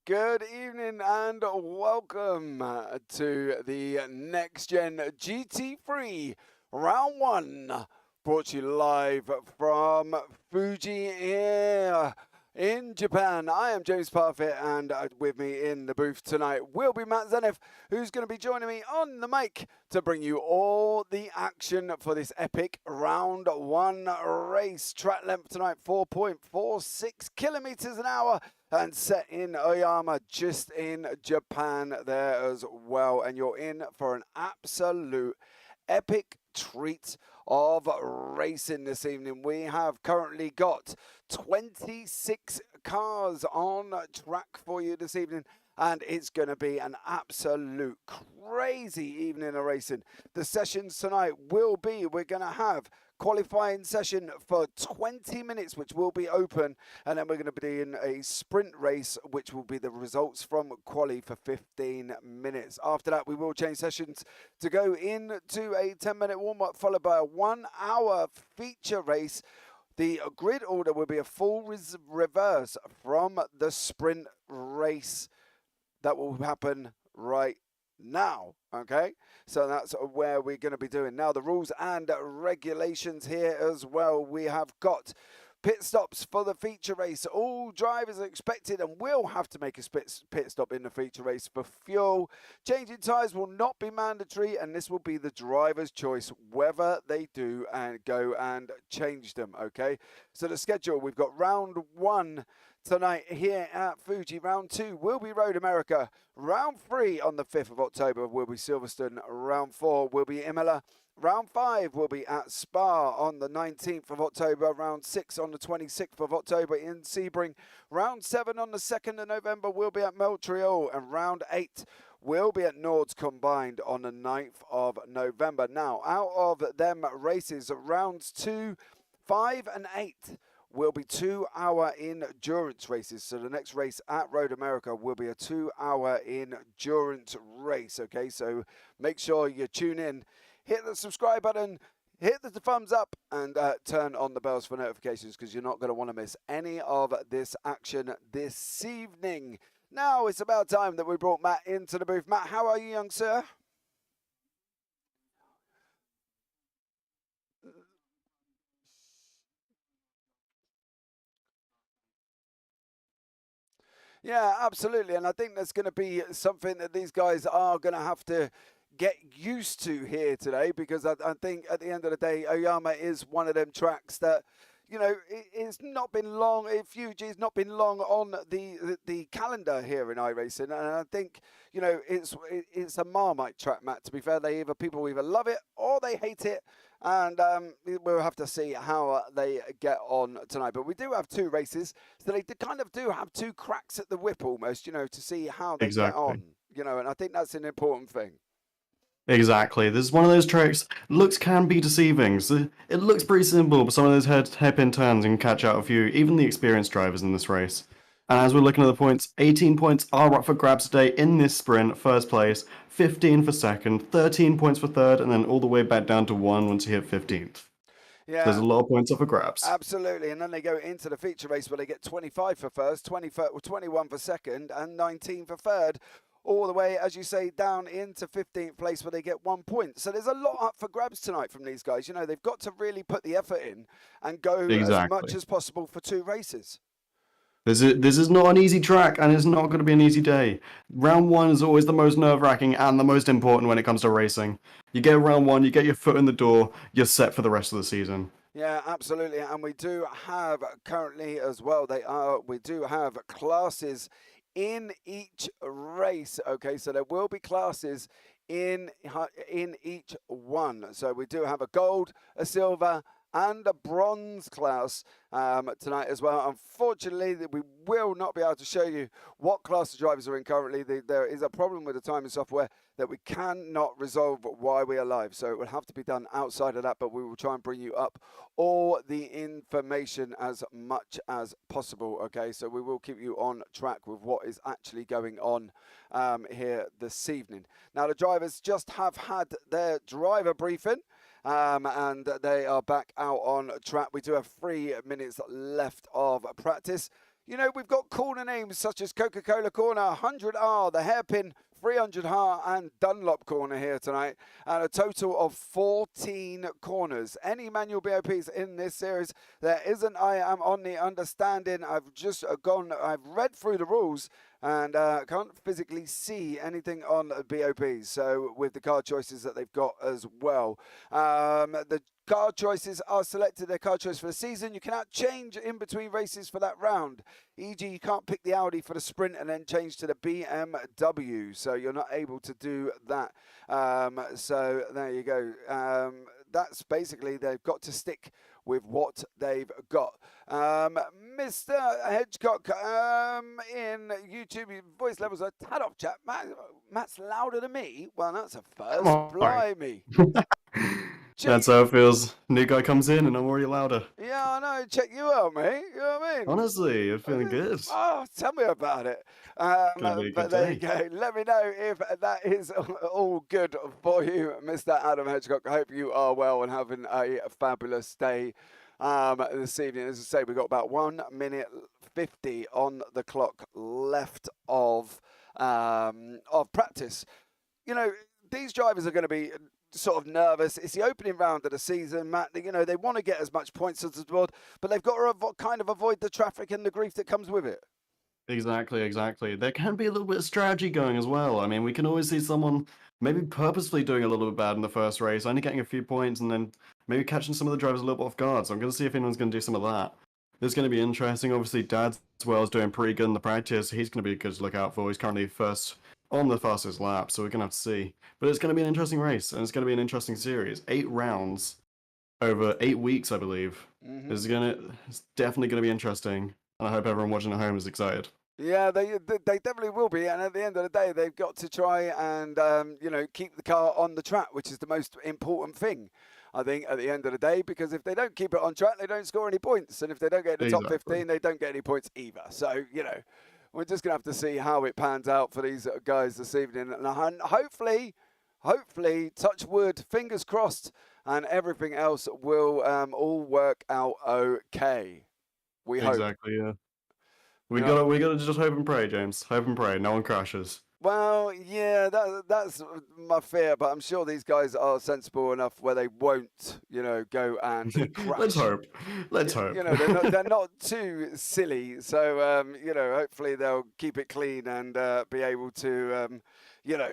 Good evening and welcome to the Nxtgen GT3 Round 1, brought to you live from Fuji here in Japan. I am James Parfitt, and with me in the booth tonight will be Matt Zeniith, who's going to be joining me on the mic to bring you all the action for this epic Round 1 race. Track length tonight, 4.46 kilometers an hour, and set in Oyama, just in Japan there as well. And you're in for an absolute epic treat of racing this evening. We have currently got 26 cars on track for you this evening, and it's going to be an absolute crazy evening of racing. The sessions tonight will be, we're going to have qualifying session for 20 minutes, which will be open, and then we're going to be in a sprint race, which will be the results from quali for 15 minutes. After that, we will change sessions to go into a 10-minute warm-up, followed by a 1-hour feature race. The grid order will be a full reverse from the sprint race that will happen right now. Okay, so that's where we're going to be doing now. The rules and regulations here as well. We have got pit stops for the feature race. All drivers are expected and will have to make a pit stop in the feature race for fuel. Changing tyres will not be mandatory, and this will be the driver's choice whether they do and go and change them. Okay, so the schedule, we've got round 1 tonight here at Fuji. Round 2 will be Road America. Round 3 on the 5th of October will be Silverstone. Round 4 will be Imola. Round 5 will be at Spa on the 19th of October. Round 6 on the 26th of October in Sebring. Round 7 on the 2nd of November will be at Montreal. And round 8 will be at Nords Combined on the 9th of November. Now, out of them races, rounds 2, 5 and 8 will be 2-hour endurance races. So the next race at Road America will be a 2-hour endurance race. Okay, so make sure you tune in, hit the subscribe button, hit the thumbs up, and turn on the bells for notifications, because you're not going to want to miss any of this action this evening. Now it's about time that we brought Matt into the booth. Matt, how are you, young sir? Yeah, absolutely. And I think there's going to be something that these guys are going to have to get used to here today, because I think at the end of the day, Oyama is one of them tracks that, you know, it's not been long, Fuji's not been long on the calendar here in iRacing. And I think, you know, it's a Marmite track, Matt, to be fair. People either love it or they hate it. And we'll have to see how they get on tonight. But we do have 2 races, so they kind of do have 2 cracks at the whip almost, you know, to see how they get on, you know, and I think that's an important thing. Exactly. This is one of those tracks. Looks can be deceiving. So it looks pretty simple, but some of those hairpin turns can catch out a few, even the experienced drivers in this race. And as we're looking at the points, 18 points are up for grabs today in this sprint, first place, 15 for second, 13 points for third, and then all the way back down to 1 once you hit 15th. Yeah, There's a lot of points up for grabs. Absolutely, and then they go into the feature race where they get 25 for first, 21 for second, and 19 for third, all the way, as you say, down into 15th place where they get 1 point. So there's a lot up for grabs tonight from these guys. You know, they've got to really put the effort in and go as much as possible for 2 races. This is not an easy track, and it's not going to be an easy day. Round 1 is always the most nerve-wracking and the most important when it comes to racing. You get round 1, you get your foot in the door, you're set for the rest of the season. Yeah, absolutely, and we do have currently as well, we do have classes in each race. Okay, so there will be classes in each one. So we do have a gold, a silver, and a bronze class tonight as well. Unfortunately, we will not be able to show you what class the drivers are in currently. There is a problem with the timing software that we cannot resolve while we are live, so it will have to be done outside of that, but we will try and bring you up all the information as much as possible. Okay, so we will keep you on track with what is actually going on here this evening. Now, the drivers just have had their driver briefing, and they are back out on track. We do have 3 minutes left of practice. You know, we've got corner names such as Coca-Cola Corner, 100R, the Hairpin, 300R and Dunlop Corner here tonight, and a total of 14 corners. Any manual BOPs in this series? There isn't. I am on the understanding. I've read through the rules and can't physically see anything on BOPs. So with the card choices that they've got as well. The card choices are selected, their card choice for the season. You cannot change in between races for that round. E.g., you can't pick the Audi for the sprint and then change to the BMW. So you're not able to do that. So there you go. That's basically, they've got to stick with what they've got. Mr. Hedgecock, in YouTube, your voice levels are tad off, chat. Matt's louder than me. Well, that's a first. Blimey. That's how it feels. New guy comes in and I'm already louder. Yeah, I know. Check you out, mate. You know what I mean? Honestly, you're feeling good. Oh, tell me about it. But there you go. Let me know if that is all good for you, Mr. Adam Hedgecock. I hope you are well and having a fabulous day this evening. As I say, we've got about 1 minute 50 on the clock left of practice. You know, these drivers are going to be sort of nervous. It's the opening round of the season, Matt. You know, they want to get as much points as possible, but they've got to kind of avoid the traffic and the grief that comes with it. Exactly. There can be a little bit of strategy going as well. I mean, we can always see someone maybe purposefully doing a little bit bad in the first race, only getting a few points, and then maybe catching some of the drivers a little bit off guard. So I'm going to see if anyone's going to do some of that. It's going to be interesting. Obviously, Dad as well is doing pretty good in the practice. He's going to be good to look out for. He's currently first on the fastest lap, so we're going to have to see. But it's going to be an interesting race, and it's going to be an interesting series. 8 rounds over 8 weeks, I believe. Mm-hmm. It's definitely going to be interesting, and I hope everyone watching at home is excited. Yeah, they definitely will be, and at the end of the day, they've got to try and you know, keep the car on the track, which is the most important thing, I think, at the end of the day, because if they don't keep it on track, they don't score any points, and if they don't get the top 15, they don't get any points either. So, you know, we're just going to have to see how it pans out for these guys this evening. And hopefully, touch wood, fingers crossed, and everything else will all work out okay. We hope. Exactly, yeah. We gotta just hope and pray, James. Hope and pray. No one crashes. Well, yeah, that's my fear, but I'm sure these guys are sensible enough where they won't, you know, go and crash. Let's hope. You know, they're not too silly, so you know, hopefully they'll keep it clean and be able to, you know,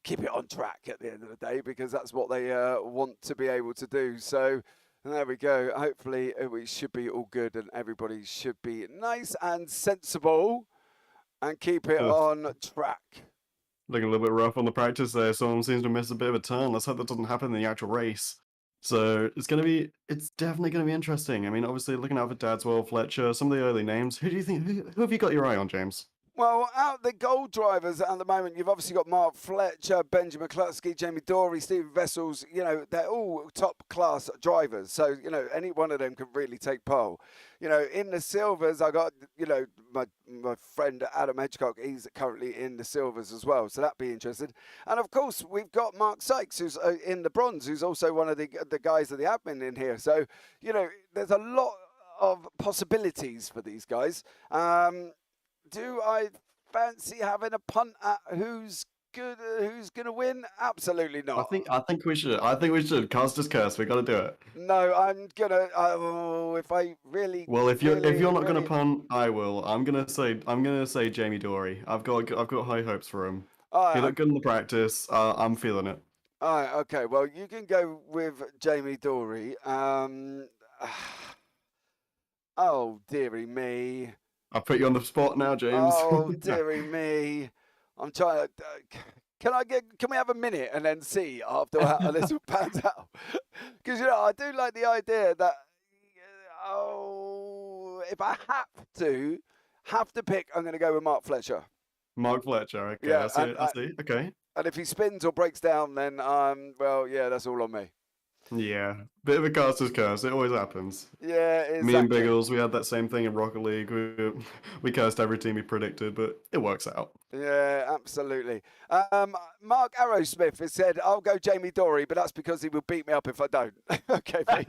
keep it on track at the end of the day, because that's what they want to be able to do. So there we go. Hopefully we should be all good and everybody should be nice and sensible and keep it on track. Looking a little bit rough on the practice there. Someone seems to miss a bit of a turn. Let's hope that doesn't happen in the actual race. So it's definitely going to be interesting. I mean, obviously looking out for Dadswell, Fletcher, some of the early names. Who have you got your eye on, James? Well, out the gold drivers at the moment, you've obviously got Mark Fletcher, Benjamin Klutsky, Jamie Dorey, Stephen Vessels. You know, they're all top-class drivers. So, you know, any one of them can really take pole. You know, in the silvers, I got, you know, my friend Adam Hedgecock. He's currently in the silvers as well. So that'd be interesting. And, of course, we've got Mark Sykes, who's in the bronze, who's also one of the guys of the admin in here. So, you know, there's a lot of possibilities for these guys. Do I fancy having a punt at who's good, who's going to win? Absolutely not. I think we should. Cast is cursed. We got to do it. No, I'm gonna. If I really. Well, if you're not gonna punt, I will. I'm gonna say Jamie Dorey. I've got high hopes for him. He looked good in the practice. I'm feeling it. All right. Okay. Well, you can go with Jamie Dorey. Oh dearie me. I'll put you on the spot now, James. Oh, dearie me. I'm trying to... Can we have a minute and then see after how this pans out? Because, you know, I do like the idea that, if I have to pick, I'm going to go with Mark Fletcher. Mark Fletcher, okay. Yeah, I see. Okay. And if he spins or breaks down, then, well, yeah, that's all on me. Yeah, bit of a caster's curse. It always happens. Yeah, exactly. Me and Biggles, we had that same thing in Rocket League. We cursed every team we predicted, but it works out. Yeah, absolutely. Mark Arrowsmith has said, I'll go Jamie Dorey, but that's because he will beat me up if I don't. Okay, mate.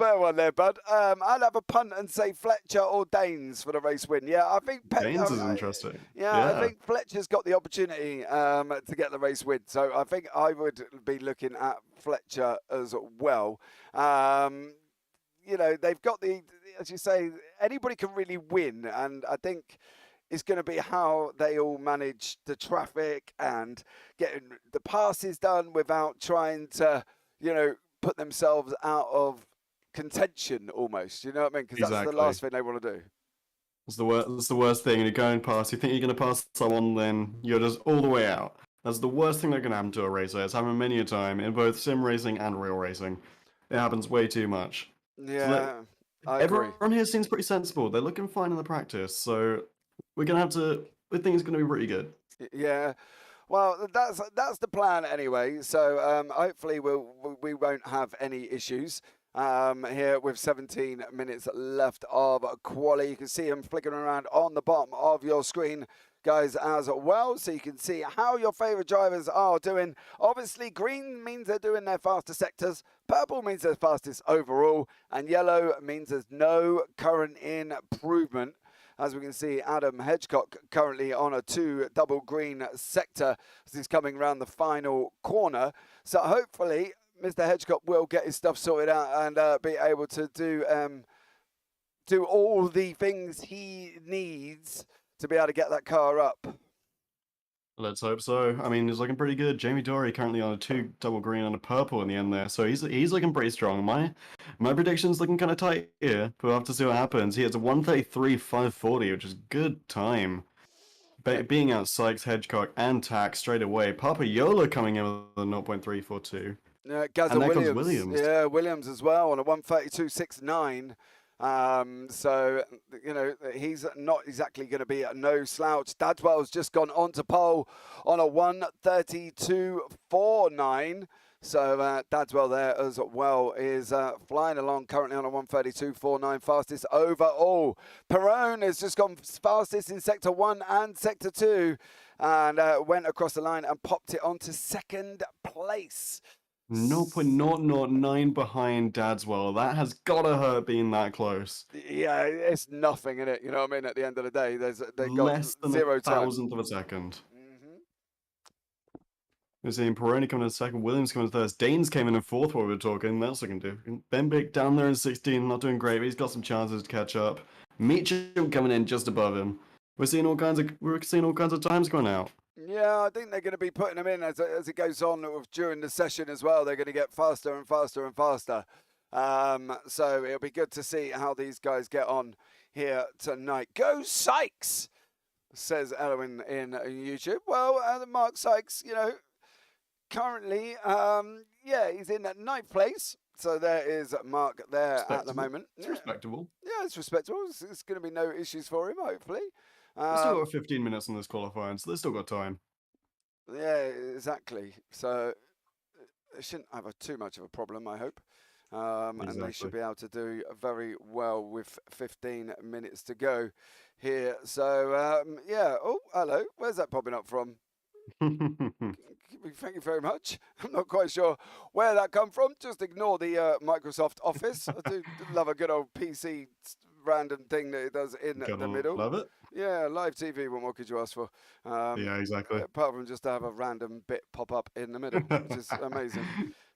fair one there, bud. I'd have a punt and say Fletcher or Danes for the race win. Yeah, I think Danes is interesting. I think Fletcher's got the opportunity to get the race win. So I think I would be looking at Fletcher as well. You know, they've got as you say, anybody can really win, and I think it's going to be how they all manage the traffic and getting the passes done without trying to, you know, put themselves out of contention almost. You know what I mean? Because that's the last thing they want to do. It's the worst thing. You're going past. You think you're going to pass someone, then you're just all the way out. That's the worst thing that can happen to a racer. It's happened many a time in both sim racing and real racing. It happens way too much. Yeah, I agree. Everyone here seems pretty sensible. They're looking fine in the practice, so we're gonna have to. We think it's gonna be pretty good. Yeah, well, that's the plan anyway. So hopefully we won't have any issues here with 17 minutes left of quali. You can see them flickering around on the bottom of your screen, guys, as well, so you can see how your favorite drivers are doing. Obviously, green means they're doing their fastest sectors, purple means they're fastest overall, and yellow means there's no current improvement. As we can see, Adam Hedgecock currently on a 2 double green sector as he's coming around the final corner. So hopefully Mr. Hedgecock will get his stuff sorted out and be able to do all the things he needs to be able to get that car up. Let's hope so. I mean, he's looking pretty good. Jamie Dory currently on a 2 double green and a purple in the end there, so he's looking pretty strong. My prediction's looking kind of tight here, but we'll have to see what happens. He has a 1:33.540, which is good time. Being out Sykes, Hedgecock, and Tack straight away. Papayola coming in with a 0.342. Yeah, Gazza Williams. Yeah, Williams as well on a 1:32.69. So, you know, he's not exactly going to be no slouch. Dadswell's just gone on to pole on a 1:32.49. So Dadswell there as well is flying along currently on a 1:32.49, fastest overall. Perone has just gone fastest in Sector 1 and Sector 2 and went across the line and popped it onto second place. 0.009 behind Dadswell. That has gotta hurt being that close. Yeah, it's nothing in it. You know what I mean? At the end of the day, they got less than 0 a thousandth of a second. We're seeing Peroni coming in second, Williams coming in third, Danes came in fourth while we were talking. That's looking different. Benbick down there in 16, not doing great, but he's got some chances to catch up. Meacham coming in just above him. We're seeing all kinds of times going out. Yeah, I think they're going to be putting them in as it goes on during the session as well. They're going to get faster and faster and faster. So it'll be good to see how these guys get on here tonight. Go Sykes, says Elwin in YouTube. Well, Mark Sykes, you know, currently, yeah, he's in 9th place. So there is Mark there at the moment. It's respectable. Yeah, it's respectable. It's going to be no issues for him, hopefully. They've still got 15 minutes on this qualifying, so they've still got time. Yeah, exactly. So they shouldn't have too much of a problem, I hope. Exactly. And they should be able to do very well with 15 minutes to go here. So, yeah. Oh, hello. Where's that popping up from? Thank you very much. I'm not quite sure where that come from. Just ignore the Microsoft Office. I do love a good old PC random thing that it does in the middle. Love it. Yeah, live TV. What more could you ask for? Yeah, exactly. Apart from just to have a random bit pop up in the middle, which is amazing.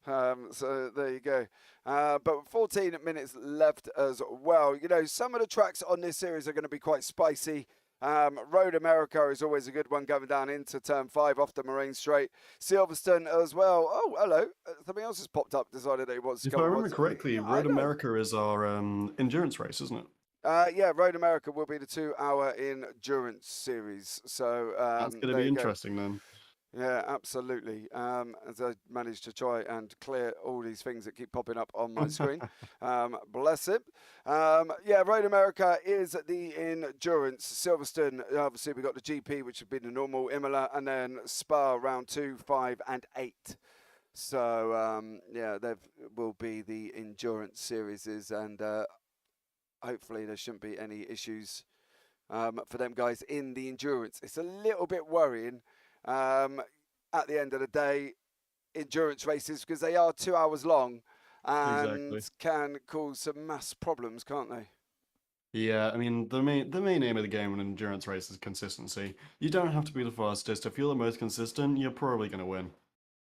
So there you go. But 14 minutes left as well. You know, some of the tracks on this series are going to be quite spicy. Road America is always a good one going down into turn 5 off the Marine Straight. Silverstone as well. Oh, hello. Something else has popped up, decided that he wants to go. If I remember correctly, Road America is our endurance race, isn't it? Yeah, Road America will be the 2-hour endurance series. So that's going to be interesting then. Yeah, absolutely. As I managed to try and clear all these things that keep popping up on my screen. Bless him. Yeah, Road America is the endurance. Silverstone, obviously we got the GP, which would be the normal Imola, and then Spa round 2, 5, and 8. So yeah, there will be the endurance series, and hopefully there shouldn't be any issues for them guys in the endurance. It's a little bit worrying. At the end of the day, endurance races, because they are 2 hours long, and Exactly. can cause some mass problems, can't they? Yeah, I mean the main aim of the game in an endurance race is consistency. You don't have to be the fastest. If you're the most consistent, you're probably gonna win.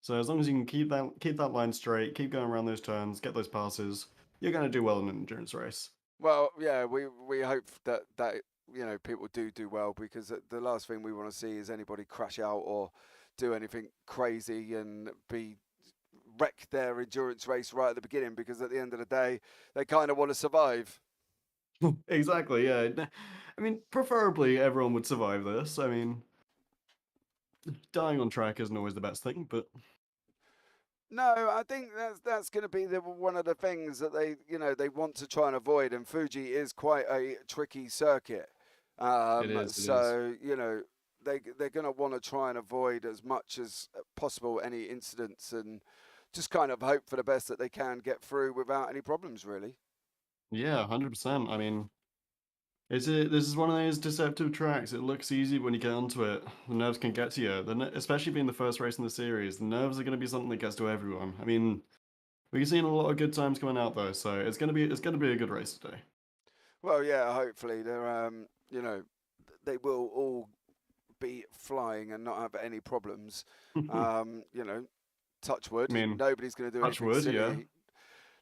So as long as you can keep that line straight, keep going around those turns, get those passes, you're gonna do well in an endurance race. Well, yeah, we hope that people do well, because the last thing we want to see is anybody crash out or do anything crazy and be wreck their endurance race right at the beginning, because at the end of the day they kind of want to survive. Exactly, yeah. I mean, preferably everyone would survive this. I mean, dying on track isn't always the best thing, but No, I think that's going to be one of the things that they want to try and avoid. And Fuji is quite a tricky circuit, it is, it is. so they're going to want to try and avoid as much as possible any incidents, and just kind of hope for the best that they can get through without any problems, really. Yeah, 100%. I mean, this is one of those deceptive tracks. It looks easy when you get onto it. The nerves can get to you. Especially being the first race in the series, the nerves are going to be something that gets to everyone. I mean, we've seen a lot of good times coming out though, so it's gonna be a good race today. Well, yeah, hopefully they will all be flying and not have any problems. I Touch wood. mean, Nobody's going to do touch anything wood, yeah. silly.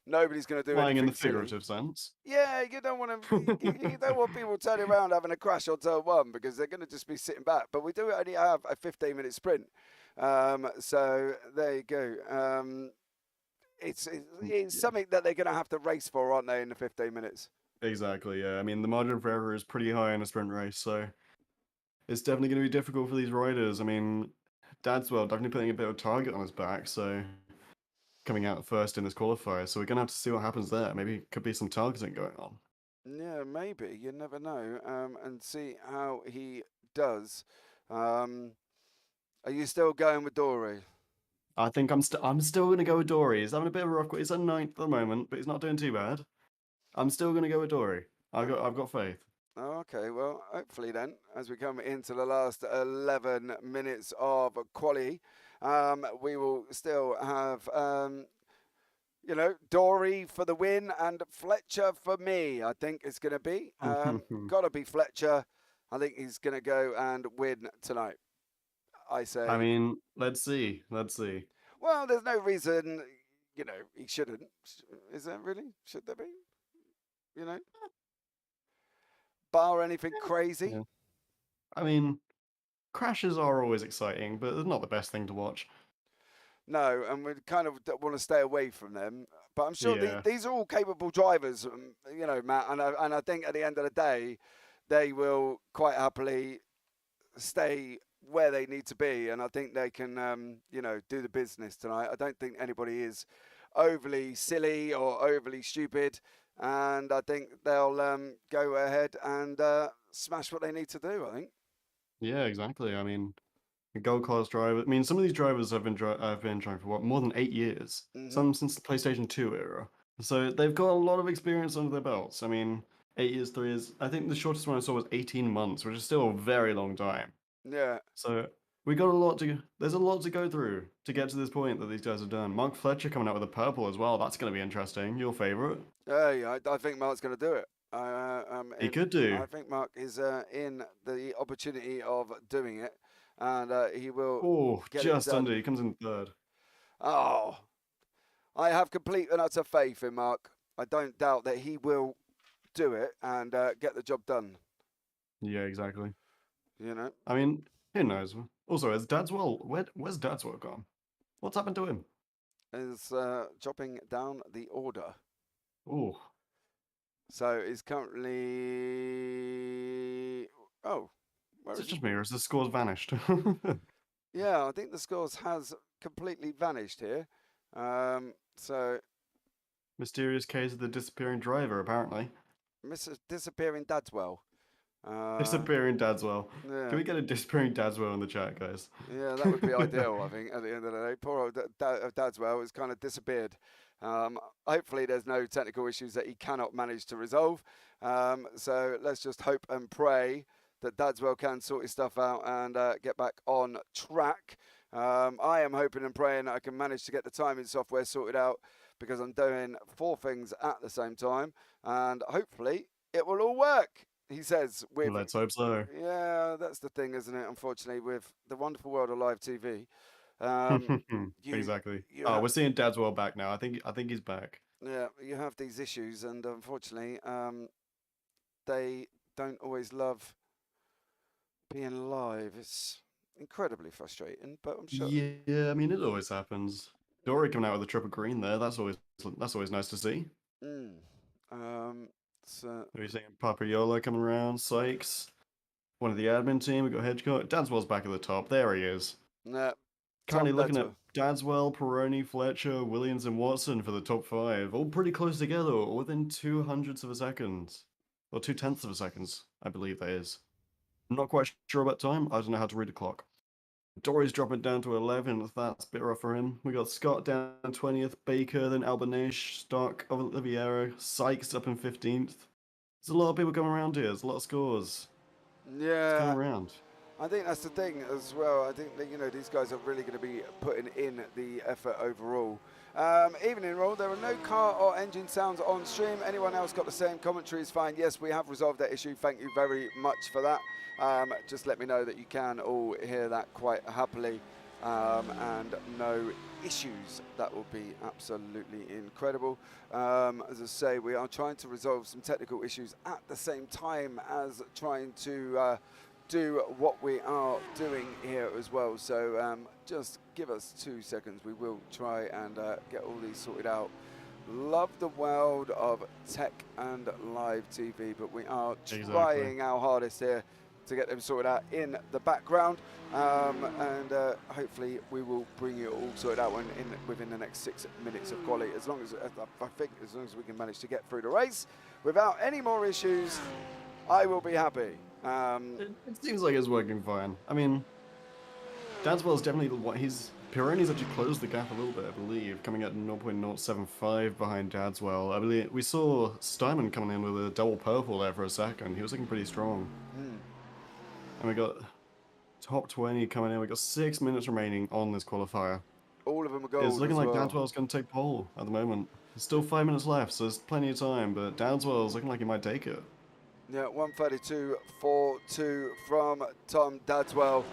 Nobody's going to do Flying in the anything silly. figurative sense. Yeah, you don't want to. You don't want people turning around having a crash on turn one, because they're going to just be sitting back. But we do only have a 15-minute sprint, so there you go. It's something that they're going to have to race for, aren't they, in the 15 minutes? Exactly, yeah. I mean, the margin for error is pretty high in a sprint race, so it's definitely going to be difficult for these riders. I mean, Dadswell definitely putting a bit of a target on his back, so coming out first in this qualifier. So we're going to have to see what happens there. Maybe could be some targeting going on. Yeah, maybe. You never know. And see how he does. Are you still going with Dory? I think I'm still going to go with Dory. He's having a bit of a rough. He's at ninth at the moment, but he's not doing too bad. I'm still going to go with Dory. I've got faith. Oh, okay, well, hopefully then, as we come into the last 11 minutes of quali, we will still have, Dory for the win and Fletcher for me, I think it's going to be. Got to be Fletcher. I think he's going to go and win tonight. I say. I mean, let's see. Let's see. Well, there's no reason, he shouldn't. Is there really? Should there be? You know? Bar anything crazy? Yeah. I mean, crashes are always exciting, but they're not the best thing to watch. No, and we kind of want to stay away from them. But I'm sure Yeah. these are all capable drivers, Matt. And I think at the end of the day, they will quite happily stay where they need to be. And I think they can, do the business tonight. I don't think anybody is overly silly or overly stupid. And I think they'll go ahead and smash what they need to do, I think. Yeah, exactly. I mean, a gold class driver. I mean, some of these drivers have been driving for what, more than 8 years. Some since the PlayStation 2 era. So they've got a lot of experience under their belts. I mean, 8 years, 3 years. I think the shortest one I saw was 18 months, which is still a very long time. Yeah. So there's a lot to go through to get to this point that these guys have done. Mark Fletcher coming out with a purple as well. That's going to be interesting. Your favorite? Yeah, I think Mark's going to do it. He could do. I think Mark is in the opportunity of doing it, and he will. Oh, get just it done. under. He comes in third. Oh, I have complete and utter faith in Mark. I don't doubt that he will do it and get the job done. Yeah, exactly. I mean, who knows? Also, is Dadswell? Where's Dadswell gone? What's happened to him? Is chopping down the order. Oh, So he's currently. Oh, where is is it he? just me, or has the scores vanished? Yeah, I think the scores has completely vanished here. So Mysterious case of the disappearing driver, apparently. disappearing Dadswell. Disappearing Dadswell. Yeah. Can we get a disappearing Dadswell in the chat, guys? Yeah, that would be ideal, I think, at the end of the day. Poor old Dadswell has kind of disappeared. Hopefully there's no technical issues that he cannot manage to resolve. So let's just hope and pray that Dadswell can sort his stuff out and get back on track. I am hoping and praying that I can manage to get the timing software sorted out because I'm doing 4 things at the same time, and hopefully it will all work. He says, with, Let's hope so. yeah, that's the thing, isn't it? Unfortunately, with the wonderful world of live TV, um, Exactly. you Oh, have, we're seeing Dadswell back now. I think he's back. yeah, you have these issues, and unfortunately, they don't always love being live. It's incredibly frustrating, but I'm sure. Yeah, I mean it always happens. Dory coming out with a triple green there. That's always nice to see. Mm, um, so We're seeing Papayola coming around. Sykes, one of the admin team. We got Hedgecock. Dadswell's back at the top. There he is. nah, Currently Tom looking at Dadswell. Dadswell, Peroni, Fletcher, Williams, and Watson for the top 5. All pretty close together, all within 2/100ths of a second. Or 2/10ths of a second, I believe that is. I'm not quite sure about time. I don't know how to read a clock. Dory's dropping down to 11th. That's a bit rough for him. We got Scott down 20th, Baker, then Albanese, Stark, Oliviera, Sykes up in 15th. There's a lot of people coming around here. There's a lot of scores. It's coming Yeah, around. I think that's the thing as well. I think that, you know, these guys are really going to be putting in the effort overall. Evening roll, there are no car or engine sounds on stream. Anyone else got the same commentary is fine. Yes, we have resolved that issue. Thank you very much for that. Just let me know that you can all hear that quite happily, and no issues. That will be absolutely incredible. As I say, we are trying to resolve some technical issues at the same time as trying to do what we are doing here as well. So just give us 2 seconds. We will try and get all these sorted out. Love the world of tech and live TV, but we are trying our hardest here to get them sorted out in the background, and hopefully we will bring you all sorted out within the next 6 minutes of quality, as long as I think as long as we can manage to get through the race without any more issues, I will be happy. It seems like it's working fine. I mean, Dadswell's definitely what he's. Pironi's actually closed the gap a little bit, I believe, coming at 0.075 behind Dadswell. I believe we saw Steinman coming in with a double purple there for a second. He was looking pretty strong. And we got top 20 coming in. We got 6 minutes remaining on this qualifier. All of them are gold. It's looking like well. Dadswell's going to take pole at the moment. There's still 5 minutes left, so there's plenty of time, but Dadswell's looking like he might take it. Yeah, 1:32.42 from Tom Dadswell.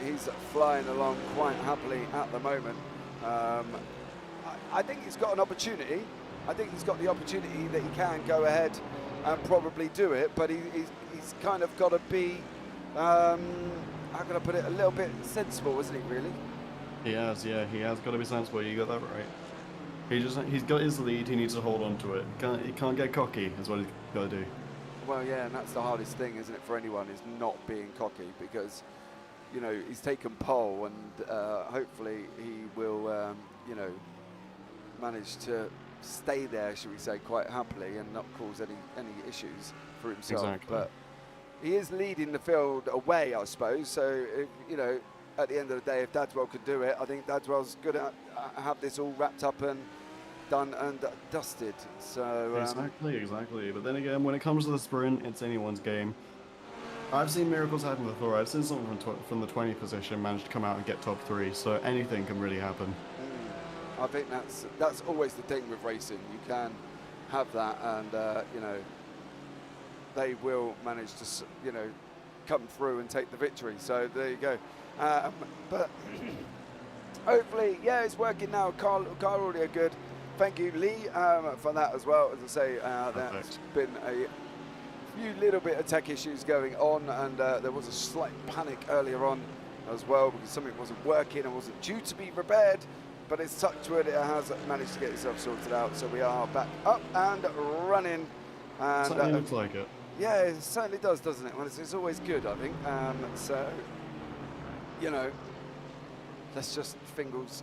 He's flying along quite happily at the moment. I think he's got an opportunity. I think he's got the opportunity that he can go ahead and probably do it, but he's kind of got to be, how can I put it, a little bit sensible, isn't he, really? He has, yeah, he has got to be sensible. You got that right. He's got his lead. He needs to hold on to it. He can't get cocky. Is what he's got to do. Well, yeah, and that's the hardest thing, isn't it, for anyone, is not being cocky, because, you know, he's taken pole, and hopefully he will, you know, manage to stay there, should we say, quite happily, and not cause any issues for himself. Exactly. But he is leading the field away, I suppose. So, you know, at the end of the day, if Dadswell could do it, I think Dadswell's going to have this all wrapped up and done and dusted. So exactly. But then again, when it comes to the sprint, it's anyone's game. I've seen miracles happen before. I've seen someone from the 20 position manage to come out and get top 3. So anything can really happen. I think that's always the thing with racing. You can have that, and you know, they will manage to, you know, come through and take the victory. So there you go. But hopefully, yeah, it's working now. Carl already good. Thank you, Lee, for that as well. As I say, there's been a few little bit of tech issues going on, and there was a slight panic earlier on as well, because something wasn't working and wasn't due to be repaired. But it's touched wood, it has managed to get itself sorted out. So we are back up and running. And certainly looks like it. Yeah, it certainly does, doesn't it? Well, it's always good, I think. So, you know, let's just fingers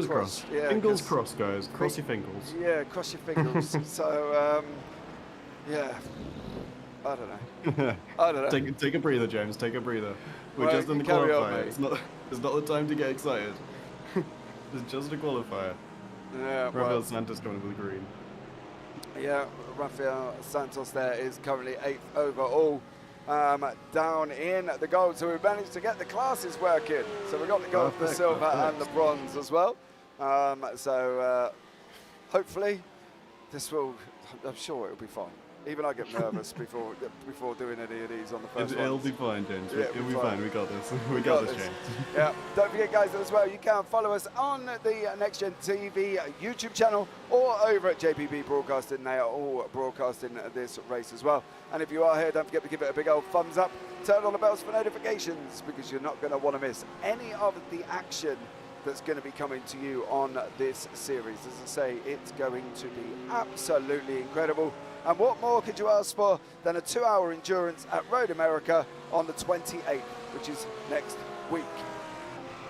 crossed. Yeah, fingers crossed, guys. Cross your fingers. Yeah, cross your fingers. So, yeah, I don't know. I don't know. Take a breather, James. Take a breather. We're just in the qualifier. It's not the time to get excited. It's just a qualifier. Yeah, Rafael Santos coming with the green. Yeah, Rafael Santos there is currently 8th overall. Down in the gold, so we managed to get the classes working. So we got the gold, the silver, and the bronze as well. So hopefully this will, I'm sure it'll be fine. Even I get nervous before doing any of these on the first one. It'll be fine, James. Yeah, It'll be fine. We got this. We got got this, this. James. Yeah. Don't forget, guys, as well, you can follow us on the Nxtgen TV YouTube channel or over at JPB Broadcasting. They are all broadcasting this race as well. And if you are here, don't forget to give it a big old thumbs up. Turn on the bells for notifications because you're not going to want to miss any of the action that's going to be coming to you on this series. As I say, it's going to be absolutely incredible. And what more could you ask for than a 2-hour endurance at Road America on the 28th, which is next week.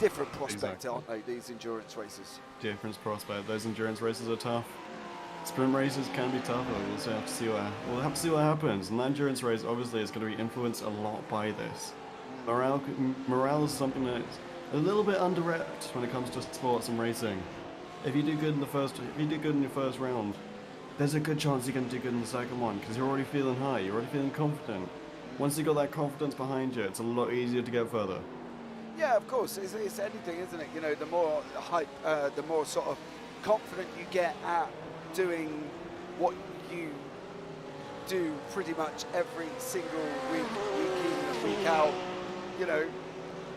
Different prospect, aren't they, these endurance races? Different prospect. Those endurance races are tough. Sprint races can be tougher. We'll have to see what happens. And that endurance race obviously is going to be influenced a lot by this. Morale is something that's a little bit underwrapped when it comes to sports and racing. If you do good in your first round, there's a good chance you're going to do good in the second one because you're already feeling high, you're already feeling confident. Once you've got that confidence behind you, it's a lot easier to get further. Yeah, of course, it's anything, isn't it? You know, the more hype, the more sort of confident you get at doing what you do pretty much every single week in, week out. You know,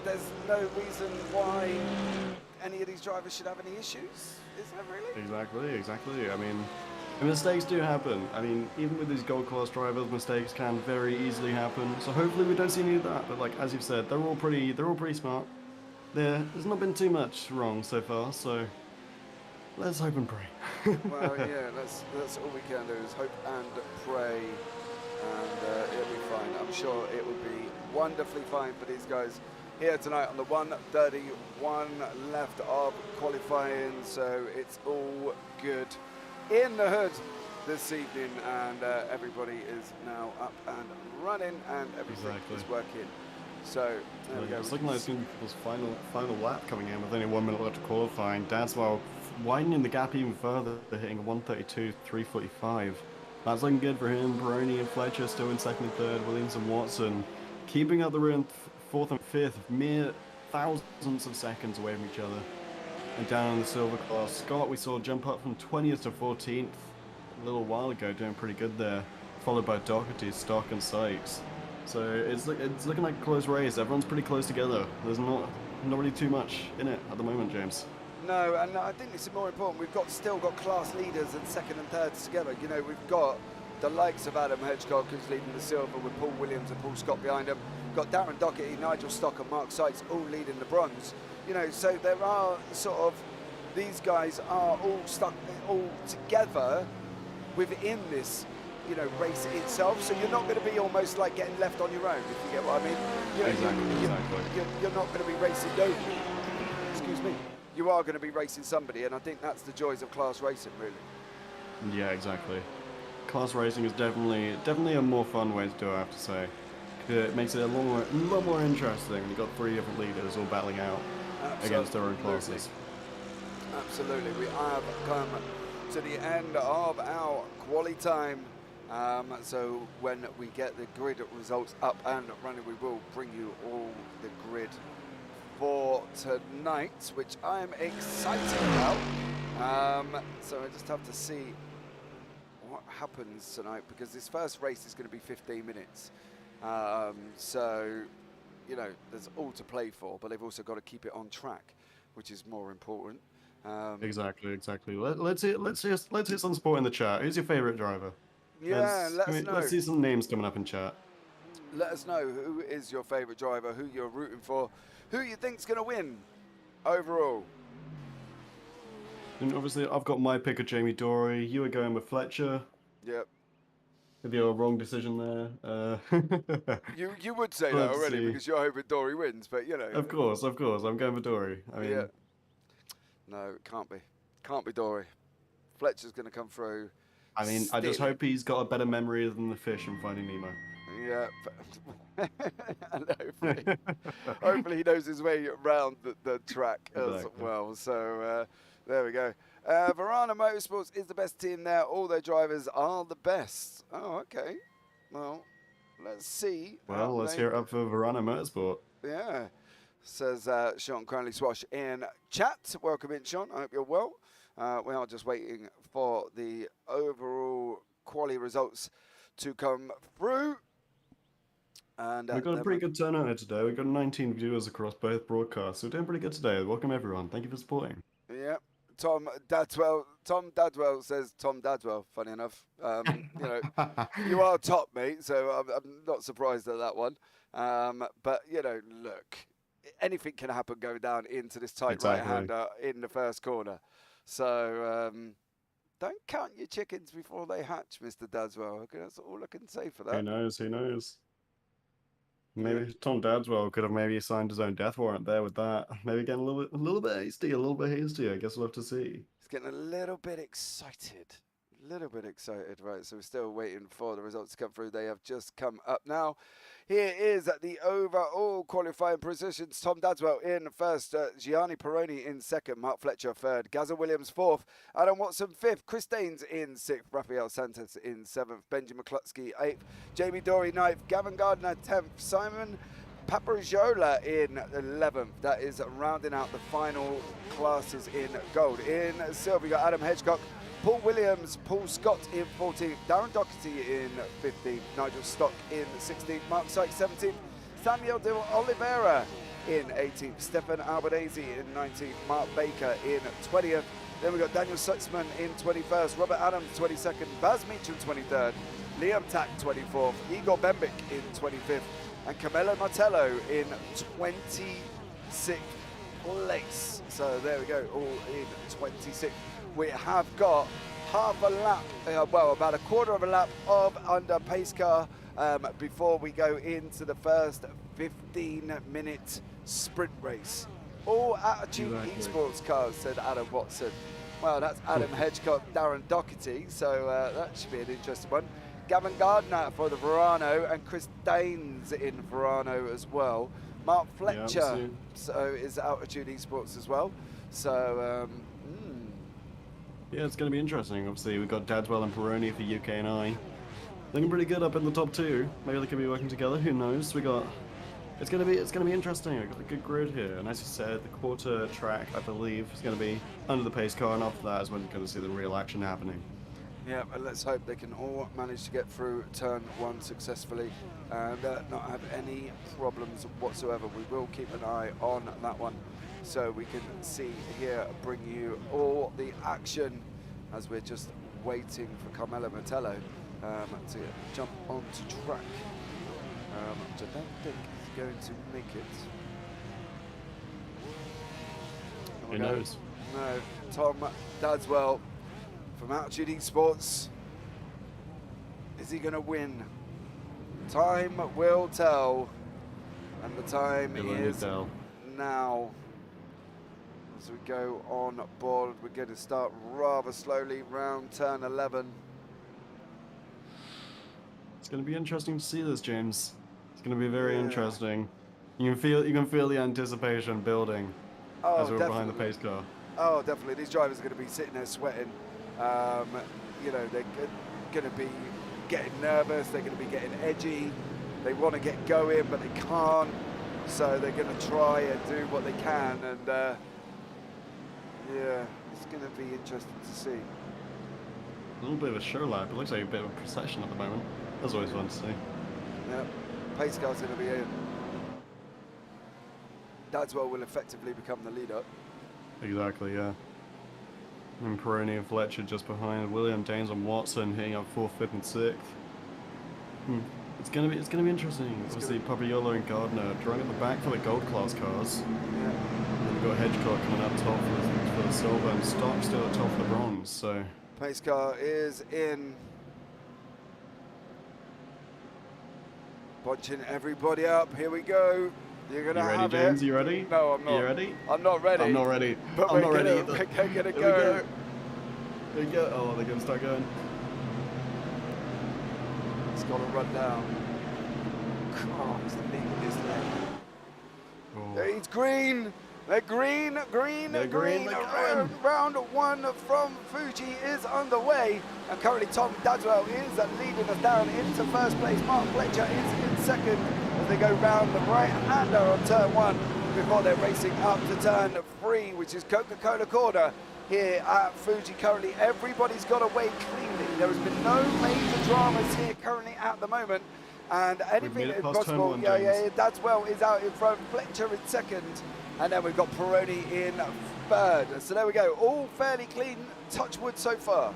there's no reason why any of these drivers should have any issues, is there really? Exactly. I mean, mistakes do happen. I mean, even with these gold class drivers, mistakes can very easily happen. So hopefully we don't see any of that. But like as you've said, they're all pretty smart. There's not been too much wrong so far. So let's hope and pray. Well, yeah, that's all we can do is hope and pray, and it'll be fine. I'm sure it will be wonderfully fine for these guys here tonight on the 1:31 left of qualifying. So it's all good in the hood this evening, and everybody is now up and running, and everything is working. So there we go. It's looking like it's going to be people's final lap coming in with only 1 minute left to qualifying. Danswell widening the gap even further, they're hitting 1:32.345. That's looking good for him. Baroni and Fletcher still in second and third. Williams and Watson keeping up the rear in fourth and fifth, mere thousands of seconds away from each other. And down in the silver class, Scott we saw jump up from 20th to 14th a little while ago, doing pretty good there, followed by Doherty, Stock and Sykes. So it's looking like a close race. Everyone's pretty close together. There's not really too much in it at the moment, James. No, and I think this is more important. We've still got class leaders and second and thirds together. You know, we've got the likes of Adam Hedgecock, who's leading the silver, with Paul Williams and Paul Scott behind him. We've got Darren Doherty, Nigel Stock and Mark Sykes all leading the bronze. You know, so there are sort of, these guys are all stuck all together within this, you know, race itself. So you're not going to be almost like getting left on your own, if you get what I mean. You know, Exactly. You're not going to be racing nobody. Excuse me. You are going to be racing somebody, and I think that's the joys of class racing, really. Yeah, exactly. Class racing is definitely a more fun way to do it, I have to say. It makes it a lot more interesting when you've got three different leaders all battling out against their own classes. Absolutely. We have come to the end of our quali time. So when we get the grid results up and running, we will bring you all the grid for tonight, which I'm excited about. So I just have to see what happens tonight, because this first race is going to be 15 minutes. So, you know, there's all to play for, but they've also got to keep it on track, which is more important. Exactly. Let's hit some sport in the chat. Who's your favourite driver? Yeah, let us know. Let's see some names coming up in chat. Let us know who is your favourite driver, who you're rooting for, who you think's going to win overall. And obviously, I've got my pick of Jamie Dory. You were going with Fletcher. Yep. Maybe a wrong decision there. You would say that already because you're hoping Dory wins, but you know. Of course. I'm going with Dory. I mean, yeah. No, it can't be. Can't be Dory. Fletcher's going to come through. I mean, I just hope he's got a better memory than the fish in Finding Nemo. Yeah. And hopefully he knows his way around the track as well. So there we go. Verana Motorsports is the best team there. All their drivers are the best. Oh, okay. Well, let's see. Well, let's hear it up for Verana Motorsport. Yeah. says Sean Cranley Swash in chat. Welcome in, Sean. I hope you're well. We are just waiting for the overall quali results to come through. And we've got a pretty good turnout here today. We've got 19 viewers across both broadcasts. We're doing pretty good today. Welcome, everyone. Thank you for supporting. Yeah. Tom Dadwell says Tom Dadwell, funny enough. You know, you are top, mate, so I'm not surprised at that one. But, you know, look, anything can happen going down into this tight right-hander in the first corner. So don't count your chickens before they hatch, Mr. Dadwell. Okay, that's all I can say for that. Who knows? Who knows? Maybe Tom Dadswell could have maybe signed his own death warrant there with that. Maybe getting a little bit hasty. I guess we'll have to see. He's getting a little bit excited. Right, so we're still waiting for the results to come through. They have just come up now. Here is the overall qualifying positions. Tom Dadswell in first, Gianni Peroni in second, Mark Fletcher third, Gazza Williams fourth, Adam Watson fifth, Chris Daines in sixth, Rafael Santos in seventh, Benji McCluskey eighth, Jamie Dory ninth, Gavin Gardner 10th, Simon Papajola in 11th. That is rounding out the final classes in gold. In silver, we got Adam Hedgecock, Paul Williams, Paul Scott in 14th, Darren Doherty in 15th, Nigel Stock in 16th, Mark Sykes 17th, Samuel de Oliveira in 18th, Stefan Albanese in 19th, Mark Baker in 20th. Then we got Daniel Sutzman in 21st, Robert Adams 22nd, Baz Meacham 23rd, Liam Tack 24th, Igor Bembik in 25th, and Camelo Martello in 26th place. So there we go, all in 26th. We have got half a lap, well, about a quarter of a lap of under pace car before we go into the first 15-minute sprint race. All Attitude Esports cars, said Adam Watson. Well, that's Adam Hedgecock, Darren Doherty, so that should be an interesting one. Gavin Gardner for the Verano and Chris Daines in Verano as well. Mark Fletcher so is Altitude Esports as well. So, yeah, it's going to be interesting. Obviously, we've got Dadswell and Peroni for UK and I. Looking pretty good up in the top two. Maybe they could be working together. Who knows? We got. It's going to be interesting. We've got a good grid here, and as you said, the quarter track, I believe, is going to be under the pace car, and after that is when you're going to see the real action happening. Yeah, and let's hope they can all manage to get through turn one successfully and not have any problems whatsoever. We will keep an eye on that one, so we can see here, bring you all the action as we're just waiting for Carmelo Martello to jump onto track, which I don't think is going to make it. Who knows? No, Tom Dadswell from Altitude Esports. Is he going to win? Time will tell, and the time is now. As we go on board, we're going to start rather slowly, round turn 11. It's going to be interesting to see this, James. It's going to be very interesting. You can feel the anticipation building as we're behind the pace car. Oh, definitely. These drivers are going to be sitting there sweating. You know, they're going to be getting nervous. They're going to be getting edgy. They want to get going, but they can't. So they're going to try and do what they can. And yeah, it's going to be interesting to see. A little bit of a show lap. It looks like a bit of a procession at the moment. That's always fun to see. Yeah, pace car's going to be in. Dadswell will effectively become the leader. Exactly, yeah. And Peroni and Fletcher just behind. William, Daines and Watson hitting up 4th, 5th and 6th. It's gonna be interesting. Obviously Papaiola and Gardner drawing at the back for the gold class cars. Yeah. And then we've got Hedgecock coming up top for the silver, and Stock still at top for the bronze, so Pace car is in. Bunching everybody up. Here we go. You're gonna have ready, James? it. You ready? No, I'm not. You ready? I'm not ready. I'm not ready. But I'm not ready we're either. gonna go. There we go. Oh, they're gonna start going. It's gotta run down. Oh, he's leaving his leg. Oh. It's green. They're green. They're green. Round one from Fuji is underway, and currently Tom Dadswell is leading us down into first place. Mark Fletcher is in second as they go round the right-hander on turn one. before they're racing up to turn 3, which is Coca-Cola corner here at Fuji. Currently, everybody's got away cleanly. There has been no major dramas here currently at the moment, and anything is possible. Yeah, Dadswell is out in front, Fletcher in second, and then we've got Peroni in third. So there we go, all fairly clean, touch wood so far.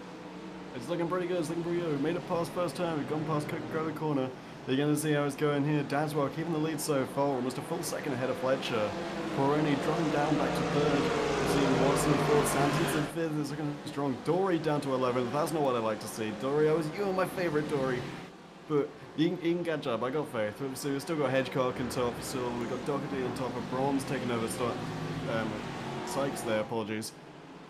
It's looking pretty good, it's looking pretty good. We made it past first turn, we've gone past Coca-Cola corner. You're going to see how it's going here. Dadswell keeping the lead so far, almost a full second ahead of Fletcher. Peroni dropping down back to third. Seeing Watson fourth, Sanchez in fifth. It's looking strong. Dory down to 11th. That's not what I like to see. Dory, you were my favourite, Dory. But you can catch up, I got faith. So we've still got Hedgecock on top, so we've got Doherty on top of Bronze taking over Sykes there, apologies.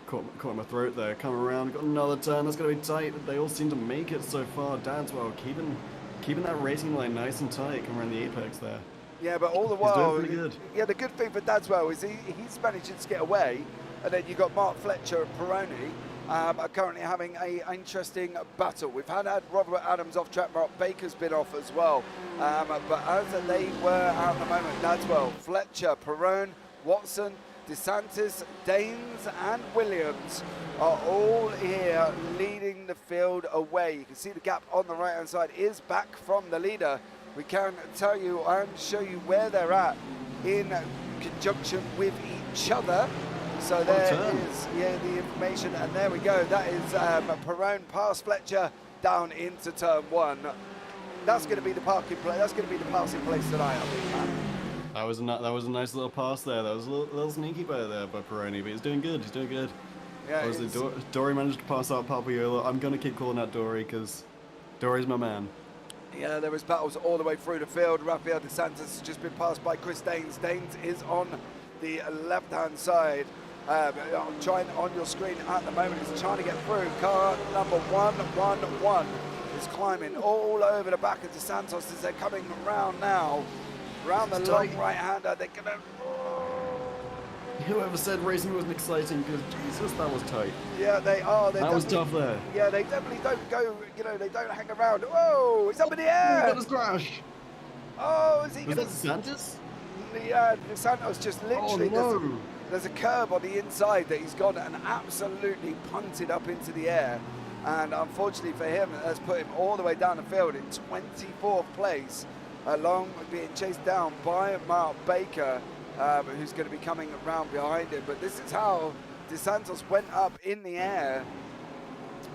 Caught my throat there. Come around, got another turn. That's going to be tight. They all seem to make it so far. Dadswell keeping that racing line nice and tight, coming around the apex there. Yeah, but all the while, good. Yeah, the good thing for Dadswell is he's managing to get away, and then you've got Mark Fletcher and Peroni are currently having an interesting battle. We've had Robert Adams off track, Mark Baker's been off as well, but as they were at the moment, Dadswell, Fletcher, Perone, Watson, DeSantis, Daines and Williams are all here leading the field away. You can see the gap on the right hand side is back from the leader. We can tell you and show you where they're at in conjunction with each other. So there is the information, and there we go. That is Perone past Fletcher down into turn 1. That's going to be the parking place. That's going to be the passing place tonight, I think, man. That was a nice little pass there. That was a little sneaky by Peroni, but he's doing good. He's doing good. Yeah, Dory managed to pass out Papaiola. I'm gonna keep calling out Dory because Dory's my man. Yeah, there was battles all the way through the field. Rafael DeSantis has just been passed by Chris Daines. Daines is on the left-hand side. Trying on your screen at the moment, he's trying to get through. Car number 111 is climbing all over the back of DeSantis as they're coming round now. Round the long right-hander, they're gonna... Whoever said racing wasn't exciting, because Jesus, that was tight. Yeah, they are. That was tough there. Yeah, they definitely don't go, they don't hang around. Whoa, it's up in the air! Got his crash! Oh, is he was gonna... that DeSantis? Yeah, DeSantis just literally... Oh, no. There's a curb on the inside that he's gone and absolutely punted up into the air. And unfortunately for him, that's put him all the way down the field in 24th place, along with being chased down by Mark Baker, who's going to be coming around behind him. But this is how DeSantis went up in the air.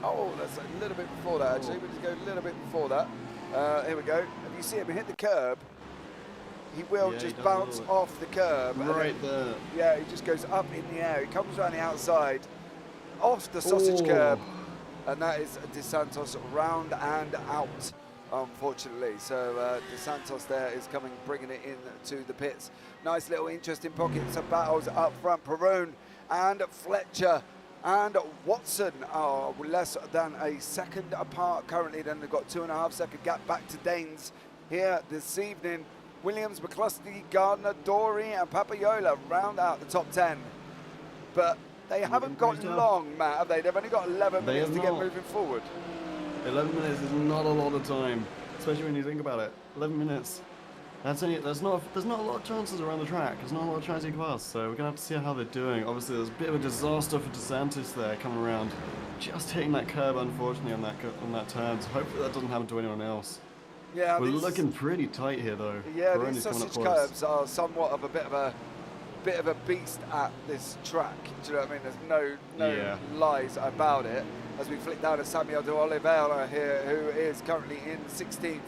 Oh, that's a little bit before that, actually. We'll just go a little bit before that. Here we go. If you see him hit the curb, he will just bounce off the curb. Right there. Yeah, he just goes up in the air. He comes around the outside, off the sausage curb, and that is DeSantis round and out, unfortunately. So DeSantis there is coming, bringing it into the pits. Nice little interesting pockets of battles up front. Perone and Fletcher and Watson are less than a second apart currently. Then they've got 2.5 second gap back to Daines here this evening. Williams, McCluskey, Gardner, Dory and Papaiola round out the top 10. But they haven't got long, Matt, have they? They've only got 11 minutes to get moving forward. 11 minutes is not a lot of time, especially when you think about it. 11 minutes. There's not a lot of chances around the track. There's not a lot of chances you can pass, so we're going to have to see how they're doing. Obviously, there's a bit of a disaster for DeSantis there coming around. Just hitting that curb, unfortunately, on that turn. So hopefully that doesn't happen to anyone else. Yeah, we're looking pretty tight here, though. Yeah, these sausage curbs are somewhat of a bit of a beast at this track. Do you know what I mean? There's no lies about it. As we flick down to Samuel de Oliveira here, who is currently in 16th,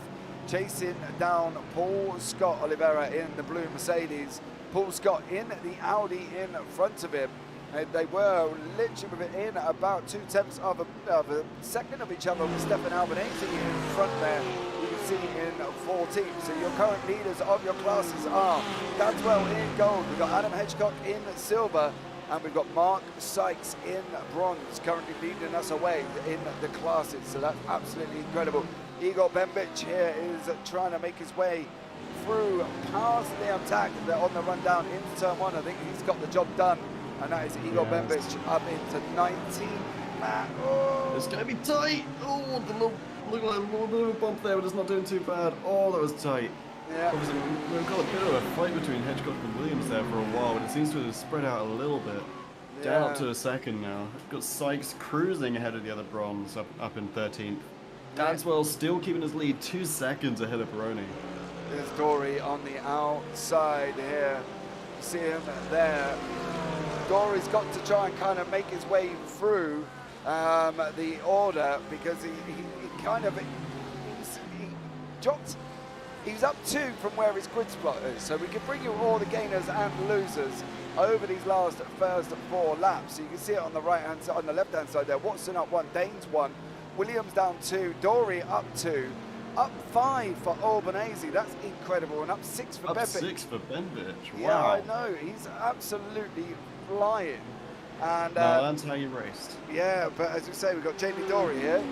chasing down Paul Scott. Oliveira in the blue Mercedes. Paul Scott in the Audi in front of him. And they were literally within about 0.2 of a second of each other with Stefan Albanese in front there. You can see in 14th. So your current leaders of your classes are Dadswell in gold. We've got Adam Hedgecock in silver. And we've got Mark Sykes in bronze, currently leading us away in the classes. So that's absolutely incredible. Igor Bembic here is trying to make his way through past the attack. They're on the run down into turn 1. I think he's got the job done. And that is Igor Bembic up into 19. Oh. It's going to be tight. Oh, look like a little bit of a bump there, but it's not doing too bad. Oh, that was tight. Yeah. Obviously, we've got a bit of a fight between Hedgecock and Williams there for a while, but it seems to have spread out a little bit. Down up to a second now. We've got Sykes cruising ahead of the other bronze up in 13th. Dadswell still keeping his lead 2 seconds ahead of Peroni. There's Dory on the outside here. You see him there. Dory's got to try and kind of make his way through the order because he kind of dropped. He's up 2 from where his grid spot is, so we can bring you all the gainers and losers over these first 4 laps. So you can see it on the right hand side, on the left hand side there. Watson up 1, Danes 1, Williams down 2, Dory up 2, up 5 for Albanese. That's incredible, and up 6 for Benbich. Up 6 for Benbich. Wow. Yeah, I know. He's absolutely flying. And no, that's how you raced. Yeah, but as you say, we've got Jamie Dory here,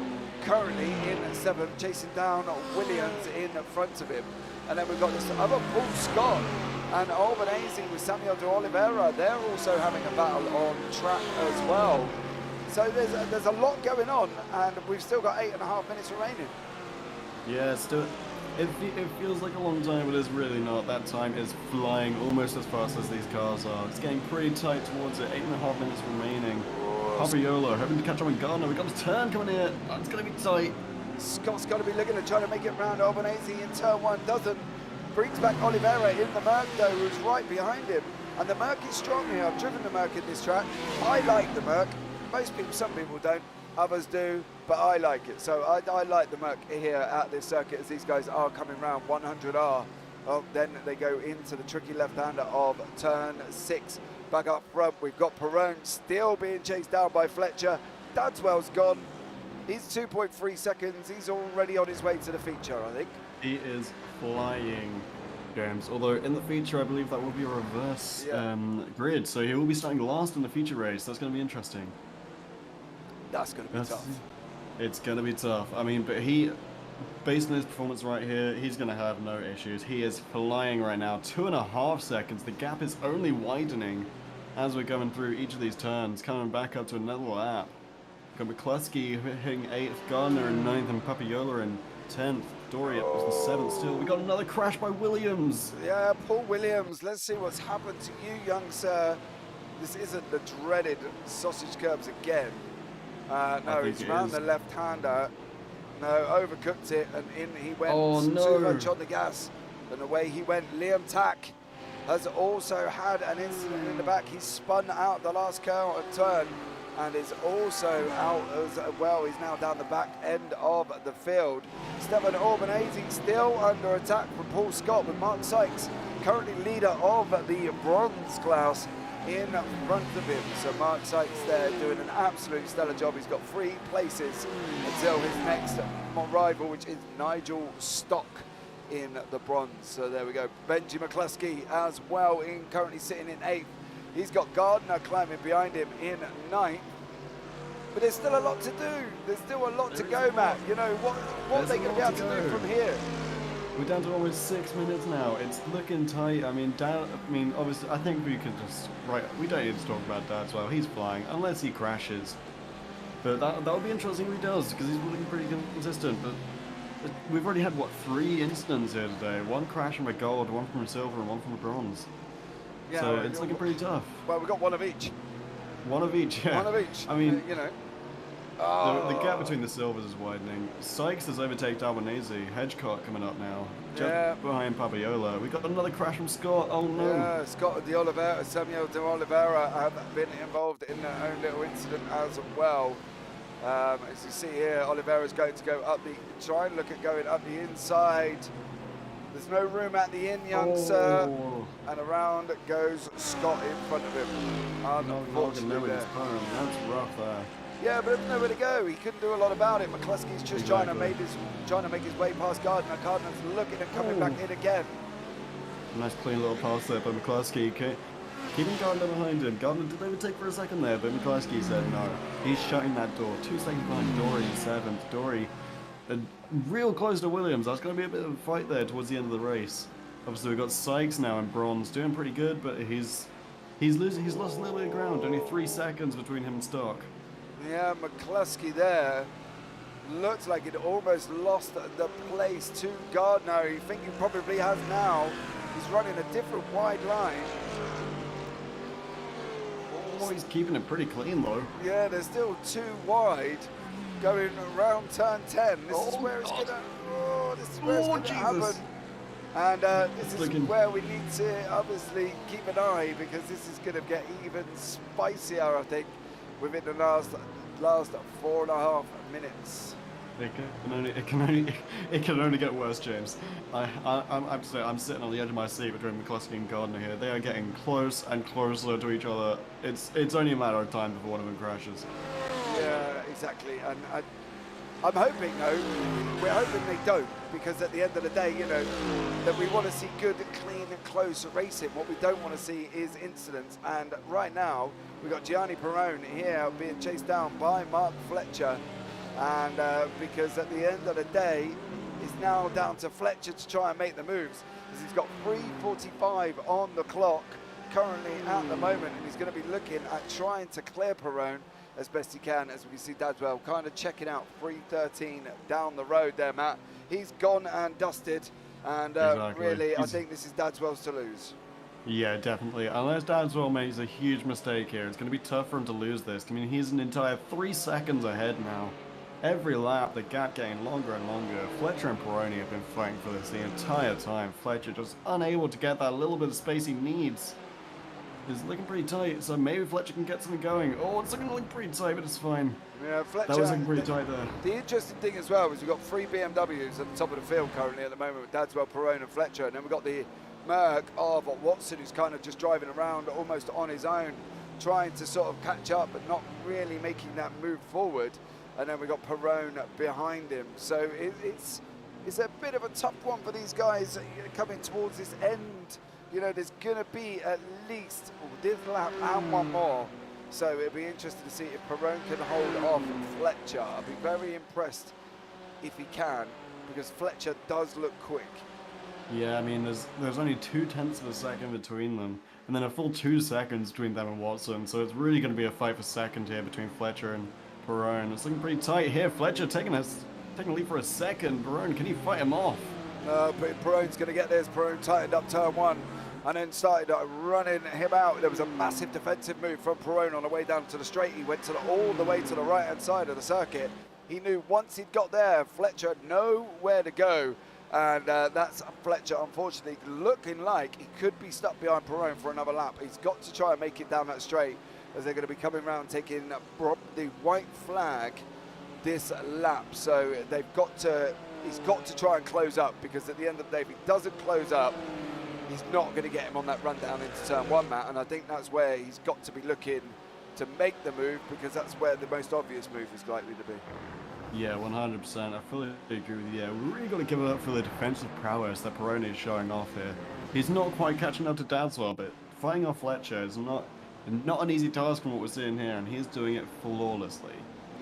currently in 7th, chasing down Williams in front of him. And then we've got this other Paul Scott and Albanese with Samuel de Oliveira. They're also having a battle on track as well. So there's a lot going on, and we've still got 8.5 minutes remaining. Yeah, it feels like a long time, but it's really not. That time is flying almost as fast as these cars are. It's getting pretty tight towards it. 8.5 minutes remaining. Papaiola hoping to catch up on Gardner. We've got his turn coming in. It's going to be tight. Scott's got to be looking to try to make it round Albanese in turn 1. Doesn't. Brings back Oliveira in the Merc though, who's right behind him. And the Merc is strong here. I've driven the Merc in this track. I like the Merc. Most people, some people don't. Others do, but I like it. So I like the Merc here at this circuit as these guys are coming round 100R. Then they go into the tricky left-hander of turn 6. Back up front, we've got Perone still being chased down by Fletcher. Dadswell's gone. He's 2.3 seconds. He's already on his way to the feature, I think. He is flying, James. Although in the feature, I believe that will be a reverse grid. So he will be starting last in the feature race. That's going to be interesting. That's going to be tough. It's going to be tough. I mean, but based on his performance right here, he's going to have no issues. He is flying right now. 2.5 seconds. The gap is only widening as we're going through each of these turns, coming back up to another lap. Got McCluskey hitting 8th, Gardner in 9th, and Papaiola in 10th. Dory up was in 7th still. We got another crash by Williams. Yeah, Paul Williams. Let's see what's happened to you, young sir. This isn't the dreaded sausage curbs again. No, he's round the left-hander. No, overcooked it, and in he went. Too much on the gas. And away he went. Liam Tack has also had an incident in the back. He spun out the last turn and is also out as well. He's now down the back end of the field. Stefan Albanese still under attack from Paul Scott, with Mark Sykes currently leader of the bronze class in front of him. So Mark Sykes there doing an absolute stellar job. He's got 3 places until his next rival, which is Nigel Stock in the bronze. So there we go. Benji McCluskey as well, currently sitting in 8th. He's got Gardner climbing behind him in 9th. But there's still a lot to do. There's still a lot to go, Matt. You know, what are they going to be able to do from here? We're down to almost 6 minutes now. It's looking tight. I mean, obviously, I think we can just we don't need to talk about Dadswell. He's flying unless he crashes. But that'll be interesting if he does, because he's looking pretty consistent. But we've already had 3 incidents here today. 1 crash from a gold, 1 from a silver, and 1 from a bronze. Yeah, so it's looking pretty tough. Well, we've got 1 of each. 1 of each. Yeah. 1 of each. I mean, you know. The gap between the silvers is widening. Sykes has overtaken Albanese. Hedgecock coming up now. Just behind Papaiola. We got another crash from Scott. Oh no. Yeah, Scott de Oliveira, Samuel de Oliveira have been involved in their own little incident as well. As you see here, Oliveira's going to go up try and look at going up the inside. There's no room at the in, young sir. And around goes Scott in front of him. Unfortunately, that's rough there. Yeah, but there's nowhere to go. He couldn't do a lot about it. McCluskey's just trying to make his way past Gardner. Gardner's looking at coming back in again. Nice clean little pass there by McCluskey. Keeping Gardner behind him. Gardner did overtake for a second there, but McCluskey said no. He's shutting that door. 2 seconds behind Dory in 7th. Dory real close to Williams. That's going to be a bit of a fight there towards the end of the race. Obviously, we've got Sykes now in bronze, doing pretty good, but he's lost a little bit of ground. Only 3 seconds between him and Stock. Yeah, McCluskey there. Looks like it almost lost the place to Gardner. You think he probably has now. He's running a different wide line. Oh, he's keeping it pretty clean though. Yeah, they're still too wide going around turn 10. This is where it's gonna. Oh, this is where it's gonna happen. And this is where we need to obviously keep an eye, because this is gonna get even spicier, I think, within the last 4.5 minutes. It can only get worse, James. I'm sitting on the edge of my seat between McCluskey and Gardner here. They are getting close and closer to each other. It's only a matter of time before one of them crashes. Yeah, exactly. And I'm hoping, though, we're hoping they don't, because at the end of the day, you know, that we want to see good, clean and close racing. What we don't want to see is incidents. And right now, we've got Gianni Perrone here being chased down by Mark Fletcher. And because at the end of the day, it's now down to Fletcher to try and make the moves. Because he's got 3:45 on the clock currently at the moment, and he's going to be looking at trying to clear Perrone as best he can. As we can see Dadswell kind of checking out 3:13 down the road there, Matt. He's gone and dusted, and exactly. Really, I think this is Dadswell's to lose. Yeah, definitely. Unless Dadswell makes a huge mistake here, it's going to be tough for him to lose this. I mean, he's an entire 3 seconds ahead now. Every lap, the gap getting longer and longer. Fletcher and Perrone have been fighting for this the entire time. Fletcher just unable to get that little bit of space he needs. It's looking pretty tight, so maybe Fletcher can get something going. Oh, it's looking pretty tight, but it's fine. Yeah, Fletcher. That was looking pretty tight there. The interesting thing as well is we've got 3 BMWs at the top of the field currently at the moment with Dadswell, Perrone and Fletcher. And then we've got the Merc of Watson, who's kind of just driving around almost on his own, trying to sort of catch up, but not really making that move forward. And then we've got Perrone behind him. So it's a bit of a tough one for these guys coming towards this end. You know, there's going to be at least this lap and one more. So it'll be interesting to see if Perrone can hold off Fletcher. I'll be very impressed if he can, because Fletcher does look quick. Yeah, I mean, there's only 0.2 of a second between them, and then a full 2 seconds between them and Watson. So it's really going to be a fight for second here between Fletcher and Perrone. It's looking pretty tight here. Fletcher taking a lead for a second. Perrone, can he fight him off? But Perrone's going to get this. Perrone tightened up turn 1 and then started running him out. There was a massive defensive move from Perrone on the way down to the straight. He went all the way to the right-hand side of the circuit. He knew once he'd got there, Fletcher had nowhere to go. And that's Fletcher, unfortunately, looking like he could be stuck behind Perrone for another lap. He's got to try and make it down that straight, as they're going to be coming around taking the white flag this lap. So he's got to try and close up, because at the end of the day, if he doesn't close up, he's not going to get him on that run down into turn 1, Matt. And I think that's where he's got to be looking to make the move, because that's where the most obvious move is likely to be. Yeah, 100%. I fully agree with you. Yeah, we really got to give it up for the defensive prowess that Perrone is showing off here. He's not quite catching up to Dadswell, but fighting off Fletcher is not an easy task from what we're seeing here, and he's doing it flawlessly.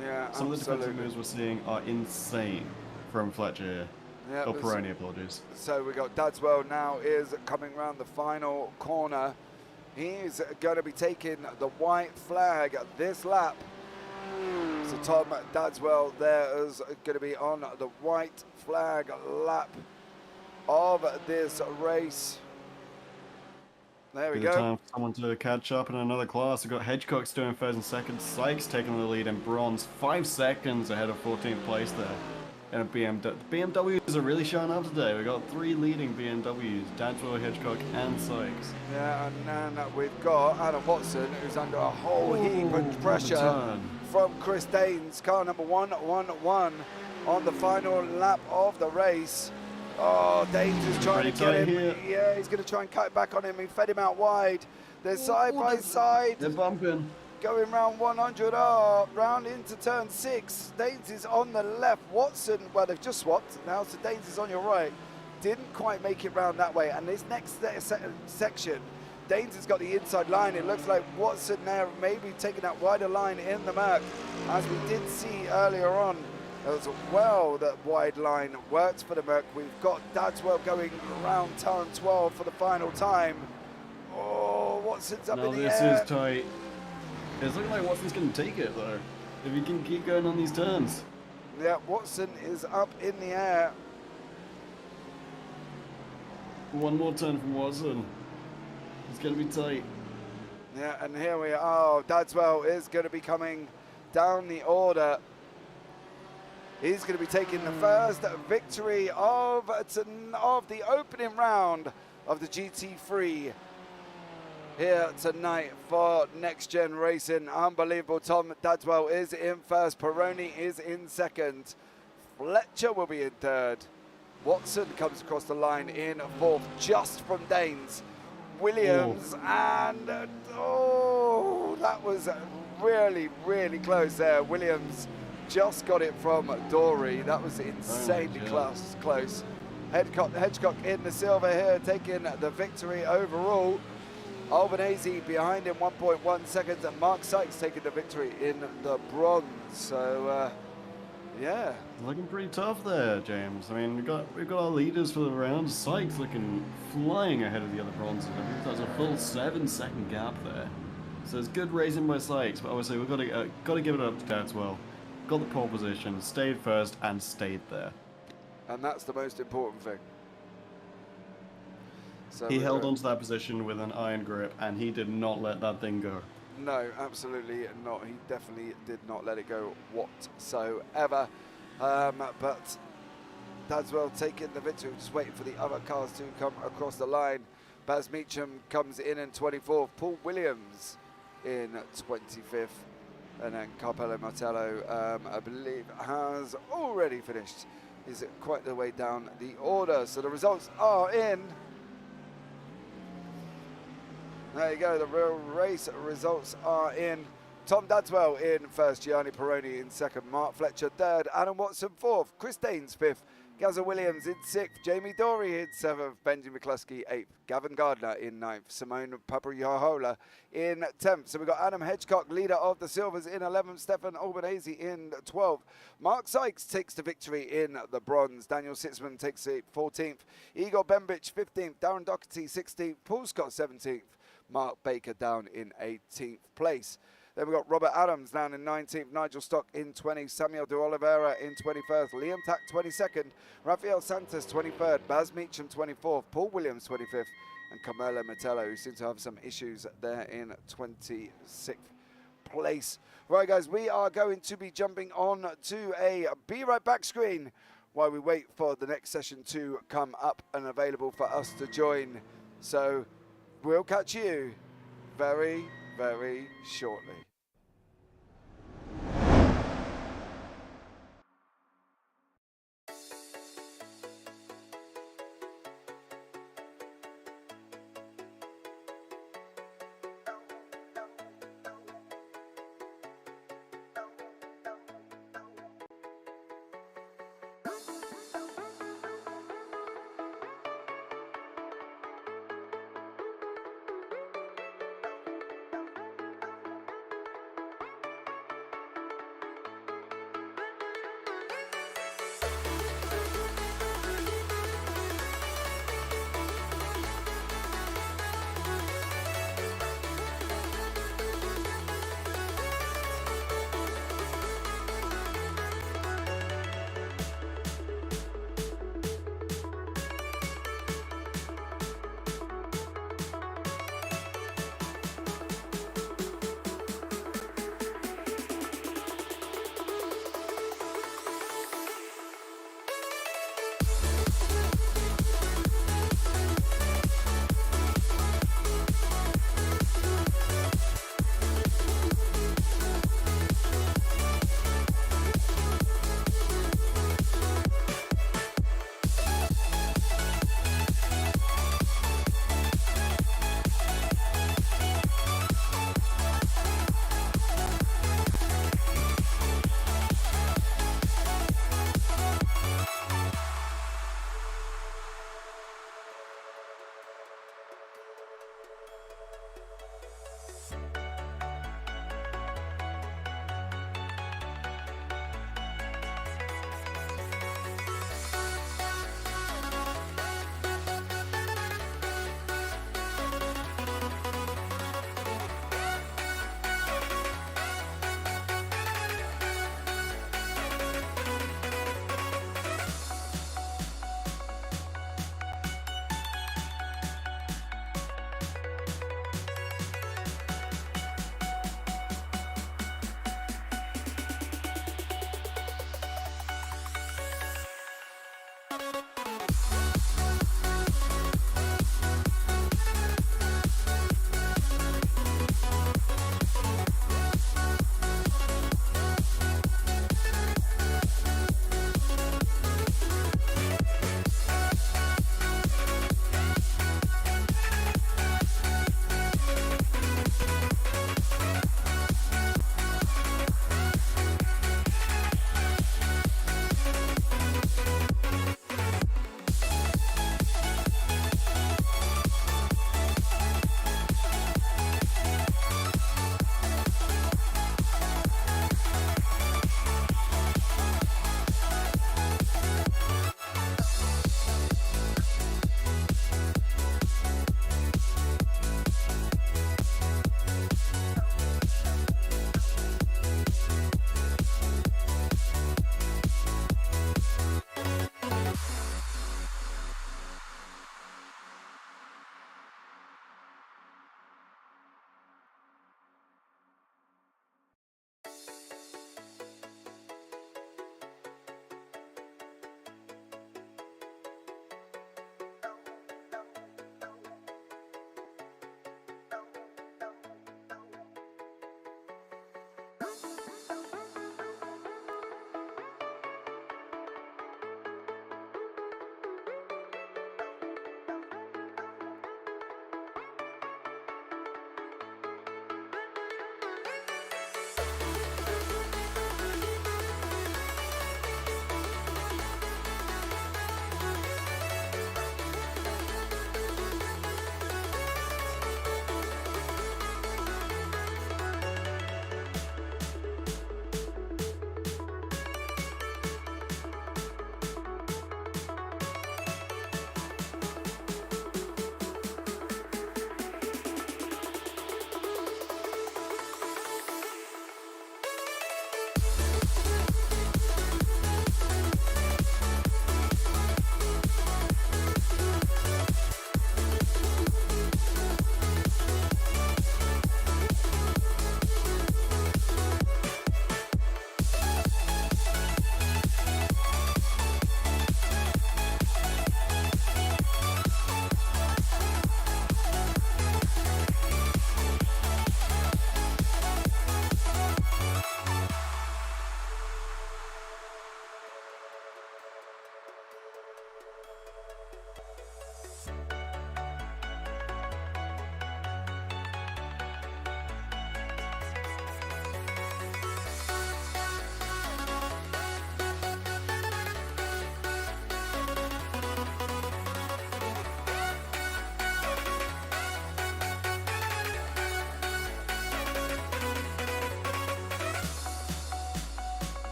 Yeah, Some of the defensive moves we're seeing are insane from Fletcher here. Yeah, or Perrone, apologies. So we got Dadswell now is coming around the final corner. He's going to be taking the white flag this lap. So Tom Dadswell there is going to be on the white flag lap of this race. There we go. Time for someone to catch up in another class. We've got Hedgecock still in first and second. Sykes taking the lead in bronze, 5 seconds ahead of 14th place there. And a BMW. BMWs are really showing up today. We've got 3 leading BMWs, Dadswell, Hedgecock and Sykes. Yeah, and then we've got Adam Watson, who's under a whole heap of pressure from Chris Danes, car number 111 on the final lap of the race. Oh, Danes is trying to get him. Here. Yeah, he's going to try and cut back on him. He fed him out wide. They're side by side. They're bumping. Going round 100 round into turn 6. Danes is on the left. Watson, well, they've just swapped now, so Danes is on your right. Didn't quite make it round that way. And this next section, Danes has got the inside line. It looks like Watson there maybe taking that wider line in the Merc, as we did see earlier on as well. That wide line works for the Merc. We've got Dadswell going around turn 12 for the final time. Oh, Watson's up in the air. This is tight. It's looking like Watson's going to take it, though, if he can keep going on these turns. Yeah, Watson is up in the air. One more turn from Watson. It's going to be tight. Yeah, and here we are. Dadswell is going to be coming down the order. He's going to be taking the first victory of the opening round of the GT3 here tonight for Nxtgen Racing. Unbelievable. Tom Dadswell is in first. Peroni is in second. Fletcher will be in third. Watson comes across the line in fourth, just from Danes. Williams, and that was really, really close there. Williams just got it from Dory. That was insanely close. Hedgecock in the silver here, taking the victory overall. Albanese behind him 1.1 seconds, and Mark Sykes taking the victory in the bronze. So, yeah. Looking pretty tough there, James. I mean, we've got our leaders for the round. Sykes looking flying ahead of the other bronzes. I think that's a full 7-second gap there. So it's good racing by Sykes, but obviously we've got to give it up to Dadswell. Got the pole position, stayed first, and stayed there. And that's the most important thing. So he held onto that position with an iron grip, and he did not let that thing go. No, absolutely not. He definitely did not let it go whatsoever. But Dadswell taking the victory, just waiting for the other cars to come across the line. Baz Meacham comes in 24th. Paul Williams in 25th. And then Carpello Martello, I believe, has already finished. He's quite the way down the order. So the results are in. There you go, the real race results are in. Tom Dadswell in first, Gianni Peroni in second, Mark Fletcher third, Adam Watson fourth, Chris Danes fifth, Gazza Williams in sixth, Jamie Dory in seventh, Benji McCluskey eighth, Gavin Gardner in ninth, Simone Papayahola in 10th. So we've got Adam Hedgecock, leader of the Silvers, in 11th, Stefan Albanese in 12th. Mark Sykes takes the victory in the bronze. Daniel Sitzman takes it 14th. Igor Bembich 15th, Darren Doherty 16th, Paul Scott 17th. Mark Baker down in 18th place. Then we've got Robert Adams down in 19th, Nigel Stock in 20th, Samuel de Oliveira in 21st, Liam Tack 22nd, Rafael Santos 23rd, Baz Meacham 24th, Paul Williams 25th, and Carmelo Metello, who seems to have some issues there, in 26th place. Right, guys, we are going to be jumping on to a Be Right Back screen while we wait for the next session to come up and available for us to join. So we'll catch you very, very shortly.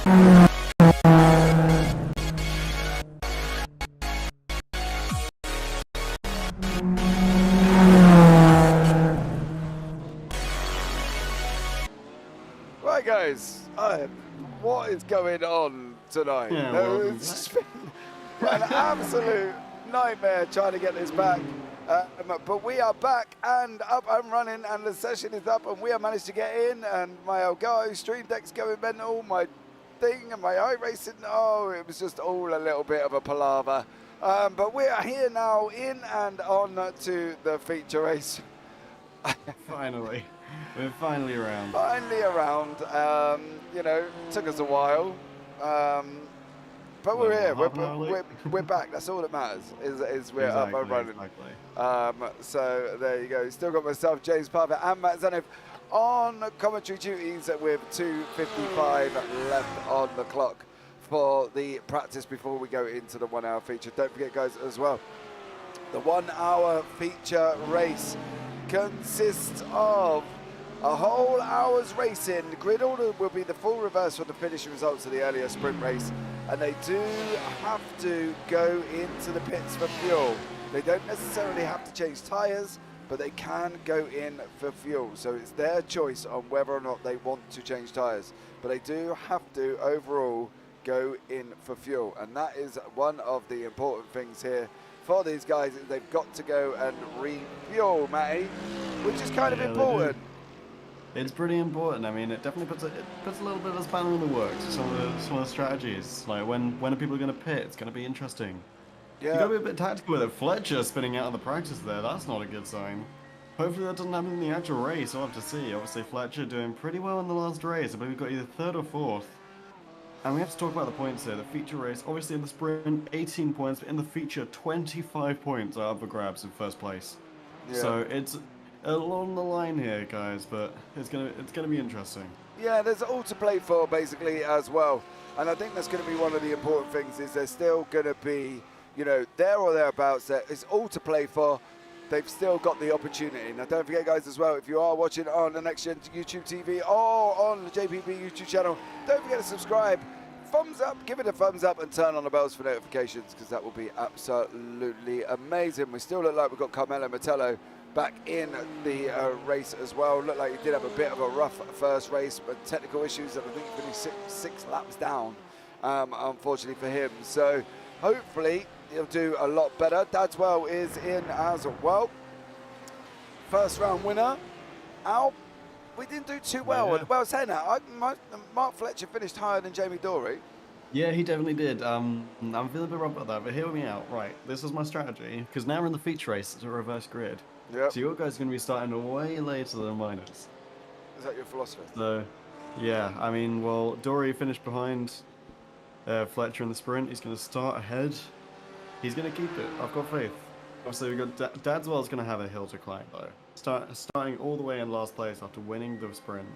Right, guys, what is going on tonight? Yeah, No, welcome it's just been an absolute nightmare trying to get this back. But we are back and up and running, and the session is up, and we have managed to get in. And my Elgato stream deck's going mental, my thing and my iRacing. Oh, it was just all a little bit of a palaver. But we are here now, in and on to the feature race. Finally. We're finally around. Finally around. You know, took us a while. But we're here. We're back. That's all that matters. Is we're up and running. Exactly. So there you go. Still got myself, James Parfitt, and Matt Zeniith on commentary duties with 2:55 left on the clock for the practice before we go into the 1 hour feature. Don't forget, guys, as well, the 1 hour feature race consists of a whole hour's racing. The grid order will be the full reverse from the finishing results of the earlier sprint race, and they do have to go into the pits for fuel. They don't necessarily have to change tyres, but they can go in for fuel. So it's their choice on whether or not they want to change tyres. But they do have to overall go in for fuel, and that is one of the important things here for these guys. They've got to go and refuel, Matty, which is kind of important. It's pretty important. I mean, it definitely puts a little bit of a spanner in the works. Some of the strategies, like when are people going to pit? It's going to be interesting. Yeah. You got to be a bit tactical with it. Fletcher spinning out of the practice there. That's not a good sign. Hopefully that doesn't happen in the actual race. We'll have to see. Obviously, Fletcher doing pretty well in the last race. I believe we've got either third or fourth. And we have to talk about the points here. The feature race, obviously in the sprint, 18 points, but in the feature, 25 points are up for grabs in first place. Yeah. So it's along the line here, guys, but it's gonna be interesting. Yeah, there's all to play for basically as well, and I think that's going to be one of the important things. Is there's still going to be, you know, there or thereabouts. It's all to play for. They've still got the opportunity. Now, don't forget, guys, as well, if you are watching on the Nxtgen YouTube TV or on the JPB YouTube channel, don't forget to subscribe. Thumbs up, give it a thumbs up, and turn on the bells for notifications, because that will be absolutely amazing. We still look like we've got Carmelo Metello back in the race as well. Looked like he did have a bit of a rough first race, but technical issues, and I think he finished six laps down, unfortunately for him. So hopefully he'll do a lot better. Dadswell is in as well. First round winner. Al, we didn't do too well. Yeah. Well, saying that, Mark Fletcher finished higher than Jamie Dory. Yeah, he definitely did. I'm feeling a bit rough about that, but hear me out. Right, this is my strategy, because now we're in the feature race. It's a reverse grid. Yep. So your guys are going to be starting way later than mine is. Is that your philosophy? So, yeah, I mean, well, Dory finished behind Fletcher in the sprint. He's going to start ahead. He's going to keep it. I've got faith. Obviously, we've got Dadswell's going to have a hill to climb, though. Starting all the way in last place after winning the sprint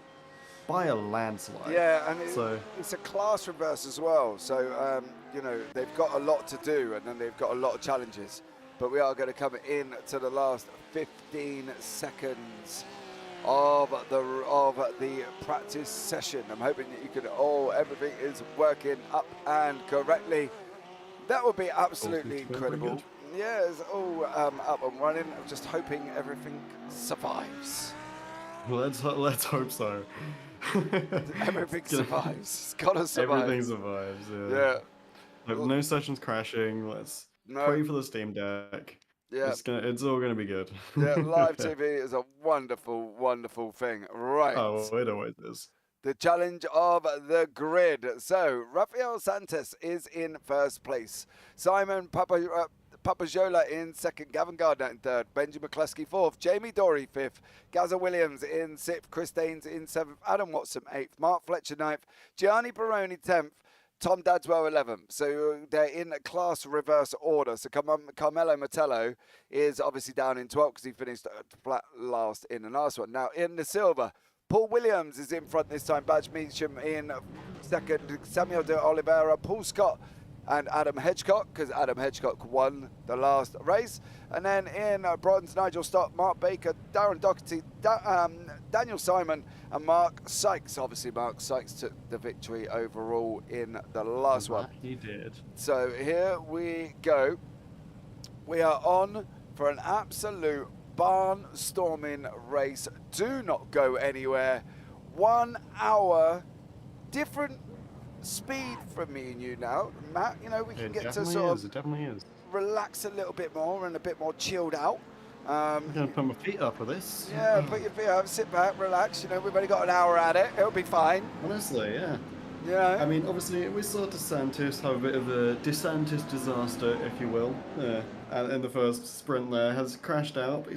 by a landslide. Yeah, and it's a class reverse as well. So, you know, they've got a lot to do, and then they've got a lot of challenges. But we are going to come in to the last 15 seconds of the practice session. I'm hoping that you can everything is working up and correctly. That would be absolutely incredible. Yeah, it's all up and running. I'm just hoping everything survives. Let's hope so. Everything survives. It's gotta survive. Everything survives. Yeah. Look, no sessions crashing. Let's pray for the Steam Deck. Yeah. It's all gonna be good. Yeah, live TV is a wonderful, wonderful thing. Right. Oh, it always is. The challenge of the grid. So, Rafael Santos is in first place. Simon Papajola in second. Gavin Gardner in third. Benji McCluskey fourth. Jamie Dory fifth. Gaza Williams in sixth. Chris Daines in seventh. Adam Watson eighth. Mark Fletcher ninth. Gianni Baroni 10th. Tom Dadswell 11th. So they're in a class reverse order. So Carmelo Metello is obviously down in 12th because he finished flat last in the last one. Now in the silver, Paul Williams is in front this time. Badge Meacham in second. Samuel de Oliveira. Paul Scott and Adam Hedgecock, because Adam Hedgecock won the last race. And then in bronze, Nigel Stott, Mark Baker, Darren Doherty, Daniel Simon, and Mark Sykes. Obviously, Mark Sykes took the victory overall in the last one. He did. So here we go. We are on for an absolute barnstorming race. Do not go anywhere. 1 hour, different speed from me and you now, Matt. You know, we can get to sort of it definitely is. Relax a little bit more and a bit more chilled out. I'm going to put my feet up for this. Yeah, put your feet up, sit back, relax. You know, we've only got an hour at it. It'll be fine. Honestly, yeah. Yeah. I mean, obviously, we saw DeSantis have a bit of a DeSantis disaster, if you will. And in the first sprint there, has crashed out. But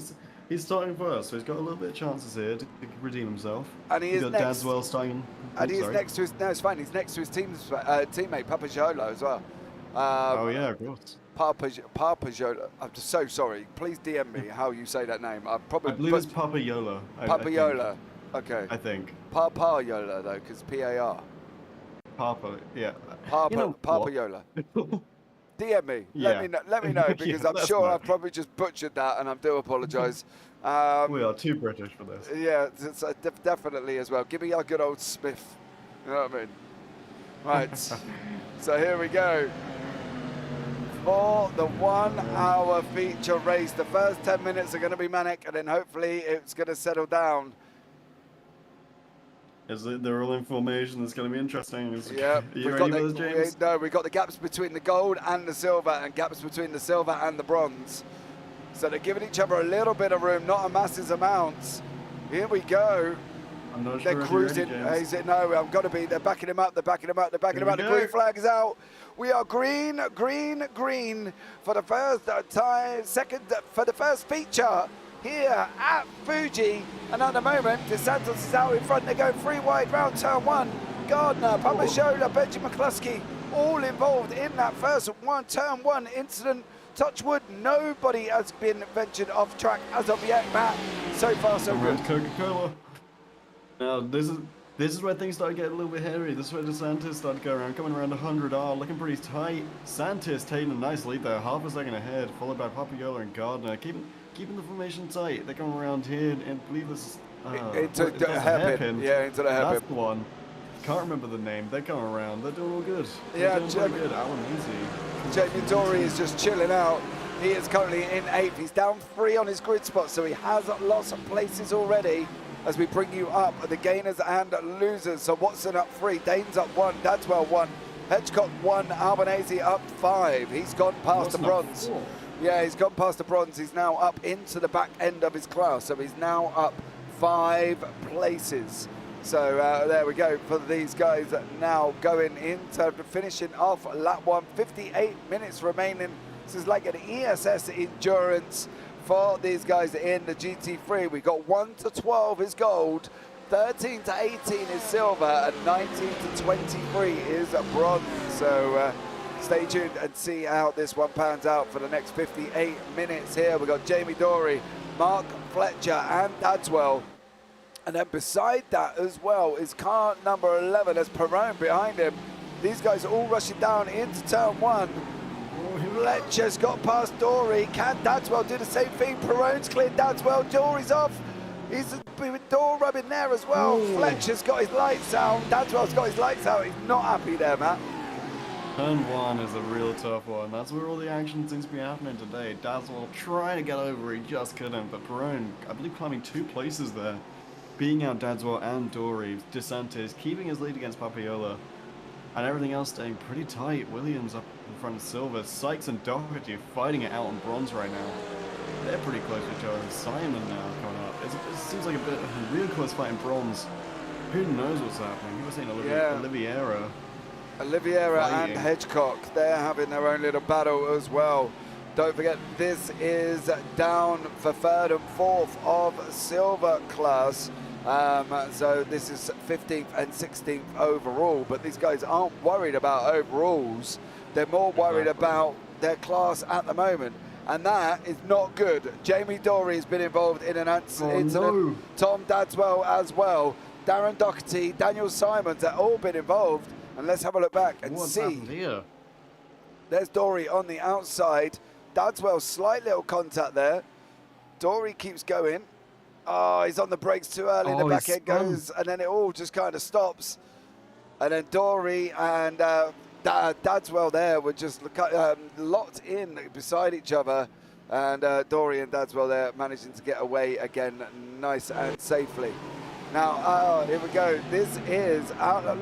he's starting first, so he's got a little bit of chances here to redeem himself. And he is got next. Dadswell starting. And he is next to his. No, it's fine. He's next to his teammate Papagiolo as well. Oh yeah, of course. Papagiolo. I'm just so sorry. Please DM me how you say that name. I believe it's Papayola. Papayola. Okay. I think. Papayola though, because P-A-R. Papa, yeah. Papayola. DM me. Yeah. Let me know because I'm sure I've probably just butchered that, and I do apologise. We are too British for this. Yeah, it's, definitely as well. Give me our good old Smith. You know what I mean? Right. So here we go. For the 1 hour feature race, the first 10 minutes are going to be manic, and then hopefully it's going to settle down. They're all in formation. It's going to be interesting. Yeah, Are you ready for this, James? No, we've got the gaps between the gold and the silver, and gaps between the silver and the bronze. So they're giving each other a little bit of room, not a massive amount. Here we go. I'm not They're sure cruising. If you're ready, James. No, I've got to be. They're backing him up. They're backing him up. They're backing him up. The green flag is out. We are green, green, green for the first time, for the first feature here at Fuji. And at the moment, DeSantis is out in front. They're going 3 wide round turn 1. Gardner, Papajola, Benji McCluskey, all involved in that first turn 1 incident. Touch wood, nobody has been ventured off track as of yet, Matt. So far, so good. Coca-Cola. Now, this is where things start getting a little bit hairy. This is where DeSantis started going around, coming around 100R, looking pretty tight. Santis taking a nice lead there, half a second ahead, followed by Papayola and Gardner, keeping the formation tight. They're coming around here, and I believe this is into the hairpin. Yeah, into the hairpin. That's the one. Can't remember the name. They're coming around. They're doing all good. Yeah, good. Alan easy. Jamie Dory is just chilling out. He is currently in 8th. He's down 3 on his grid spot, so he has lots of places already. As we bring you up the gainers and losers. So Watson up 3, Danes up 1, Dadswell 1, Hedgecock 1, Albanese up 5. He's gone past the bronze. Yeah, he's gone past the bronze. He's now up into the back end of his class. So he's now up 5 places. So there we go for these guys now going into finishing off lap 1. 58 minutes remaining. This is like an ESS endurance for these guys in the GT3. We got 1 to 12 is gold, 13 to 18 is silver, and 19 to 23 is bronze. So stay tuned and see how this one pans out for the next 58 minutes here. We've got Jamie Dory, Mark Fletcher, and Dadswell. And then beside that as well is car number 11, as Perrone behind him. These guys are all rushing down into turn 1. Fletcher's got past Dory. Can Dadswell do the same thing? Perrone's cleared Dadswell. Dory's off. He's with door rubbing there as well. Ooh. Fletcher's got his lights out. Dadswell's got his lights out. He's not happy there, Matt. Turn 1 is a real tough one. That's where all the action seems to be happening today. Dadswell trying to get over, he just couldn't. But Perrone, I believe, climbing 2 places there. Beating out Dadswell and Dory. DeSantis keeping his lead against Papayola. And everything else staying pretty tight. Williams up in front of silver. Sykes and Doherty fighting it out on bronze right now. They're pretty close to each other. Simon now coming up. It seems like a bit of a real close fight in bronze. Who knows what's happening? You were saying Oliveira. Oliveira and Hedgecock, they're having their own little battle as well. Don't forget, this is down for 3rd and 4th of silver class. So this is 15th and 16th overall, but these guys aren't worried about overalls. They're more worried about their class at the moment, and that is not good. Jamie Dory has been involved in an incident. No. Tom Dadswell as well. Darren Doherty, Daniel Simons have all been involved. And let's have a look back and What's see. happened here? There's Dory on the outside. Dadswell, slight little contact there. Dory keeps going. Oh, he's on the brakes too early. The back end goes, and then it all just kind of stops. And then Dory and Dadswell there were just locked in beside each other. And Dory and Dadswell there managing to get away again nice and safely. Now, here we go. This is,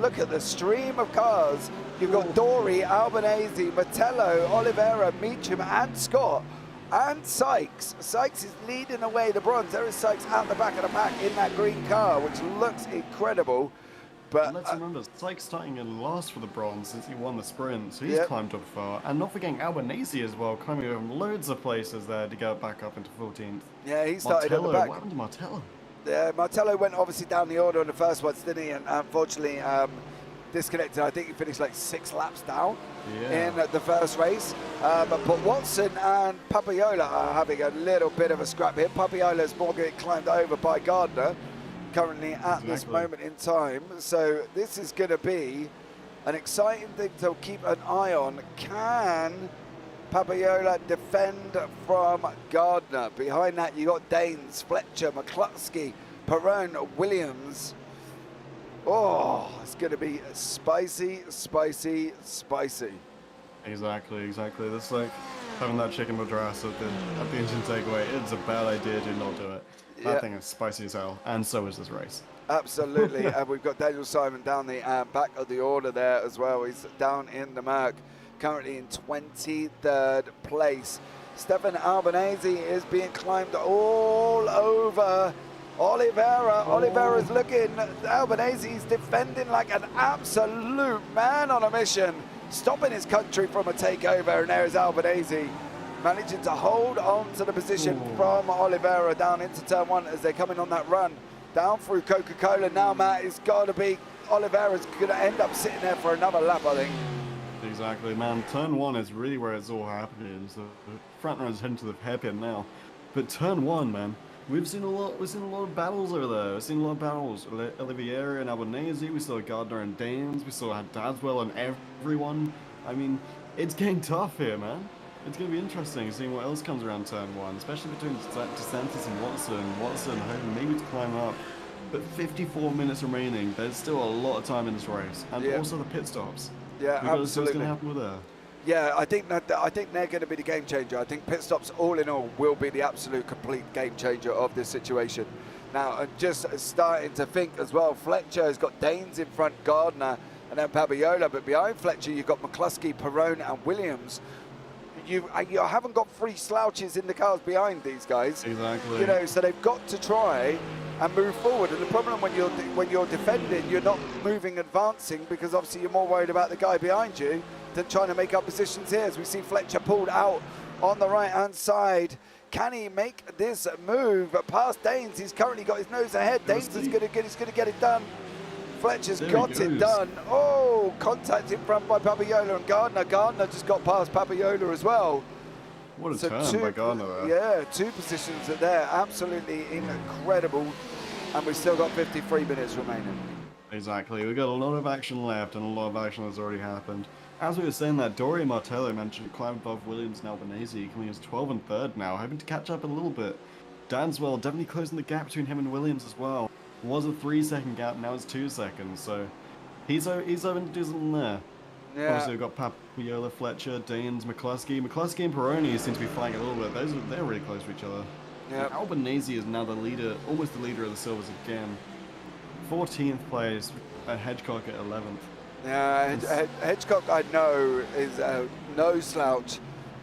look at the stream of cars. You've got Dory, Albanese, Mettello, Oliveira, Meacham, and Scott, and Sykes. Sykes is leading away the bronze. There is Sykes out the back of the pack in that green car, which looks incredible. But let's remember, Sykes starting in last for the bronze since he won the sprint, so he's climbed up far. And not forgetting Albanese as well, climbing from loads of places there to get back up into 14th. Yeah, he started at the back. What happened to Martello? Yeah, Martello went obviously down the order on the first ones, didn't he? And unfortunately disconnected. I think he finished like 6 laps down in the first race. But Watson and Papiola are having a little bit of a scrap here. Papiola's more getting climbed over by Gardner currently at this moment in time. So this is going to be an exciting thing to keep an eye on. Can Papiola defend from Gardner? Behind that, you got Danes, Fletcher, McCluskey, Perrone, Williams. Oh, it's going to be spicy, spicy, spicy. Exactly. This is like having that chicken madras at the engine takeaway. It's a bad idea, do not do it. That thing is spicy as hell, and so is this race. Absolutely, and we've got Daniel Simon down the back of the order there as well. He's down in the Merc, currently in 23rd place. Stefan Albanese is being climbed all over. Oliveira's looking. Albanese's defending like an absolute man on a mission, stopping his country from a takeover, and there is Albanese managing to hold on to the position from Oliveira down into turn 1 as they're coming on that run down through Coca-Cola. Now, Matt, it's got to be Oliveira's going to end up sitting there for another lap, I think. Exactly, man. Turn 1 is really where it's all happening. So the front runner's heading to the hairpin now, but turn 1, man, we've seen a lot of battles over there. We've seen a lot of battles. Oliveira and Albanese. We saw Gardner and Danes. We saw Dadswell and everyone. I mean, it's getting tough here, man. It's going to be interesting seeing what else comes around turn 1, especially between DeSantis and Watson. Watson hoping maybe to climb up. But 54 minutes remaining. There's still a lot of time in this race. And also the pit stops. Yeah, absolutely. What's going to happen with that? Yeah, I think they're going to be the game changer. I think pit stops, all in all, will be the absolute complete game changer of this situation. Now, I'm just starting to think as well, Fletcher has got Danes in front, Gardner, and then Papiola. But behind Fletcher, you've got McCluskey, Perrone, and Williams. You haven't got 3 slouches in the cars behind these guys. Exactly. You know, so they've got to try and move forward. And the problem when you're defending, you're not moving, advancing, because obviously you're more worried about the guy behind you than trying to make up positions here. As we see Fletcher pulled out on the right-hand side. Can he make this move past Danes? He's currently got his nose ahead. Danes is going to get it done. Fletcher's got it done. Oh, contact in front by Papiola and Gardner. Gardner just got past Papiola as well. What a turn by Gardner there. Yeah, 2 positions are there. Absolutely incredible. And we've still got 53 minutes remaining. Exactly. We've got a lot of action left, and a lot of action has already happened. As we were saying that, Dory Martello mentioned climbed above Williams and Albanese, coming as 12 and 3rd now, hoping to catch up a little bit. Danswell definitely closing the gap between him and Williams as well. It was a 3-second gap, now it's 2 seconds, so he's hoping to do something there. Yeah. Obviously, we've got Papiola, Fletcher, Danes, McCluskey. McCluskey and Perrone seem to be flying a little bit. They're really close to each other. Yep. Albanese is now the leader, almost the leader of the Silvers again. 14th place, Hedgecock at 11th. Yeah, Hedgecock I know is no slouch.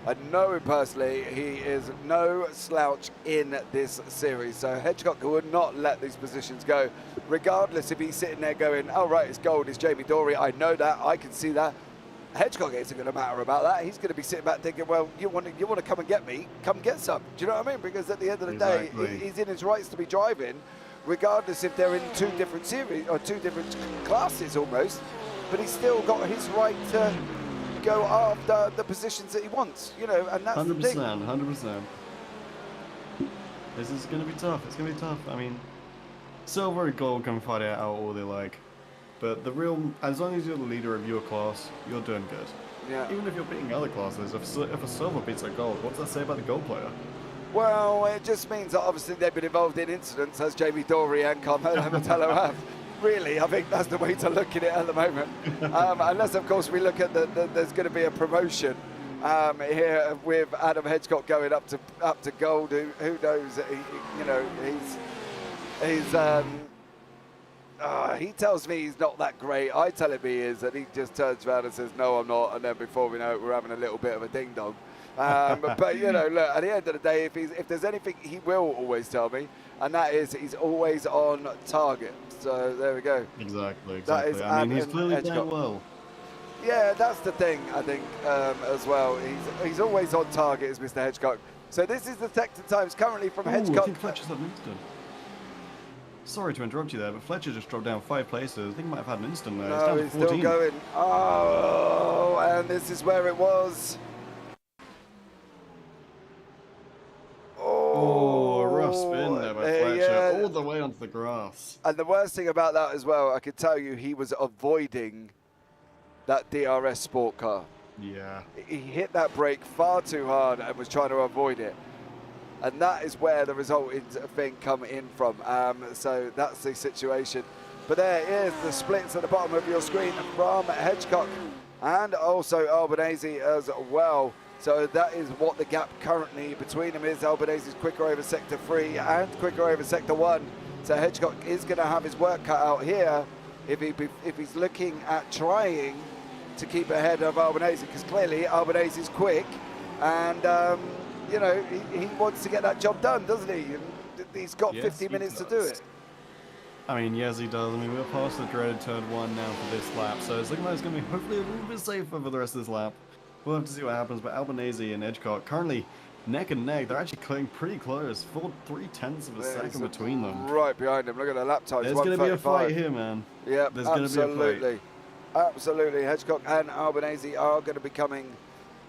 I know him personally. He is no slouch in this series. So Hedgecock would not let these positions go, regardless if he's sitting there going, oh right, it's gold, it's Jamie Dory. I know that, I can see that. Hedgecock isn't going to matter about that. He's going to be sitting back thinking, well, you want to come and get me? Come get some. Do you know what I mean? Because at the end of the day, he's in his rights to be driving, regardless if they're in 2 different series or 2 different classes almost. But he's still got his right to go after the positions that he wants, you know, and that's 100%, the thing. 100%. This is going to be tough. It's going to be tough. I mean, silver and gold can fight it out all they like. But the real, as long as you're the leader of your class, you're doing good. Yeah. Even if you're beating other classes, if a silver beats a gold, what does that say about the gold player? Well, it just means that obviously they've been involved in incidents, as Jamie Dory and Carmelo Metallo have. Really, I think that's the way to look at it at the moment. Unless, of course, we look at there's going to be a promotion here with Adam Hedgecock going up to gold. Who knows? He tells me he's not that great. I tell him he is, and he just turns around and says, "No, I'm not." And then before we know it, we're having a little bit of a ding dong. But you know, look, at the end of the day, if there's anything he will always tell me, and that is he's always on target. So there we go. Exactly. That is I mean, he's clearly Hedgecock. playing well. Yeah, that's the thing, I think, as well. He's always on target, is Mr. Hedgecock. So this is the Tecton Times currently from Hedgecock. I think Fletcher's had an instant. Sorry to interrupt you there, but Fletcher just dropped down 5 places. I think he might have had an instant there. No, he's still going. Oh, and this is where it was. Oh, rough spin there by Fletcher, yeah. all the way onto the grass. And the worst thing about that as well, I could tell you, he was avoiding that DRS sport car. Yeah. He hit that brake far too hard and was trying to avoid it. And that is where the resulting thing come in from. So that's the situation. But there is the splits at the bottom of your screen from Hedgecock and also Albanese as well. So that is what the gap currently between them is. Albanese's quicker over sector 3 and quicker over sector 1. So Hedgecock is going to have his work cut out here if he's looking at trying to keep ahead of Albanese, because clearly Albanese is quick and you know, he wants to get that job done, doesn't he? And he's got 50 minutes to do it. I mean, yes, he does. I mean, we're past the dreaded turn 1 now for this lap, so it's looking like it's going to be hopefully a little bit safer for the rest of this lap. We'll have to see what happens, but Albanese and Hedgecock currently neck and neck. They're actually coming pretty close. 3/10 of a second between them. Right behind him. Look at the lap times. There's going to be a fight here, man. Yeah, there's going to be a fight. Absolutely. Hedgecock and Albanese are going to be coming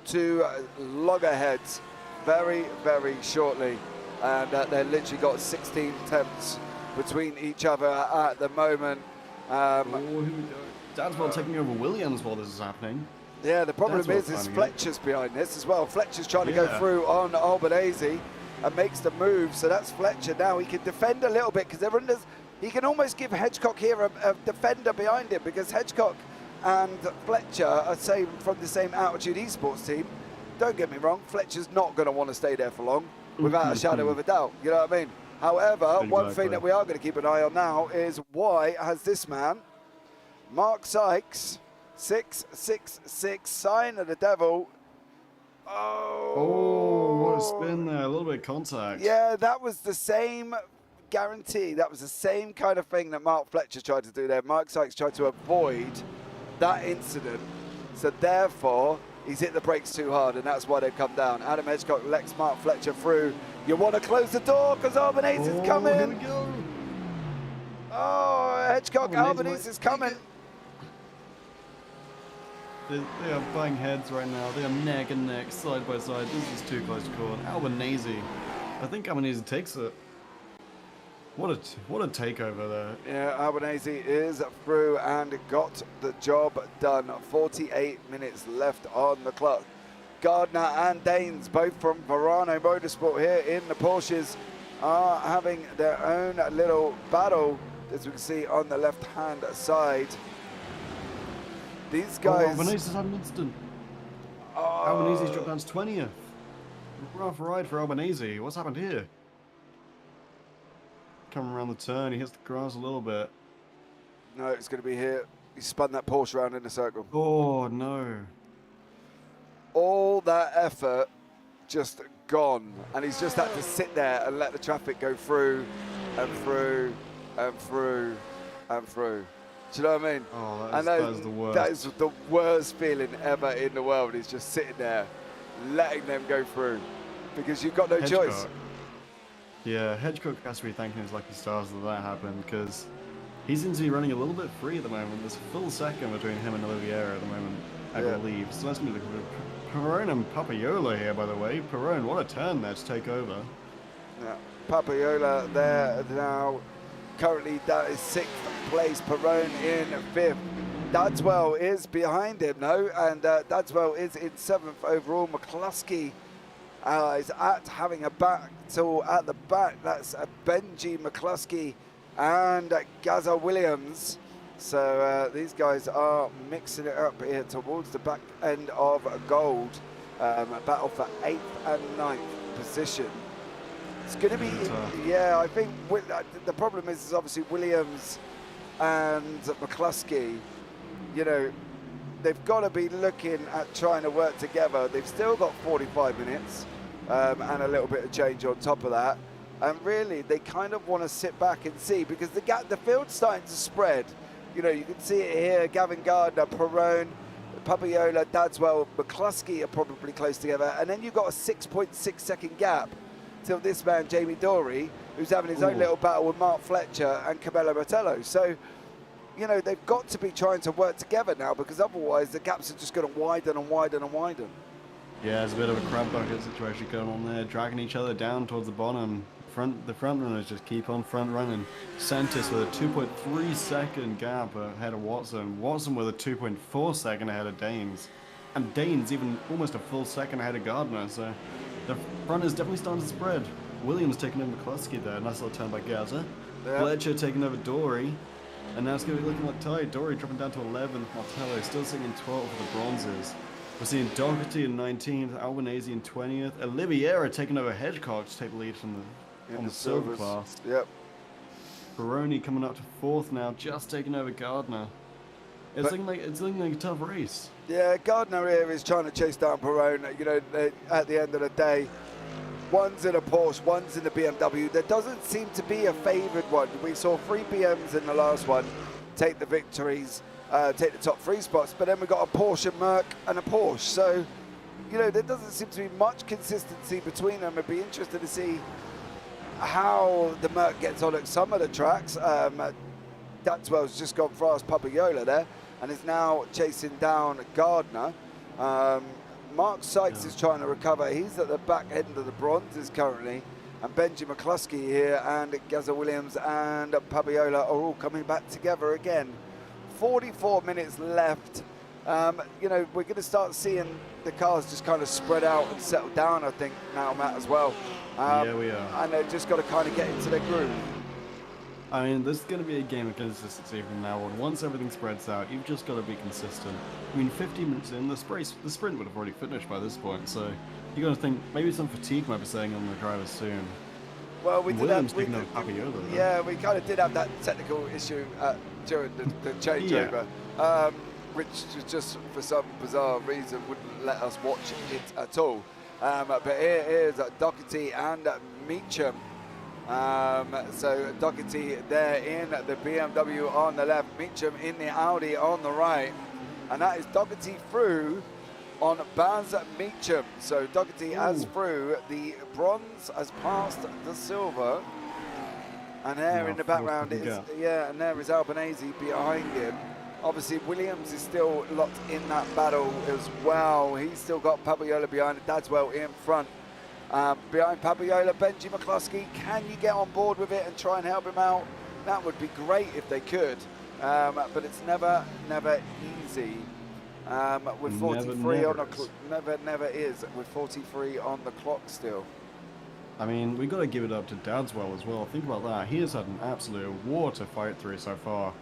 to loggerheads very, very shortly. And they've literally got 16 tenths between each other at the moment. Dadswell taking over Williams while this is happening. Yeah, the problem is Fletcher's behind this as well. Fletcher's trying to go through on Albanese and makes the move. So that's Fletcher now. He can defend a little bit because he can almost give Hedgecock here a defender behind him, because Hedgecock and Fletcher are from the same Altitude Esports team. Don't get me wrong, Fletcher's not going to want to stay there for long, without a shadow of a doubt. You know what I mean? However, one thing that we are going to keep an eye on now is why has this man, Mark Sykes, 666, sign of the devil. Oh, what a spin there, a little bit of contact. Yeah, that was the same guarantee. That was the same kind of thing that Mark Fletcher tried to do there. Mark Sykes tried to avoid that incident. So therefore, he's hit the brakes too hard, and that's why they've come down. Adam Hedgecock lets Mark Fletcher through. You want to close the door because Albanese is coming. Here we go. Oh, Hedgecock, Albanese is coming. They are buying heads right now. They are neck and neck, side by side. This is too close to call. Albanese. I think Albanese takes it. What a takeover there. Yeah, Albanese is through and got the job done. 48 minutes left on the clock. Gardner and Danes, both from Verano Motorsport here in the Porsches, are having their own little battle, as we can see on the left-hand side. These guys... Albanese's had an instant. Albanese's dropped down to 20th. Rough ride for Albanese. What's happened here? Coming around the turn, he hits the grass a little bit. No, it's going to be here. He spun that Porsche around in a circle. Oh, no. All that effort just gone. And he's just had to sit there and let the traffic go through and through and through and through. Do you know what I mean? Oh, that is the worst. That is the worst feeling ever in the world. He's just sitting there, letting them go through, because you've got no choice. Yeah, Hedgecock has to be thanking his lucky stars that happened, because he seems to be running a little bit free at the moment. There's a full second between him and Oliviera at the moment, I believe. So that's going to be Perrone and Papaiola here, by the way. Perrone, what a turn there to take over. Yeah, Papaiola there now. Currently, that is 6th place. Perrone in 5th. Dadswell is behind him, no, and Dadswell is in 7th overall. McCluskey is having a battle at the back. That's Benji McCluskey and Gaza Williams. So these guys are mixing it up here towards the back end of gold. A battle for 8th and 9th position. It's going to be, yeah, I think the problem is obviously Williams and McCluskey, you know, they've got to be looking at trying to work together. They've still got 45 minutes and a little bit of change on top of that. And really, they kind of want to sit back and see, because the field's starting to spread. You know, you can see it here, Gavin Gardner, Perrone, Papiola, Dadswell, McCluskey are probably close together. And then you've got a 6.6 second gap till this man, Jamie Dory, who's having his own little battle with Mark Fletcher and Cabello Botello. So, you know, they've got to be trying to work together now, because otherwise the gaps are just going to widen and widen and widen. Yeah, there's a bit of a crab bucket situation going on there, dragging each other down towards the bottom. The front runners just keep on front running. Sentis with a 2.3 second gap ahead of Watson. Watson with a 2.4 second ahead of Danes. And Danes even almost a full second ahead of Gardner. So the front is definitely starting to spread. Williams taking over McCluskey there. Nice little turn by Gaza. Yep. Fletcher taking over Dory. And now it's going to be looking like tight. Dory dropping down to 11th. Martello still sitting in 12th for the bronzes. We're seeing Doherty in 19th. Albanese in 20th. Oliveira taking over Hedgecock to take the lead from the on the silver class. Yep. Baroni coming up to 4th now, just taking over Gardner. It's looking like a tough race. Yeah, Gardner here is trying to chase down Perrone. You know, at the end of the day, one's in a Porsche, one's in the BMW. There doesn't seem to be a favoured one. We saw 3 BMs in the last one take the victories, take the top 3 spots, but then we got a Porsche, Merc, and a Porsche. So, you know, there doesn't seem to be much consistency between them. It'd be interesting to see how the Merc gets on at some of the tracks. Dadswell's just gone fast Papiola there and is now chasing down Gardner. Mark Sykes is trying to recover. He's at the back end of the bronzes currently. And Benji McCluskey here and Gaza Williams and Papiola are all coming back together again. 44 minutes left. You know, we're going to start seeing the cars just kind of spread out and settle down, I think, now, Matt, as well. Yeah, we are. And they've just got to kind of get into their groove. I mean, this is going to be a game of consistency from now on. Once everything spreads out, you've just got to be consistent. I mean, 50 minutes in, the sprint would have already finished by this point, so you got to think maybe some fatigue might be setting on the drivers soon. Well, we did have, yeah, we kind of did have that technical issue during the changeover, which just for some bizarre reason wouldn't let us watch it at all. But here's Doherty and Meacham. So Doherty there in the BMW on the left, Meacham in the Audi on the right, and that is Doherty through on Baz Meacham. So Doherty has through, the bronze has passed the silver, and there in the background is and there is Albanese behind him. Obviously, Williams is still locked in that battle as well. He's still got Papiola behind, Dadswell in front. Behind Papiola, Benji McCluskey. Can you get on board with it and try and help him out? That would be great if they could, but it's never easy. With 43 on the clock, never is. With 43 on the clock still. I mean, we got to give it up to Dadswell as well. Think about that. He has had an absolute war to fight through so far.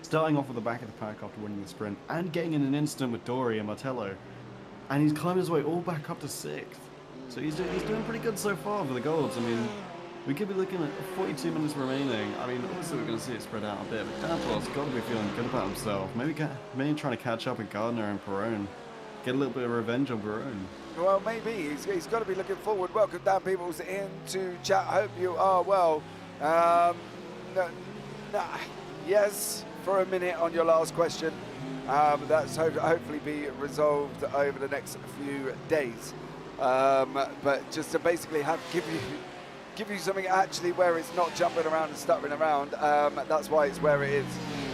Starting off at the back of the pack after winning the sprint and getting in an instant with Dory and Martello. And he's climbed his way all back up to 6th. So he's doing pretty good so far for the golds. I mean, we could be looking at 42 minutes remaining. I mean, obviously we're going to see it spread out a bit, but Dadswell's got to be feeling good about himself. Maybe trying to catch up with Gardner and Perrone. Get a little bit of revenge on Perrone. Well, maybe. He's got to be looking forward. Welcome, Dan Peoples, into chat. Hope you are well. Yes, for a minute on your last question. That's hopefully be resolved over the next few days. But just to basically give you something actually where it's not jumping around and stuttering around. That's why it's where it is.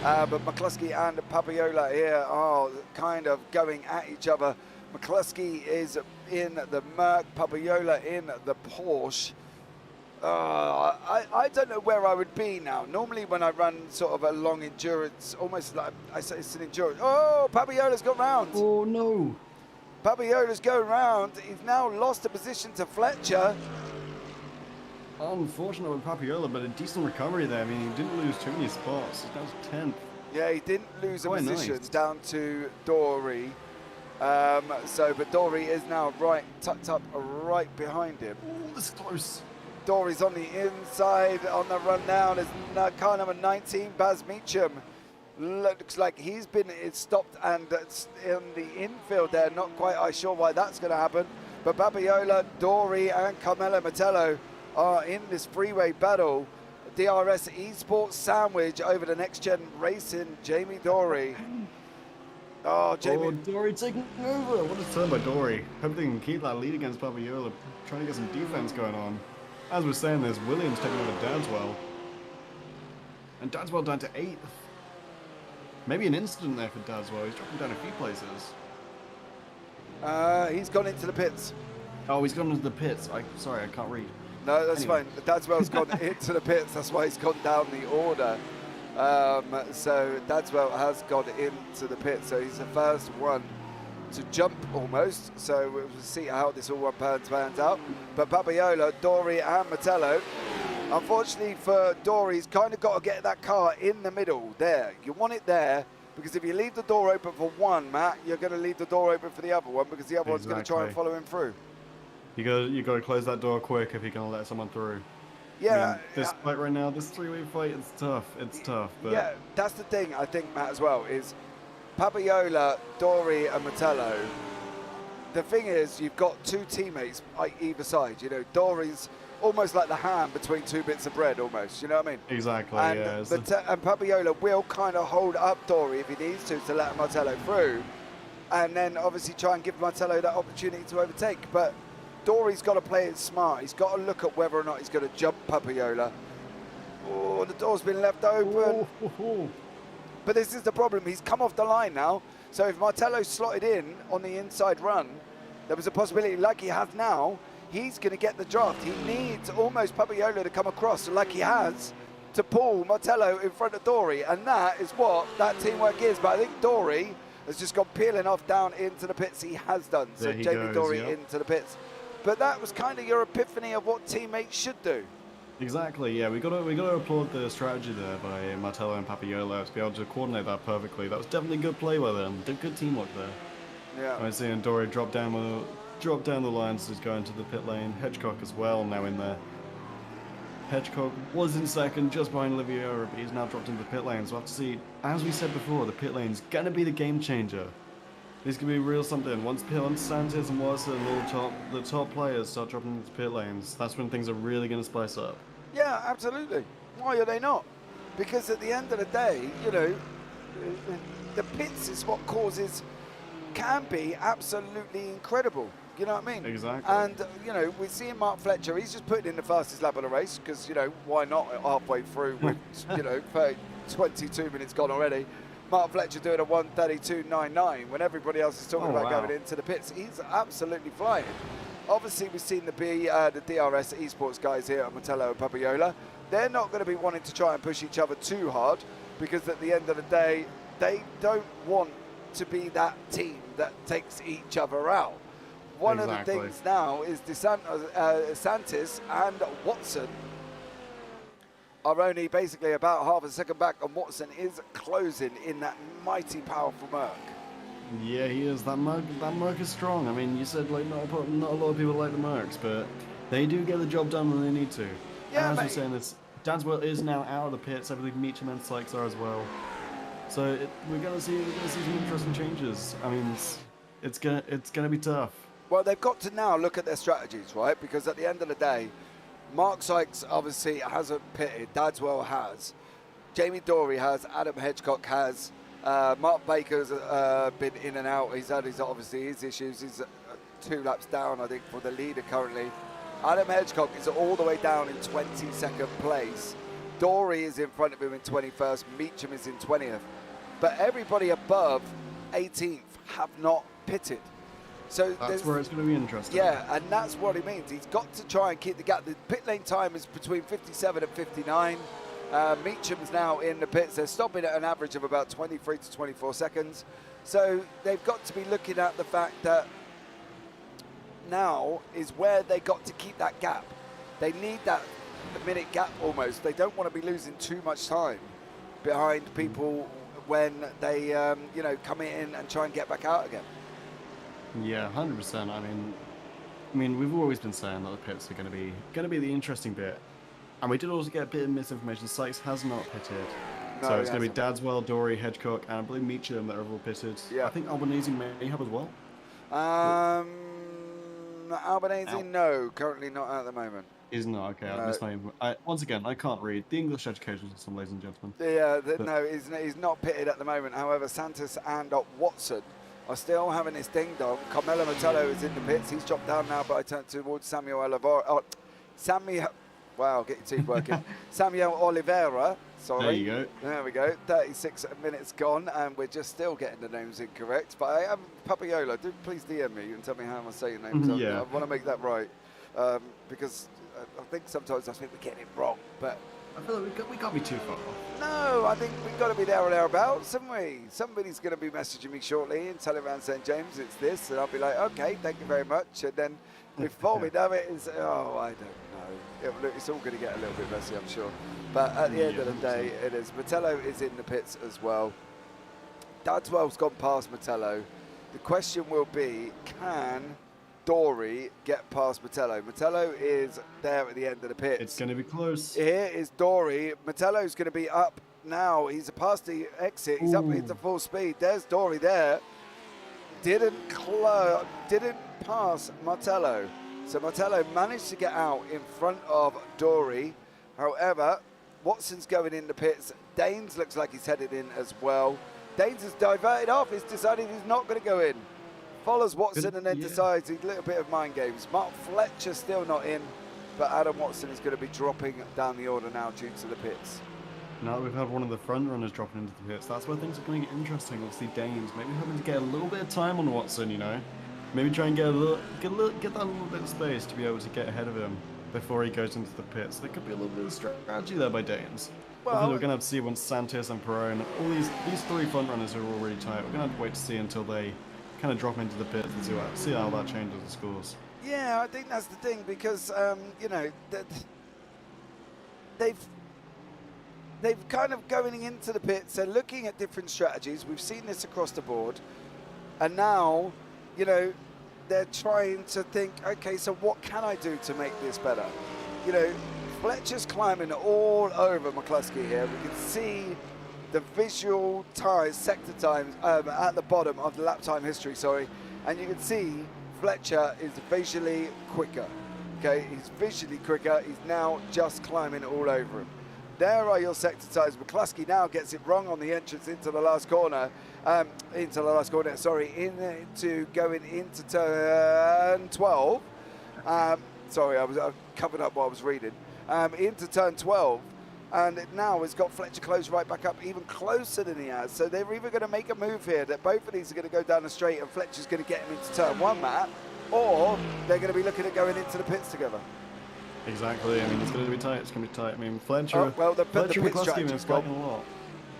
But McCluskey and Papiola here are kind of going at each other. McCluskey is in the Merc, Papiola in the Porsche. I don't know where I would be now. Normally when I run sort of a long endurance, almost like I say it's an endurance. Oh, Papiola's got round. Oh no! Papiola's going round. He's now lost a position to Fletcher. Unfortunate with Papiola, but a decent recovery there. I mean, he didn't lose too many spots. He's down to 10th. Yeah, he didn't lose a Quite position, nice. down to Dory. But Dory is now tucked up right behind him. Oh, this is close. Dory's on the inside on the run now. There's car number 19, Baz Meacham. Looks like he's been stopped and in the infield there. Not quite sure why that's going to happen. But Babiola, Dory and Carmelo Metello are in this freeway battle. DRS Esports sandwich over the Nxtgen Racing, Jamie Dory. Oh, Jamie. Oh, Dory taking over. What a turn by Dory. Hope they can keep that lead against Papiola, trying to get some defense going on. As we're saying, there's Williams taking over Dadswell. And Dadswell down to 8th. Maybe an incident there for Dadswell. He's dropping down a few places. He's gone into the pits. Oh, he's gone into the pits. Sorry, I can't read. No, that's Anyway. fine. Dadswell's gone into the pits. That's why he's gone down the order. So Dadswell has gone into the pit. So he's the first one to jump almost. So we'll see how this all pans out. But Babiola, Dory and Metello. Unfortunately for Dory, he's kind of got to get that car in the middle there. You want it there because if you leave the door open for one, Matt, you're going to leave the door open for the other one because the other one's going to try and follow him through. You got to close that door quick if you're going to let someone through. Yeah. I mean, this fight right now, this three-way fight, it's tough. It's tough. But yeah, that's the thing, I think, Matt, as well, is Papiola, Dory and Metello. The thing is, you've got two teammates either side. You know, Dory's almost like the ham between two bits of bread, almost. You know what I mean? Exactly, And, yeah. and Papiola will kind of hold up Dory if he needs to let Martello through. And then obviously try and give Martello that opportunity to overtake. But Dory's got to play it smart. He's got to look at whether or not he's going to jump Papiola. Oh, the door's been left open. But this is the problem. He's come off the line now. So if Martello slotted in on the inside run, there was a possibility, like he has now, he's going to get the draft. He needs almost Papiola to come across, like he has, to pull Martello in front of Dory. And that is what that teamwork is. But I think Dory has just gone peeling off down into the pits. He has done. So Jamie Dory into the pits. But that was kind of your epiphany of what teammates should do. Exactly, yeah. We got to applaud the strategy there by Martello and Papiola to be able to coordinate that perfectly. That was definitely good play by them. Good teamwork there. Yeah. I'm seeing Dory drop down the lines as he's going to the pit lane. Hedgecock as well now in there. Hedgecock was in second just behind Oliviera, but he's now dropped into the pit lane. So we'll have to see, as we said before, the pit lane's going to be the game changer. This could be real something. Once Sanchez and Watson and the top players start dropping into pit lanes, that's when things are really going to spice up. Yeah, absolutely. Why are they not? Because at the end of the day, you know, the pits is what can be absolutely incredible. You know what I mean? Exactly. And, you know, we're seeing Mark Fletcher. He's just putting in the fastest lap of the race because, you know, why not halfway through with, you know, 22 minutes gone already. Mark Fletcher doing a 1:32.99 when everybody else is talking about going into the pits. He's absolutely flying. Obviously, we've seen the DRS Esports guys here at Metello and Papiola. They're not going to be wanting to try and push each other too hard because at the end of the day, they don't want to be that team that takes each other out. One of the things now is DeSantis and Watson are only basically about half a second back, and Watson is closing in that mighty powerful Merc. Yeah, he is. That Merc is strong. I mean, you said like not a lot of people like the Mercs, but they do get the job done when they need to. Yeah, and as we're saying, this Dadswell is now out of the pits. I believe Meacham and Sykes are as well. So we're gonna see some interesting changes. I mean, it's gonna be tough. Well, they've got to now look at their strategies, right? Because at the end of the day, Mark Sykes obviously hasn't pitted. Dadswell has. Jamie Dory has. Adam Hedgecock has. Mark Baker's been in and out. He's had obviously his issues. He's 2 laps down, I think, for the leader currently. Adam Hedgecock is all the way down in 22nd place. Dory is in front of him in 21st. Meacham is in 20th. But everybody above 18th have not pitted. So that's where it's going to be interesting. Yeah, and that's what he means. He's got to try and keep the gap. The pit lane time is between 57 and 59. Meacham's now in the pits. They're stopping at an average of about 23 to 24 seconds. So they've got to be looking at the fact that now is where they got to keep that gap. They need that minute gap almost. They don't want to be losing too much time behind people when they, you know, come in and try and get back out again. Yeah, 100%. I mean, we've always been saying that the pits are going to be the interesting bit, and we did also get a bit of misinformation. Sykes has not pitted, No, so it's going to be Dadswell, Dory, Hedgecock, and I believe Meacham that are all pitted. Yeah. I think Albanese may have as well. Albanese, no, currently not at the moment. He's not, okay. No. Once again, I can't read the English education system, ladies and gentlemen. Yeah, no, he's not pitted at the moment. However, Santos and Watson are still having this ding-dong. Carmelo Metello is in the pits. He's dropped down now, but I turn towards Samuel Oliveira. Wow, get your teeth working. Samuel Oliveira, sorry. There you go. There we go. 36 minutes gone, and we're just still getting the names incorrect. But I am Papiola. Do please DM me and tell me how I'm saying names. Yeah. I want to make that right, because I think sometimes we're getting it wrong. But I feel like we can't be too far off. no, I think we've got to be there or thereabouts, haven't we? Somebody's going to be messaging me shortly and telling around St. James it's this, and I'll be like, okay, thank you very much. And then before we know it, it's, oh, I don't know. It's all going to get a little bit messy, I'm sure. But at the end of the day, it is. Metello is in the pits as well. Dadswell's gone past Metello. The question will be, can Dory get past Metello? Metello is there at the end of the pits. It's going to be close. Here is Dory. Metello's going to be up now. He's past the exit. He's up into full speed. There's Dory there. Didn't pass Metello. So Metello managed to get out in front of Dory. However, Watson's going in the pits. Danes looks like he's headed in as well. Danes has diverted off. He's decided he's not going to go in. Follows Watson and then decides a little bit of mind games. Mark Fletcher still not in, but Adam Watson is going to be dropping down the order now due to the pits. Now that we've had one of the front runners dropping into the pits, that's where things are going to get interesting. Obviously, Danes maybe hoping to get a little bit of time on Watson, you know. Maybe try and get that little bit of space to be able to get ahead of him before he goes into the pits. There could be a little bit of strategy there by Danes. Well, we're going to have to see once Santos and Perone, all these three front runners are already tight. We're going to have to wait to see until they kind of drop into the pits and see how that changes the scores. Yeah, I think that's the thing, because you know, they've kind of going into the pits. They're looking at different strategies. We've seen this across the board, and now, you know, they're trying to think, okay, so what can I do to make this better? You know, Fletcher's climbing all over McCluskey here. We can see the visual ties, sector times at the bottom of the lap time history, sorry. And you can see Fletcher is visually quicker. Okay, he's visually quicker. He's now just climbing all over him. There are your sector ties. McCluskey now gets it wrong on the entrance into the last corner. Into going into turn 12. Sorry, I covered up what I was reading. Into turn 12. And now it's got Fletcher close right back up, even closer than he has. So they're either going to make a move here that both of these are going to go down the straight and Fletcher's going to get him into turn 1, Matt, or they're going to be looking at going into the pits together. Exactly. I mean, it's going to be tight. It's going to be tight. I mean, Fletcher, Fletcher and McCluskey have been fighting a lot.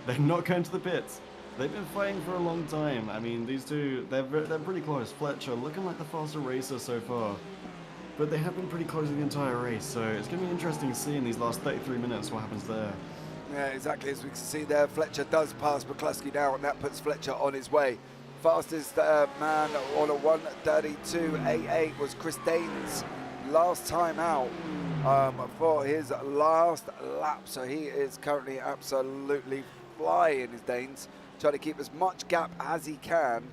They're not going to the pits. They've been fighting for a long time. I mean, these two, they're pretty close. Fletcher looking like the faster racer so far. But they have been pretty close the entire race, so it's going to be interesting to see in these last 33 minutes what happens there. Yeah, exactly. As we can see there, Fletcher does pass McCluskey now, and that puts Fletcher on his way. Fastest man on a 1:32.88 was Chris Danes last time out for his last lap. So he is currently absolutely flying, his Danes, trying to keep as much gap as he can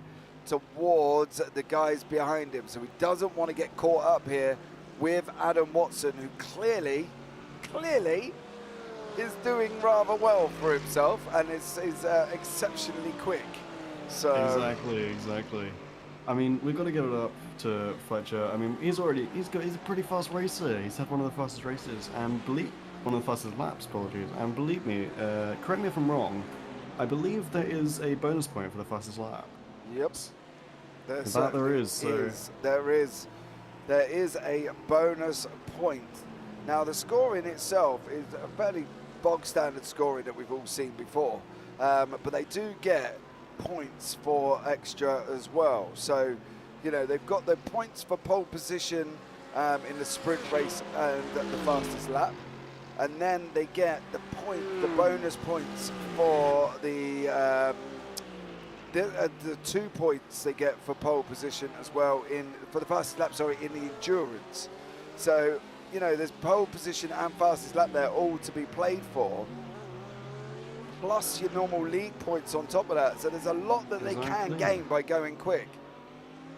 towards the guys behind him. So he doesn't want to get caught up here with Adam Watson, who clearly is doing rather well for himself and is exceptionally quick. So Exactly. I mean, we've got to give it up to Fletcher. I mean, he's a pretty fast racer. He's had one of the fastest races and one of the fastest laps, apologies. And believe me, correct me if I'm wrong, I believe there is a bonus point for the fastest lap. Yep. There is a bonus point. Now the scoring itself is a fairly bog standard scoring that we've all seen before, but they do get points for extra as well. So, you know, they've got the points for pole position in the sprint race and the fastest lap, and then they get the bonus points for the 2 points they get for pole position as well for the fastest lap, in the endurance. So, you know, there's pole position and fastest lap there all to be played for, plus your normal league points on top of that. So there's a lot that they can gain by going quick.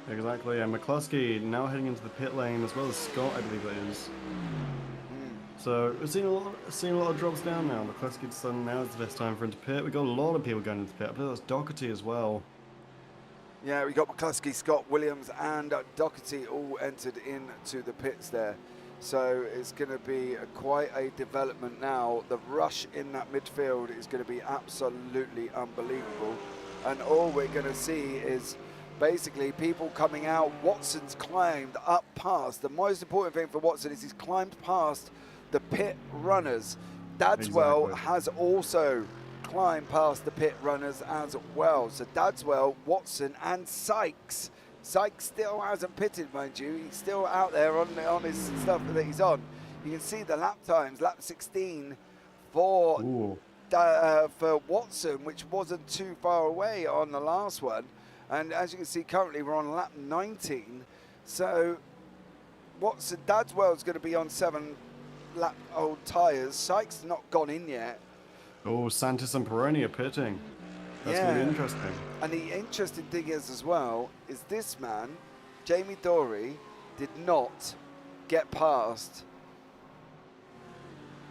Exactly, and McCluskey now heading into the pit lane, as well as Scott, I believe it is. So we've seen a lot of drops down now. McCluskey's done, now is the best time for him to pit. We've got a lot of people going into the pit. I believe that's Doherty as well. Yeah, we got McCluskey, Scott, Williams, and Doherty all entered into the pits there. So it's going to be quite a development now. The rush in that midfield is going to be absolutely unbelievable. And all we're going to see is basically people coming out. Watson's climbed up past. The most important thing for Watson is he's climbed past the pit runners. Dadswell has also climbed past the pit runners as well. So Dadswell, Watson, and Sykes. Sykes still hasn't pitted, mind you. He's still out there on his stuff that he's on. You can see the lap times. Lap 16 for Watson, which wasn't too far away on the last one. And as you can see, currently we're on lap 19. So Watson, Dadswell's going to be on 7 lap old tyres. Sykes not gone in yet. Oh, Santos and Peroni are pitting. That's going to be interesting. And the interesting thing is as well, is this man, Jamie Dorey, did not get past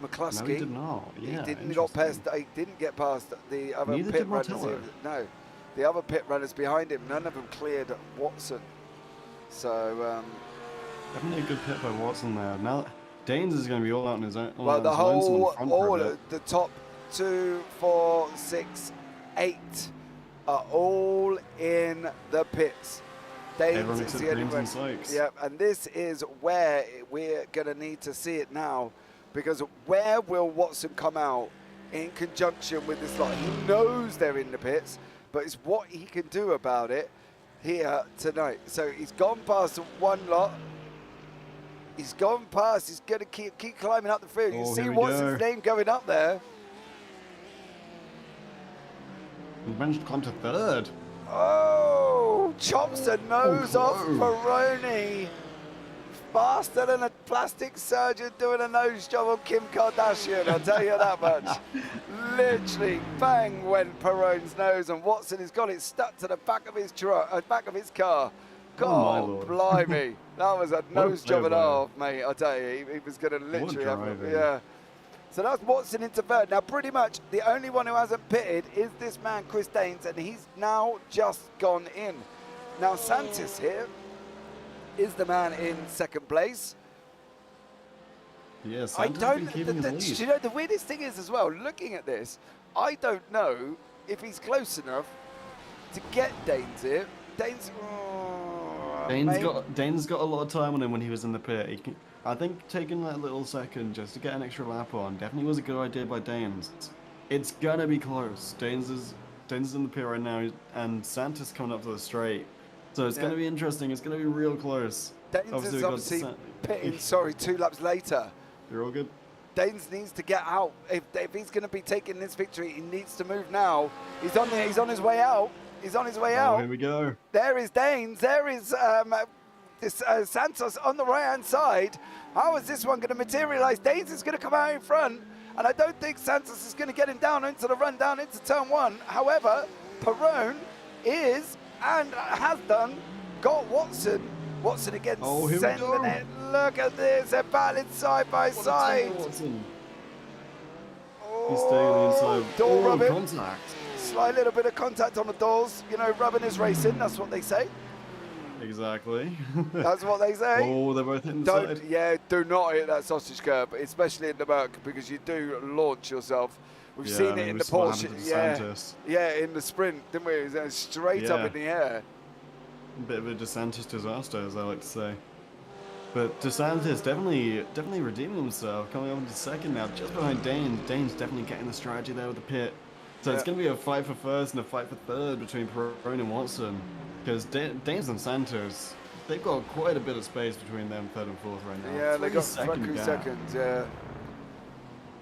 McCluskey. No, he did not. Yeah, he didn't get past the other pit runners. No, the other pit runners behind him, none of them cleared Watson. So definitely a good pit by Watson there. Now Danes is going to be all out on his own. Well, the top 2, 4, 6, 8 are all in the pits. Danes is the only one. Yep, and this is where we're going to need to see it now, because where will Watson come out in conjunction with this lot? He knows they're in the pits, but it's what he can do about it here tonight. So he's gone past one lot. He's gone past. He's going to keep climbing up the field. You see Watson's name going up there. He managed to climb to 3rd. Oh, chops the nose off Peroni. Faster than a plastic surgeon doing a nose job on Kim Kardashian, I'll tell you that much. Literally, bang went Perone's nose, and Watson has got it stuck to the back of his back of his car. God, blimey. That was a nose job and a half, mate, I'll tell you. He was going to literally have So that's Watson into 3rd. Now, pretty much the only one who hasn't pitted is this man, Chris Danes, and he's now just gone in. Now, Santis here is the man in 2nd place. Yes, I don't. You know, the weirdest thing is as well, looking at this, I don't know if he's close enough to get Danes here. Dane's got a lot of time on him when he was in the pit. I think taking that little second just to get an extra lap on definitely was a good idea by Danes. It's gonna be close. Danes is in the pit right now, and Santos coming up to the straight. So it's gonna be interesting. It's gonna be real close. Danes is obviously pitting. 2 laps later. You're all good. Danes needs to get out. If he's going to be taking this victory, he needs to move now. He's on his way out. He's on his way out. Here we go. There is Danes. There is Santos on the right-hand side. How is this one going to materialise? Danes is going to come out in front, and I don't think Santos is going to get him down into the run down into turn 1. However, Perone is, and has done, got Watson. Watson again sending it. Look at this. They're battling side by side. Watson. He's staying inside. Door rubbing. Contact. Slight little bit of contact on the doors. You know, rubbing is racing. That's what they say. Exactly. That's what they say. Oh, they're both inside. Do not hit that sausage curb, especially in the back, because you do launch yourself. We've seen it in the Porsche. In the sprint, didn't we? It was straight up in the air. bit of a DeSantis disaster, as I like to say. But DeSantis definitely redeeming himself, coming up into second now, just behind Danes. Danes definitely getting the strategy there with the pit. So it's going to be a fight for first and a fight for third between Perrone and Watson. Because Danes and Santos, they've got quite a bit of space between them, third and fourth right now. Yeah, they got 3 seconds, yeah.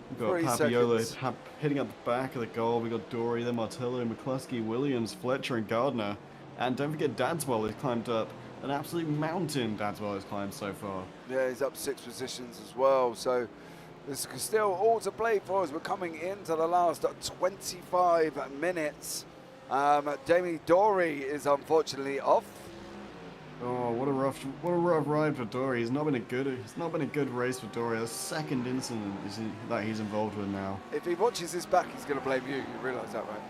We've got Papiola hitting up the back of the goal. We've got Dory, then Martello, McCluskey, Williams, Fletcher, and Gardner. And don't forget Dadswell has climbed up an absolute mountain. Dadswell has climbed so far. Yeah, he's up 6 positions as well. So there's still all to play for as we're coming into the last 25 minutes. Jamie Dory is unfortunately off. Oh, what a rough ride for Dory. It's not been a good race for Dory. The second incident that he's involved with now. If he watches this back, he's going to blame you. You realise that, right?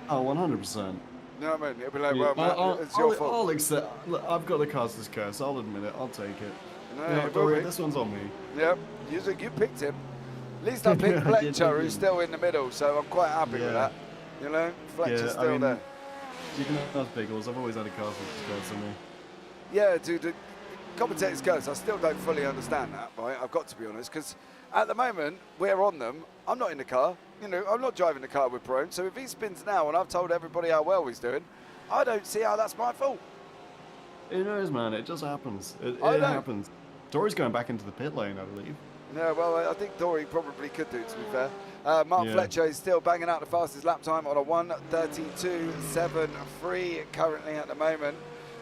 Oh, 100%. You know what I mean? He'll be like, well, Matt, it's your fault. I'll accept. Look, I've got the caster's curse. I'll admit it. I'll take it. No, Dory, this one's on me. Yep, you picked him. At least I picked Fletcher, who's still in the middle, so I'm quite happy with that. You know, Fletcher's still there. You can have Biggles. I've always had a caster's curse on me. Yeah, dude, the commentator's curse, I still don't fully understand that, right? I've got to be honest, because at the moment, we're on them. I'm not in the car. You know, I'm not driving the car with Perrone, so if he spins now and I've told everybody how well he's doing, I don't see how that's my fault. Who knows, man? It just happens. It happens. Dory's going back into the pit lane, I believe. Yeah, well, I think Dory probably could do, to be fair. Mark Fletcher is still banging out the fastest lap time on a 1:32.73 currently at the moment.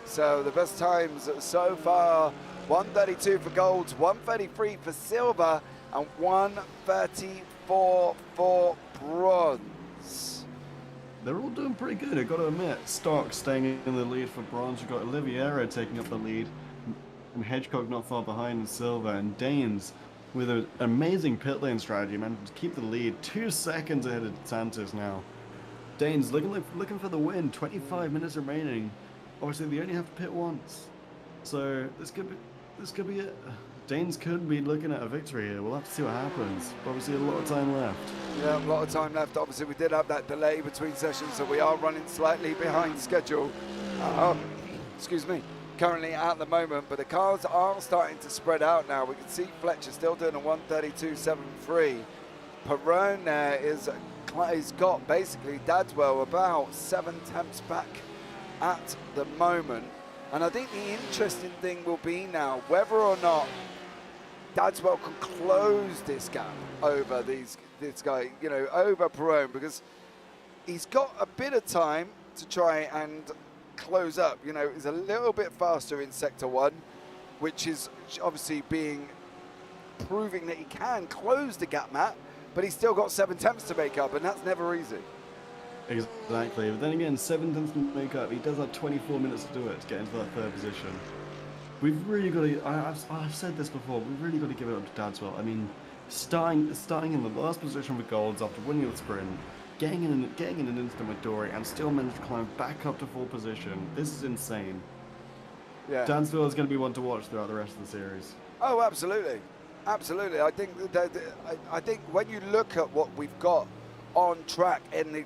So the best times so far, 1:32 for golds, 1:33 for silver, and 1:34 for bronze. They're all doing pretty good, I've got to admit. Stark staying in the lead for bronze. We've got Oliviera taking up the lead, and Hedgecock not far behind in silver, and Danes with an amazing pit lane strategy, managed to keep the lead 2 seconds ahead of Santos now. Danes looking for the win, 25 minutes remaining. Obviously, they only have to pit once, so this could be it. Danes could be looking at a victory here. We'll have to see what happens. Obviously, a lot of time left. Yeah, a lot of time left. Obviously, we did have that delay between sessions, so we are running slightly behind schedule. Excuse me. Currently at the moment, but the cars are starting to spread out now. We can see Fletcher still doing a 1:32.73. Perrone there he's got basically Dadswell about 7 tenths back at the moment, and I think the interesting thing will be now whether or not Dadswell can close this gap over this guy, you know, over Perrone, because he's got a bit of time to try and close up. You know, he's a little bit faster in sector 1, which is obviously proving that he can close the gap, Matt, but he's still got 7 tenths to make up, and that's never easy. Exactly, but then again, 7 tenths to make up. He does have 24 minutes to do it to get into that third position. We've really got to, I've said this before, we've really got to give it up to Dadswell. I mean, starting in the last position with golds after winning the sprint, getting in an instant with Dory, and still managed to climb back up to 4th position. This is insane. Yeah. Dadswell is going to be one to watch throughout the rest of the series. Oh, absolutely. Absolutely. I think I think when you look at what we've got on track in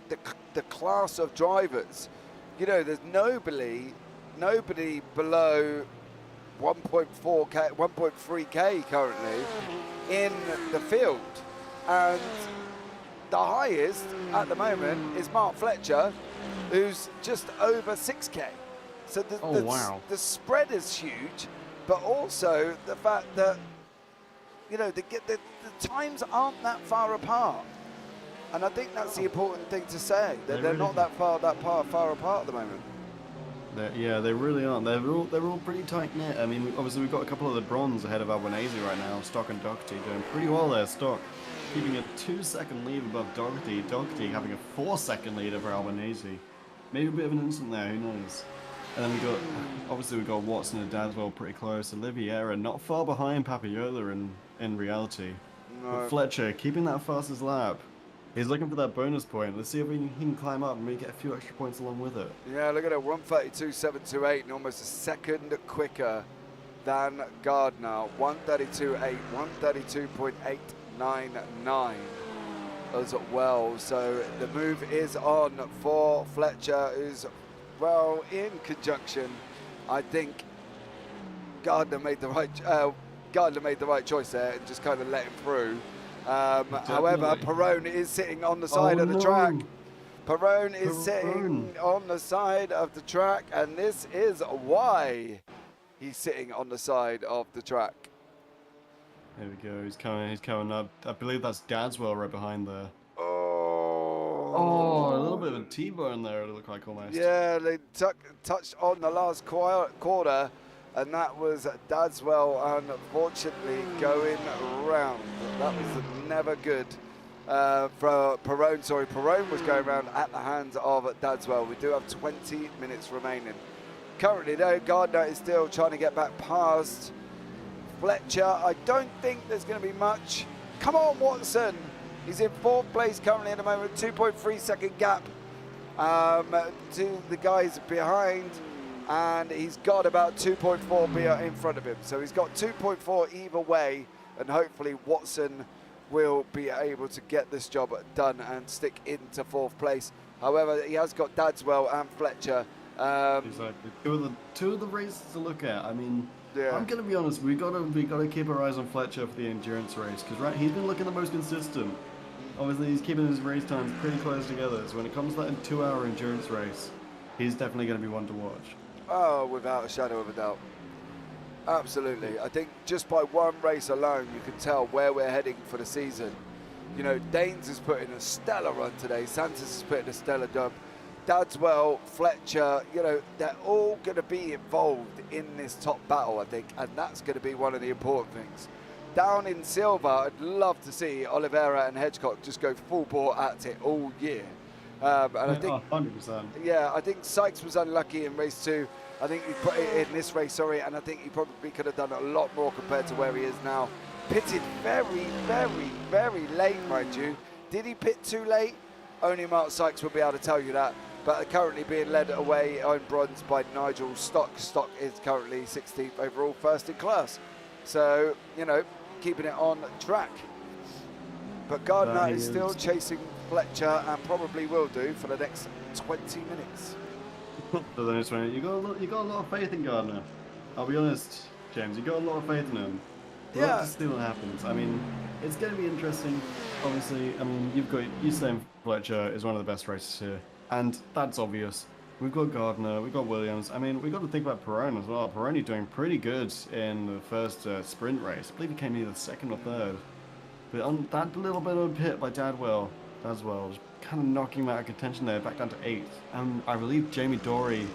the class of drivers, you know, there's nobody below 1.4K, 1.3K currently in the field, and the highest at the moment is Mark Fletcher, who's just over 6K. So the spread is huge, but also the fact that, you know, the times aren't that far apart. And I think that's the important thing to say, that they're not that far apart at the moment. Yeah, they really aren't. They're all pretty tight knit. I mean, obviously we've got a couple of the bronze ahead of Albanese right now. Stock and Doherty doing pretty well there. Stock keeping a 2-second lead above Doherty. Doherty having a 4-second lead over Albanese. Maybe a bit of an instant there. Who knows? And then we've got Watson and Dadswell pretty close. Oliviera not far behind Papiola in reality. No. But Fletcher keeping that fastest lap. He's looking for that bonus point. Let's see if he can climb up and maybe get a few extra points along with it. Yeah, look at it, 1:32.728, and almost a second quicker than Gardner. 1:32.8, 1:32.899 as well. So the move is on for Fletcher, who's, well, in conjunction I think Gardner made the right choice there and just kind of let him through. However, Perone is sitting on the side of the track. Perone is sitting on the side of the track, and this is why he's sitting on the side of the track. There we go. He's coming up. I believe that's Dadswell right behind there. Oh, a little bit of a T-bone there, it looked like almost. Yeah, they touched on the last quarter, and that was Dadswell, unfortunately, going round. That was never good for Perone. Sorry, Perone was going round at the hands of Dadswell. We do have 20 minutes remaining. Currently, though, Gardner is still trying to get back past Fletcher. I don't think there's going to be much. Come on, Watson. He's in 4th place currently at the moment, 2.3 second gap to the guys behind, and he's got about 2.4 in front of him. So he's got 2.4 either way, and hopefully Watson will be able to get this job done and stick into 4th place. However, he has got Dadswell and Fletcher. Exactly. Two of the races to look at. I mean, yeah. I'm gonna be honest. We gotta keep our eyes on Fletcher for the endurance race, because he's been looking the most consistent. Obviously, he's keeping his race times pretty close together. So when it comes to that 2-hour endurance race, he's definitely going to be one to watch. Oh, without a shadow of a doubt. Absolutely. I think just by one race alone, you can tell where we're heading for the season. You know, Danes has put in a stellar run today. Santos has put in a stellar job. Dadswell, Fletcher, you know, they're all going to be involved in this top battle, I think, and that's going to be one of the important things. Down in silver, I'd love to see Oliveira and Hedgecock just go full bore at it all year. And I think, 100%. Yeah, I think Sykes was unlucky in race 2. I think he put it in this race, sorry, and I think he probably could have done a lot more compared to where he is now. Pitted very, very, very late, mind you. Did he pit too late? Only Mark Sykes will be able to tell you that. But currently being led away on bronze by Nigel Stock. Stock is currently 16th overall, first in class. So, you know, keeping it on track. But Gardner is still chasing Fletcher and probably will do for the next 20 minutes. For the next one, you got a lot of faith in Gardner. I'll be honest, James, you got a lot of faith in him. We'll have to see what happens. I mean, it's going to be interesting. Obviously, I mean, you saying Fletcher is one of the best racers here, and that's obvious. We've got Gardner, we've got Williams. I mean, we've got to think about Perone as well. Perone doing pretty good in the first sprint race. I believe he came either 2nd or 3rd. But on that little bit of a pit by Dadswell, just kind of knocking him out of contention there, back down to 8th. And I believe Jamie Dory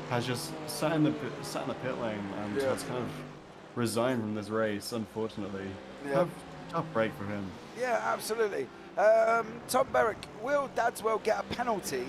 has just sat in the pit lane and has kind of resigned from this race, unfortunately. Yeah. Tough break for him. Yeah, absolutely. Tom Berwick, will Dadswell get a penalty?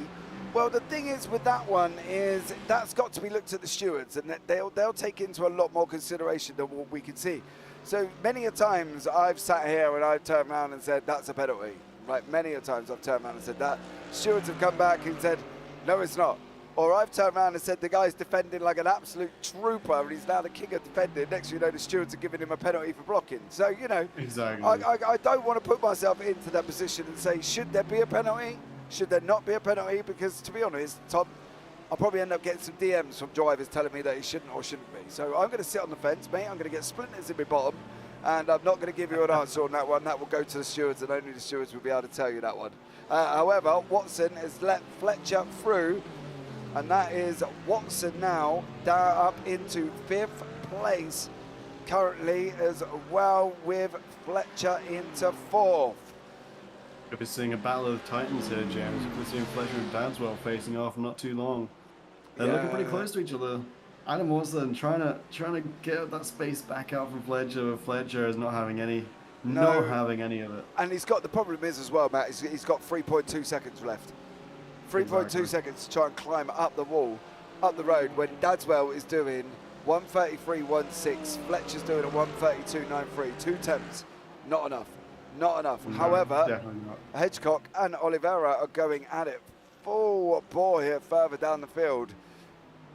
Well, the thing is with that one is that's got to be looked at the stewards, and they'll take into a lot more consideration than what we can see. So many a times I've sat here and I've turned around and said that's a penalty. Right, many a times I've turned around and said that. Stewards have come back and said no, it's not. Or I've turned around and said the guy's defending like an absolute trooper and he's now the king of defending. Next thing you know, the stewards are giving him a penalty for blocking. So, you know, exactly. I don't want to put myself into that position and say, should there be a penalty? Should there not be a penalty? Because, to be honest, Tom, I'll probably end up getting some DMs from drivers telling me that he shouldn't or shouldn't be. So I'm going to sit on the fence, mate. I'm going to get splinters in my bottom, and I'm not going to give you an answer on that one. That will go to the stewards, and only the stewards will be able to tell you that one. However, Watson has let Fletcher through, and that is Watson now down up into 5th place currently, as well with Fletcher into 4th. We'll be seeing a battle of titans here, James. We'll be seeing Fletcher and Dadswell facing off in not too long. They're looking pretty close to each other. Adam Watson trying to get that space back out from Fletcher. Fletcher is not having any of it. And the problem is as well, Matt, he's got 3.2 seconds left. 3.2 seconds to try and climb up the wall, up the road, when Dadswell is doing 1:33.16. Fletcher's doing a 1:32.93. 2 temps, not enough. Not enough. No, however, Hedgecock and Oliveira are going at it full bore here further down the field.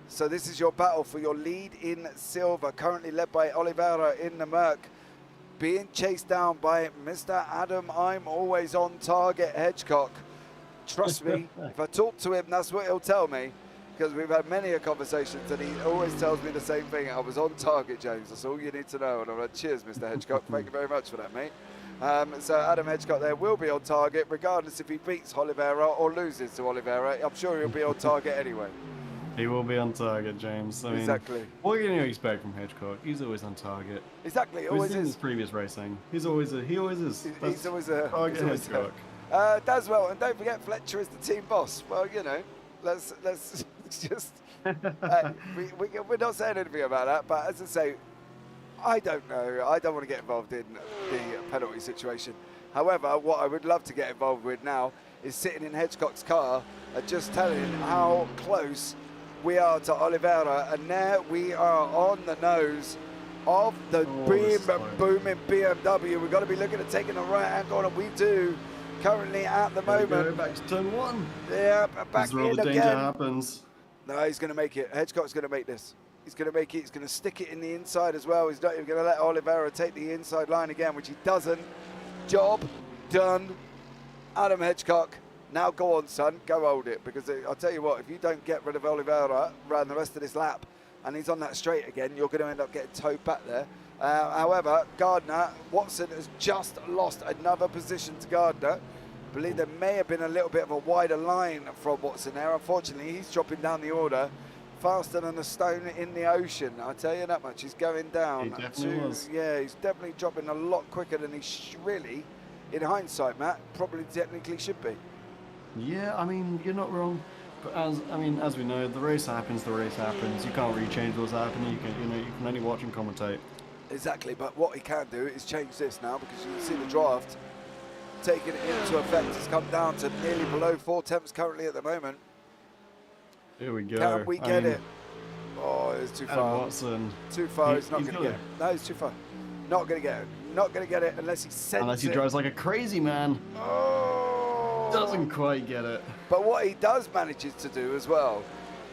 So this is your battle for your lead in silver, currently led by Oliveira in the Merc, being chased down by Mr. Adam I'm always on target Hedgecock. Trust me, if I talk to him, that's what he'll tell me. because we've had many a conversations, and he always tells me the same thing. I was on target, James. That's all you need to know. And I'm like, cheers, Mr. Hedgecock. Thank you very much for that, mate. So Adam Hedgecock there will be on target, regardless if he beats Oliveira or loses to Oliveira. I'm sure he'll be on target anyway. He will be on target, James. I mean, exactly. What are you going to expect from Hedgecock? He's always on target. Exactly, always is. In his previous racing, he always is. He's always a target Hedgecock. Does well, and don't forget Fletcher is the team boss. Well, you know, let's just we're not saying anything about that, but as I say, I don't know. I don't want to get involved in the penalty situation. However, what I would love to get involved with now is sitting in Hedgecock's car and just telling him how close we are to Oliveira, and there we are on the nose of the booming BMW. We've got to be looking at taking the right-hand corner. We do currently at the moment. Go back to turn one. Yeah, back in again. The danger happens. No, he's going to make it. Hedgecock's going to make this. He's going to make it. He's going to stick it in the inside as well. He's not even going to let Oliveira take the inside line again, which he doesn't. Job done. Adam Hedgecock. Now go on, son, go hold it, because I'll tell you what, if you don't get rid of Oliveira around the rest of this lap, and he's on that straight again, you're going to end up getting towed back there. However, Gardner, Watson has just lost another position to Gardner. I believe there may have been a little bit of a wider line from Watson there. Unfortunately, he's dropping down the order faster than a stone in the ocean. I'll tell you that much, he's going down. He definitely was. Yeah, he's definitely dropping a lot quicker than he really, in hindsight, Matt, probably technically should be. Yeah, I mean, you're not wrong. But as we know, the race happens. You can't really change what's happening. You can only watch and commentate. Exactly, but what he can do is change this now, because you can see the draft taking it into effect. It's come down to nearly below 4 temps currently at the moment. Here we go. Can we get it? Oh, it's too far. Watson. Too far. He's not going to get it. No, he's too far. Not going to get it. Not going to get it unless he sends it. Unless he drives like a crazy man. Oh. Doesn't quite get it. But what he does manages to do as well,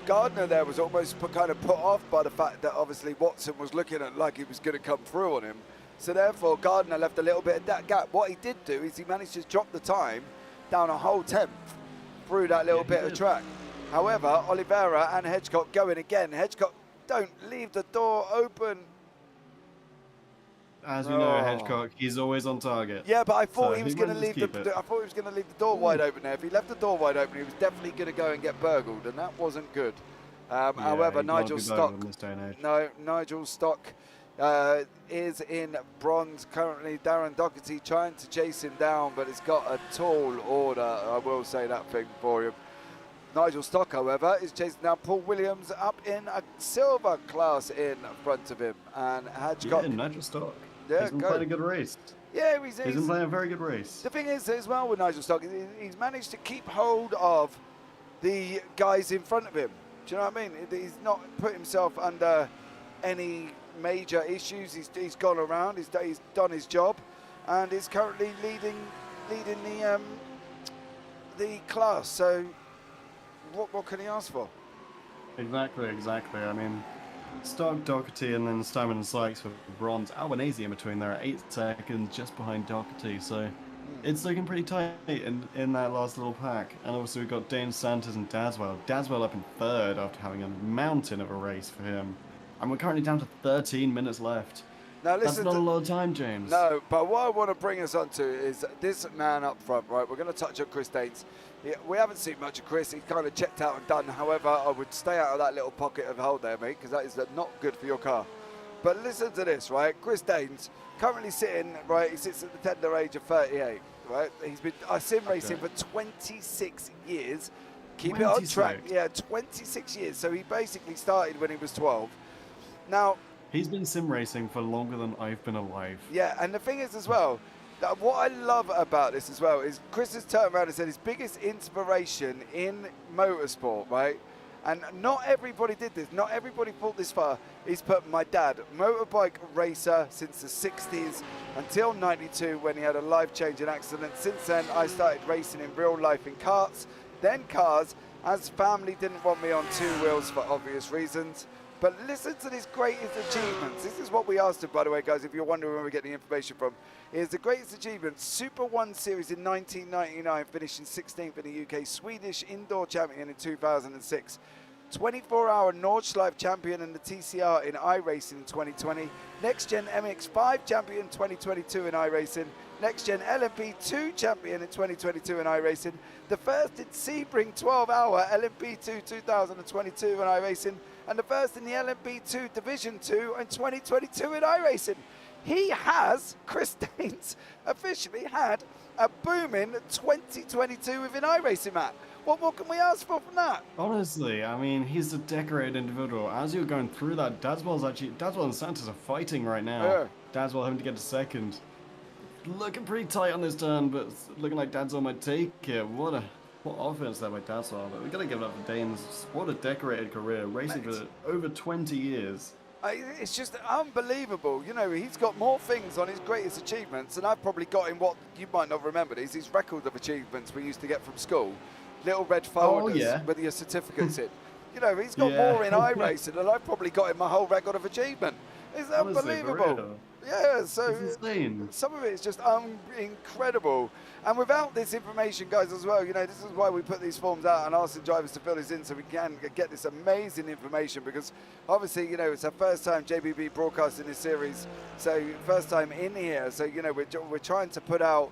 Gardner there was almost kind of put off by the fact that obviously Watson was looking at like he was going to come through on him. So therefore Gardner left a little bit of that gap. What he did do is he managed to drop the time down a whole tenth through that little bit of track. However, Oliveira and Hedgecock going again. Hedgecock, don't leave the door open. As we know, Hedgecock, he's always on target. Yeah, but I thought he was going to leave the door wide open there. If he left the door wide open, he was definitely going to go and get burgled, and that wasn't good. However, Nigel Stock, Nigel Stock is in bronze currently. Darren Doherty trying to chase him down, but it's got a tall order. I will say that thing for him. Nigel Stock, however, is chasing down Paul Williams up in a silver class in front of him, and Hedgecock. Yeah, Nigel Stock. Yeah, he's been playing a good race. Yeah, he's been playing a very good race. The thing is, as well with Nigel Stock, he's managed to keep hold of the guys in front of him. Do you know what I mean? He's not put himself under any major issues. He's gone around. He's done his job, and is currently leading the class. So, what can he ask for? Exactly. I mean, Stock, Doherty, and then Steinman and Sykes for bronze. Albanese in between there at 8 seconds, just behind Doherty. So it's looking pretty tight in that last little pack. And obviously we've got Dane Santos and Daswell. Daswell up in third after having a mountain of a race for him. And we're currently down to 13 minutes left. Now listen, that's not a lot of time, James. No, but what I want to bring us on to is this man up front, right? We're going to touch on Chris Danes. We haven't seen much of Chris. He's kind of checked out and done. However, I would stay out of that little pocket of hole there, mate, because that is not good for your car. But listen to this, right? Chris Danes, currently sitting, right, he sits at the tender age of 38, right? He's been sim racing for 26 years. Keep it on track. Yeah, 26 years. So he basically started when he was 12. Now, he's been sim racing for longer than I've been alive. Yeah, and the thing is as well, that what I love about this as well is Chris has turned around and said his biggest inspiration in motorsport, right? And not everybody did this. Not everybody thought this far. He's put my dad, motorbike racer since the 60s until 92 when he had a life-changing accident. Since then, I started racing in real life in karts, then cars, as family didn't want me on 2 wheels for obvious reasons. But listen to his greatest achievements. This is what we asked him, by the way, guys, if you're wondering where we get the information from. Here's the greatest achievement, Super 1 Series in 1999, finishing 16th in the UK, Swedish indoor champion in 2006. 24-hour Nordschleife champion in the TCR in iRacing in 2020, Nxtgen MX5 champion 2022 in iRacing, Nxtgen LMP2 champion in 2022 in iRacing, the first in Sebring 12-hour LMP2 2022 in iRacing, and the first in the LMP2 Division 2 in 2022 in iRacing. He has, Chris Daines, officially had a booming 2022 within iRacing, Matt. What more can we ask for from that? Honestly, I mean, he's a decorated individual. As you're going through that, Dadswell and Santos are fighting right now. Yeah. Dadswell having to get to second. Looking pretty tight on this turn, but it's looking like Dadswell might take it. What offense there by Dadswell. But we got to give it up for Daines. What a decorated career, racing for over 20 years. It's just unbelievable. You know, he's got more things on his greatest achievements, and I've probably got him what you might not remember. These his record of achievements we used to get from school. Little red folders with your certificates in. You know, he's got more in iRacing, and I've probably got him my whole record of achievement. It's unbelievable. Yeah, so it's insane. Some of it is just incredible. And without this information, guys, as well, you know, this is why we put these forms out and ask the drivers to fill this in so we can get this amazing information, because obviously, you know, it's our first time JPB broadcasting this series, so first time in here. So, you know, we're trying to put out,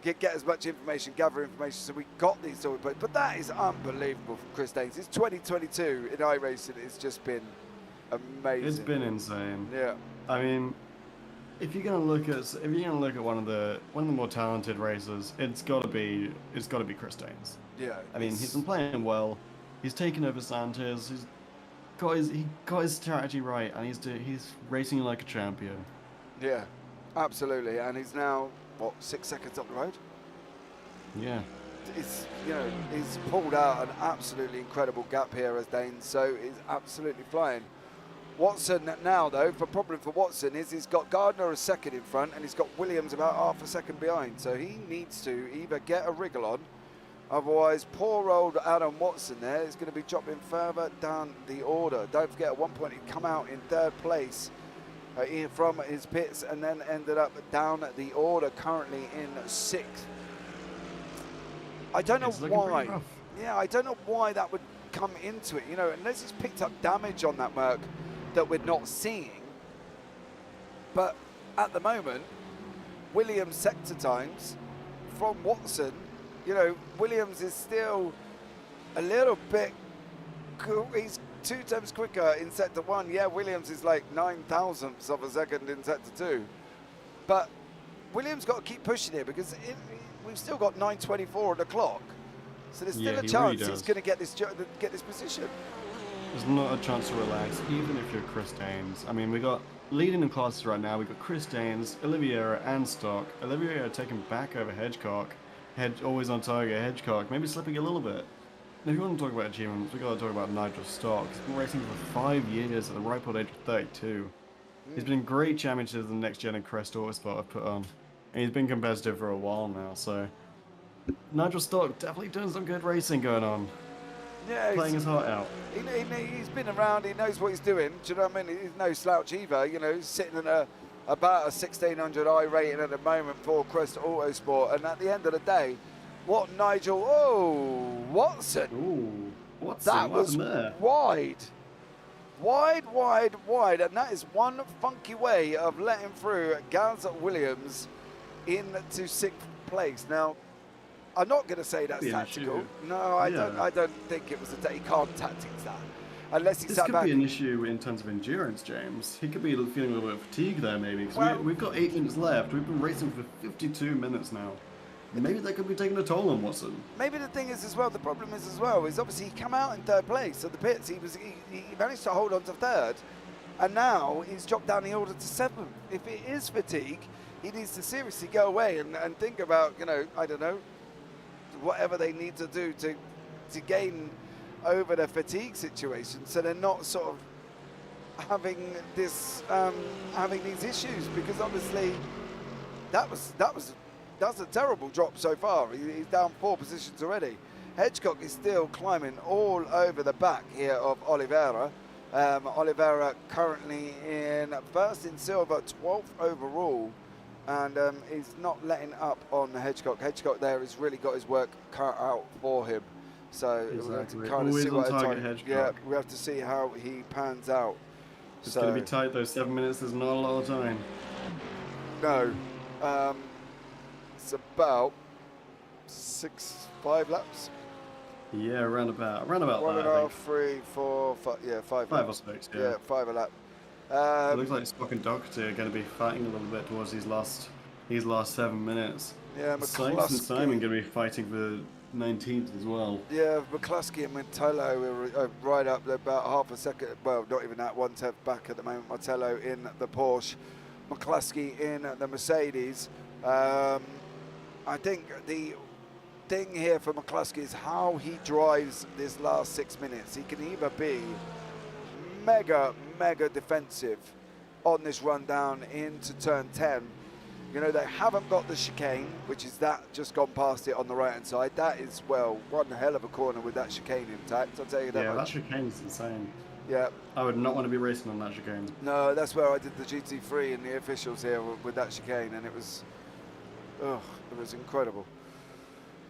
get as much information, gather information, so we got these sort of, but that is unbelievable from Chris Daines. It's 2022 in iRacing. It's just been amazing. It's been insane. Yeah. I mean, if you're gonna look at one of the more talented racers, it's gotta be Chris Daines. Yeah. I mean, he's been playing well. He's taken over Santos. He got his strategy right, and he's racing like a champion. Yeah, absolutely. And he's now, what, 6 seconds up the road? Yeah. He's pulled out an absolutely incredible gap here as Daines, so he's absolutely flying. Watson now, though, the problem for Watson is he's got Gardner a second in front, and he's got Williams about half a second behind, so he needs to either get a wriggle on, otherwise poor old Adam Watson there is going to be dropping further down the order. Don't forget, at one point he'd come out in third place from his pits and then ended up down the order, currently in sixth. I don't know why. Yeah, I don't know why that would come into it, you know, unless he's picked up damage on that Merc that we're not seeing. But at the moment, Williams sector times from Watson, you know, Williams is still a little bit, he's 2 times quicker in sector 1. Yeah, Williams is like 9,000ths of a second in sector 2. But Williams got to keep pushing it, because we've still got 9:24 on the clock. So there's still a chance he's going to get this position. There's not a chance to relax, even if you're Chris Daines. I mean, we got leading the classes right now. We got Chris Daines, Oliveira, and Stock. Oliveira taking back over Hedgecock. Always on target. Hedgecock maybe slipping a little bit. And if you want to talk about achievements, we got to talk about Nigel Stock. He's been racing for 5 years at the ripe old age of 32. He's been great championships in the Nxtgen and Crest Autosport I've put on, and he's been competitive for a while now. So Nigel Stock definitely doing some good racing going on. Yeah, playing his heart out. He's been around, he knows what he's doing. Do you know what I mean? He's no slouch either. You know, he's sitting in about a 1600 I rating at the moment for Crest Autosport. And at the end of the day, what Nigel, Watson. Ooh, Watson, that was wide. Wide. And that is one funky way of letting through Gaz Williams into 6th place. Now, I'm not going to say that's tactical. No, I don't think it was he can't tactics that. Unless he sat back. This could be an issue in terms of endurance, James. He could be feeling a little bit of fatigue there, maybe. Because we've got 8 minutes left. We've been racing for 52 minutes now. Maybe that could be taking a toll on Watson. Maybe the thing is as well, the problem is as well, is obviously he came out in 3rd place at the pits. He managed to hold on to 3rd. And now he's dropped down the order to 7th. If it is fatigue, he needs to seriously go away and think about, you know, I don't know, whatever they need to do to gain over the fatigue situation, so they're not sort of having this having these issues, because obviously that's a terrible drop so far. He's down 4 positions already. Hedgecock is still climbing all over the back here of Oliveira. Oliveira currently in 1st in silver, 12th overall. And he's not letting up on Hedgecock. Hedgecock there has really got his work cut out for him. So Exactly. we'll have to kind of Always see on what target, time. Hedgecock. Yeah, we have to see how he pans out. It's going to be tight though. 7 minutes is not a lot of time. No, it's about 5 laps. Yeah, around about One that. and a I half, think. 3, 4, 5. Yeah, 5 5 or laps. 6. Yeah, 5 a lap. It looks like Spock and Doherty are going to be fighting a little bit towards these last 7 minutes. Yeah, Sykes and Simon McCluskey. going to be fighting for 19th as well. Yeah, McCluskey and Martello were right up there, about half a second. Well, not even that. 1/10 back at the moment. Martello in the Porsche, McCluskey in the Mercedes. I think the thing here for McCluskey is how he drives this last 6 minutes. He can either be mega defensive on this run down into turn 10. You know, they haven't got the chicane, which is that just gone past it on the right hand side. That is, well, one hell of a corner with that chicane intact, I'll tell you that much. Yeah, that chicane is insane. Yeah. I would not want to be racing on that chicane. No, that's where I did the GT3 and the officials here with that chicane, and it was incredible.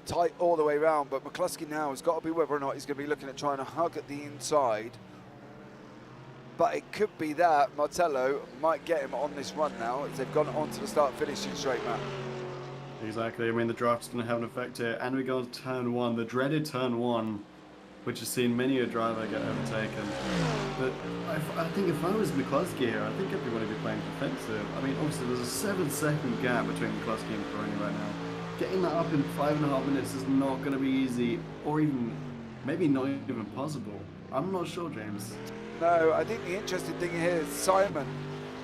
Tight all the way around, but McCluskey now has got to be whether or not he's going to be looking at trying to hug at the inside. But it could be that Martello might get him on this run now as they've gone on to the start-finishing straight, Matt. Exactly. I mean, the draft's going to have an effect here. And we go on to turn 1, the dreaded turn 1, which has seen many a driver get overtaken. But I think if I was McCluskey here, I think I'd want to be playing defensive. I mean, obviously, there's a 7-second gap between McCluskey and Pironi right now. Getting that up in 5.5 minutes is not going to be easy, or even, maybe not even possible. I'm not sure, James. No, I think the interesting thing here is Simon,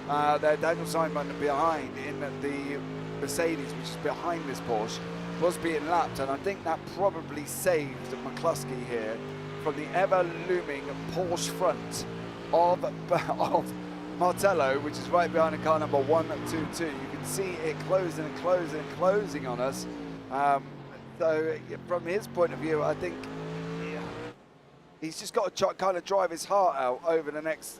Daniel Simon behind in the Mercedes, which is behind this Porsche, was being lapped, and I think that probably saved McCluskey here from the ever-looming Porsche front of Martello, which is right behind the car number 122. You can see it closing and closing and closing on us. So from his point of view, I think he's just got to kind of drive his heart out over the next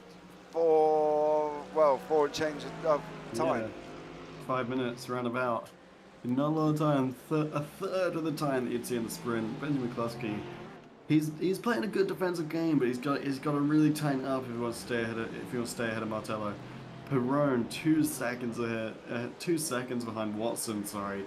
4 and change of time. Yeah. 5 minutes, roundabout. Not a lot of time. A third of the time that you'd see in the sprint. Benjamin McCluskey, he's playing a good defensive game, but he's got to really tighten up if he wants to stay ahead of Martello. Pironi 2 seconds ahead, 2 seconds behind Watson. Sorry,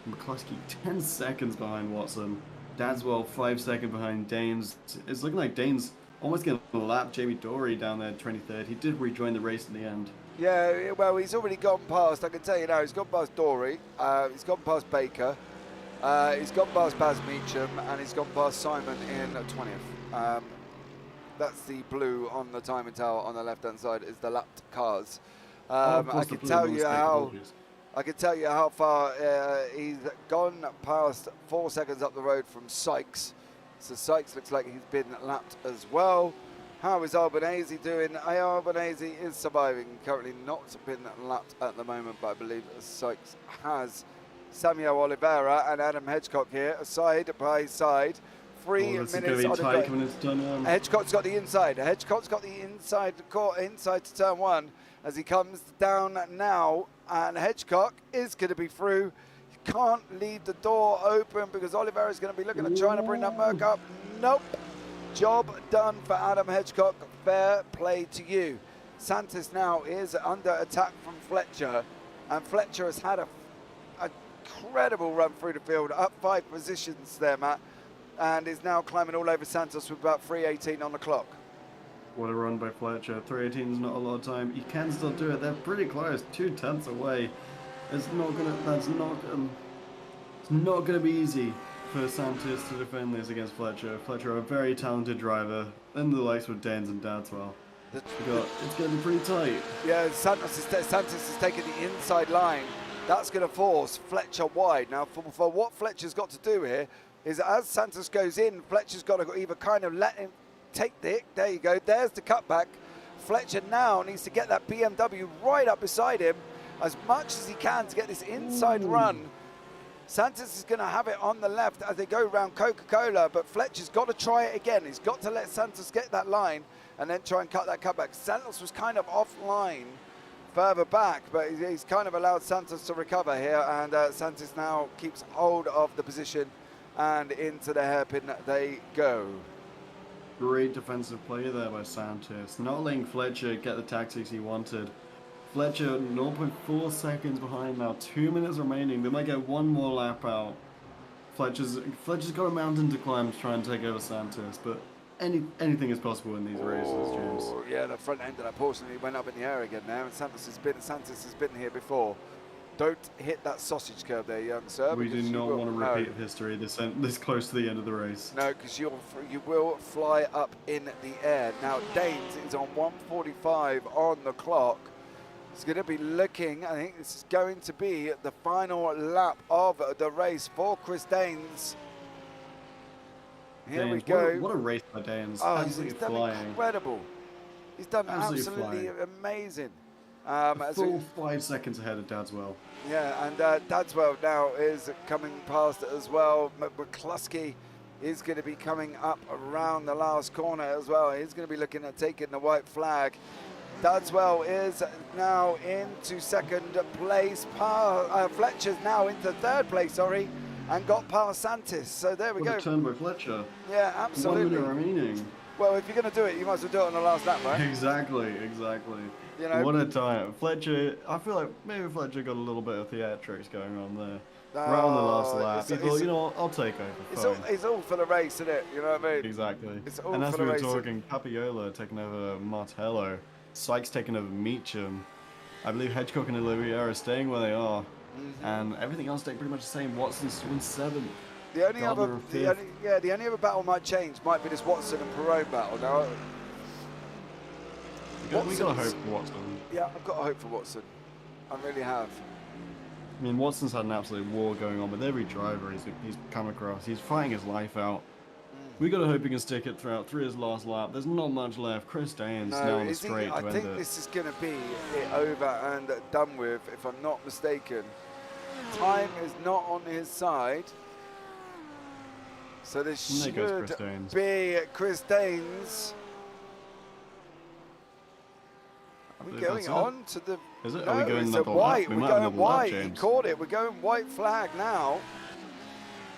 McCluskey 10 seconds behind Watson. Dadswell 5 seconds behind Danes. It's looking like Danes almost going to lap Jamie Dory down there 23rd. He did rejoin the race in the end. Yeah, well, he's already gone past, I can tell you now, he's gone past Dory, he's gone past Baker, he's gone past Baz Meacham, and he's gone past Simon in 20th. That's the blue on the timing tower on the left-hand side is the lapped cars. I can tell you how far he's gone past 4 seconds up the road from Sykes. So Sykes looks like he's been lapped as well. How is Albanese doing? Albanese is surviving. Currently not been lapped at the moment, but I believe Sykes has. Samuel Oliveira and Adam Hedgecock here, side by side. 3 minutes on the Hedgecock's got the inside. Hedgecock's got the inside to turn 1 as he comes down now, and Hedgecock is going to be through. You can't leave the door open because Oliveira is going to be looking at trying to bring that Merc up. Nope. Job done for Adam Hedgecock. Fair play to you. Santos now is under attack from Fletcher, and Fletcher has had a incredible run through the field, up 5 positions there, Matt, and is now climbing all over Santos with about 3:18 on the clock. What a run by Fletcher. 3:18 is not a lot of time. He can still do it. They're pretty close, 2 tenths away. It's not gonna be easy for Santos to defend this against Fletcher. Fletcher, a very talented driver, and the likes with Danes and Dadswell. It's going to be pretty tight. Yeah, Santos is taking the inside line. That's going to force Fletcher wide. Now, for what Fletcher's got to do here is as Santos goes in, Fletcher's got to either kind of let him take the hit. There you go. There's the cutback. Fletcher now needs to get that BMW right up beside him as much as he can to get this inside run. Santos is going to have it on the left as they go around Coca-Cola, but Fletcher's got to try it again. He's got to let Santos get that line and then try and cut that cutback. Santos was kind of offline further back, but he's kind of allowed Santos to recover here, and Santos now keeps hold of the position and into the hairpin they go. Great defensive play there by Santos, not letting Fletcher get the tactics he wanted. Fletcher 0.4 seconds behind now, 2 minutes remaining. They might get one more lap out. Fletcher's got a mountain to climb to try and take over Santos, but anything is possible in these races, James. Yeah, the front end of that portion went up in the air again now, and Santos has been here before. Don't hit that sausage curve there, young sir. We do not want a repeat of history this close to the end of the race. No, because you will fly up in the air. Now, Danes is on 1:45 on the clock. It's going to be looking, I think this is going to be the final lap of the race for Chris Danes. Here we go. What a race by Danes. Oh, he's done flying. Incredible. He's done absolutely amazing. A full 5 seconds ahead of Dadswell. Yeah, and Dadswell now is coming past as well. McCluskey is going to be coming up around the last corner as well. He's going to be looking at taking the white flag. Dadswell is now into second place. Fletcher's now into third place, sorry, and got past Santis. So there we go. What a turn by Fletcher. Yeah, absolutely. 1 minute remaining. Well, if you're going to do it, you might as well do it on the last lap, right? Exactly. You know, what a time. Fletcher, I feel like maybe Fletcher got a little bit of theatrics going on there. Right on the last lap. He thought, you know what, I'll take over. It's all for the race, isn't it? You know what I mean? Exactly. It's all and as for we the were racing. talking, Papiola taking over Martello. Sykes taking over Meacham. I believe Hedgecock and Olivier are staying where they are. And everything else stayed pretty much the same. Watson's in 7th. The only other battle might change. Might be this Watson and Perone battle. Now, we got to hope for Watson. Yeah, I've got to hope for Watson. I really have. I mean, Watson's had an absolute war going on with every driver he's come across. He's fighting his life out. We got to hope he can stick it throughout his last lap. There's not much left. Chris Danes now on the straight to end it. I think this is going to be it over and done with, if I'm not mistaken. Time is not on his side. So this should be Chris Danes. Are we going on to the... Is it? No, Are we going it's white. We're going white. He caught it. We're going white flag now.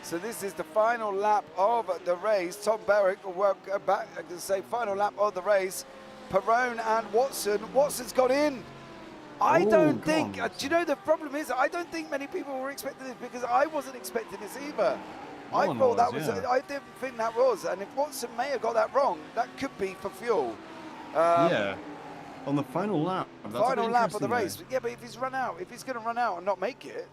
So this is the final lap of the race. Tom Berwick will work back and say final lap of the race. Perone and Watson. Watson's got in. I don't think, do you know the problem is, I don't think many people were expecting this because I wasn't expecting this either. I thought that was, I didn't think that was. And if Watson may have got that wrong, that could be for fuel. Yeah. On the final lap. Final lap of the race. Yeah, but if he's going to run out and not make it.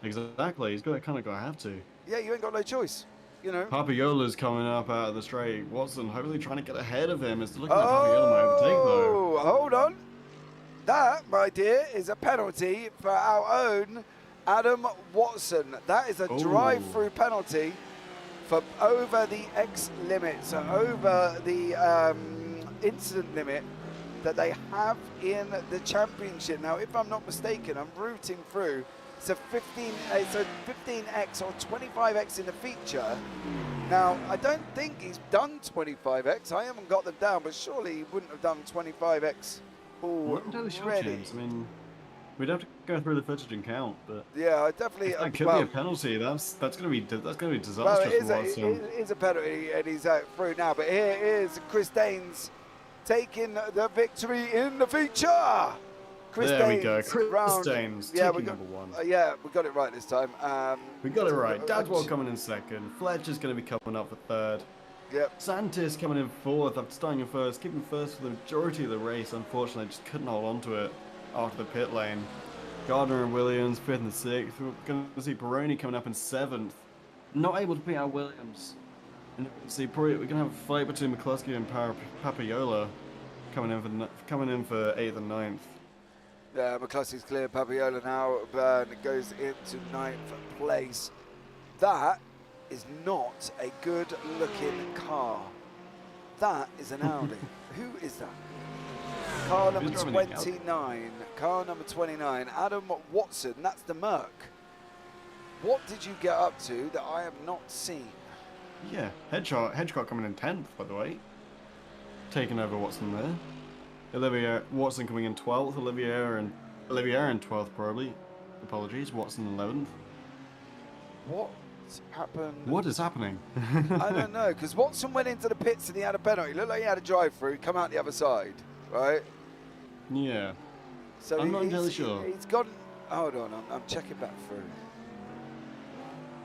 Exactly. He's kind of got to have to. Yeah, you ain't got no choice. You know. Papiola's coming up out of the straight. Watson hopefully trying to get ahead of him. It's looking like Papiola might overtake though. Hold on. That, my dear, is a penalty for our own Adam Watson. That is a drive-through penalty for over the X limit, so over the incident limit that they have in the championship. Now, if I'm not mistaken, I'm rooting through. It's a 15X or 25X in the feature. Now, I don't think he's done 25X. I haven't got them down, but surely he wouldn't have done 25X already. I mean, we'd have to go through the footage and count, but yeah, I definitely. That could be a penalty. That's going to be disastrous well, for Watson. It is a penalty, and he's out through now. But here is Chris Danes taking the victory in the feature. There we go. Chris Danes taking number 1. Yeah, we got it right this time. We got it right. Dadswell coming in second. Fletcher's going to be coming up for third. Yep. Santis coming in fourth after starting in first, keeping first for the majority of the race. Unfortunately, just couldn't hold on to it after the pit lane. Gardner and Williams, 5th and 6th. We're going to see Peroni coming up in 7th. Not able to beat out Williams. And see, we're going to have a fight between McCluskey and Papiola coming in for 8th and 9th. Yeah, McCluskey's clear. Papiola now goes into 9th place. That is not a good looking car. That is an Audi. Who is that? Car number 29. Car number 29. Adam Watson. That's the Merc. What did you get up to that I have not seen? Yeah, Hedgehog coming in 10th, by the way. Taking over Watson there. Watson coming in 12th. Olivier in 12th, probably. Apologies. Watson 11th. What What's happened? What is happening? I don't know, because Watson went into the pits and he had a penalty. Looked like he had a drive-through, come out the other side, right? Yeah. So I'm not entirely sure. He's gone. Hold on, I'm checking back through.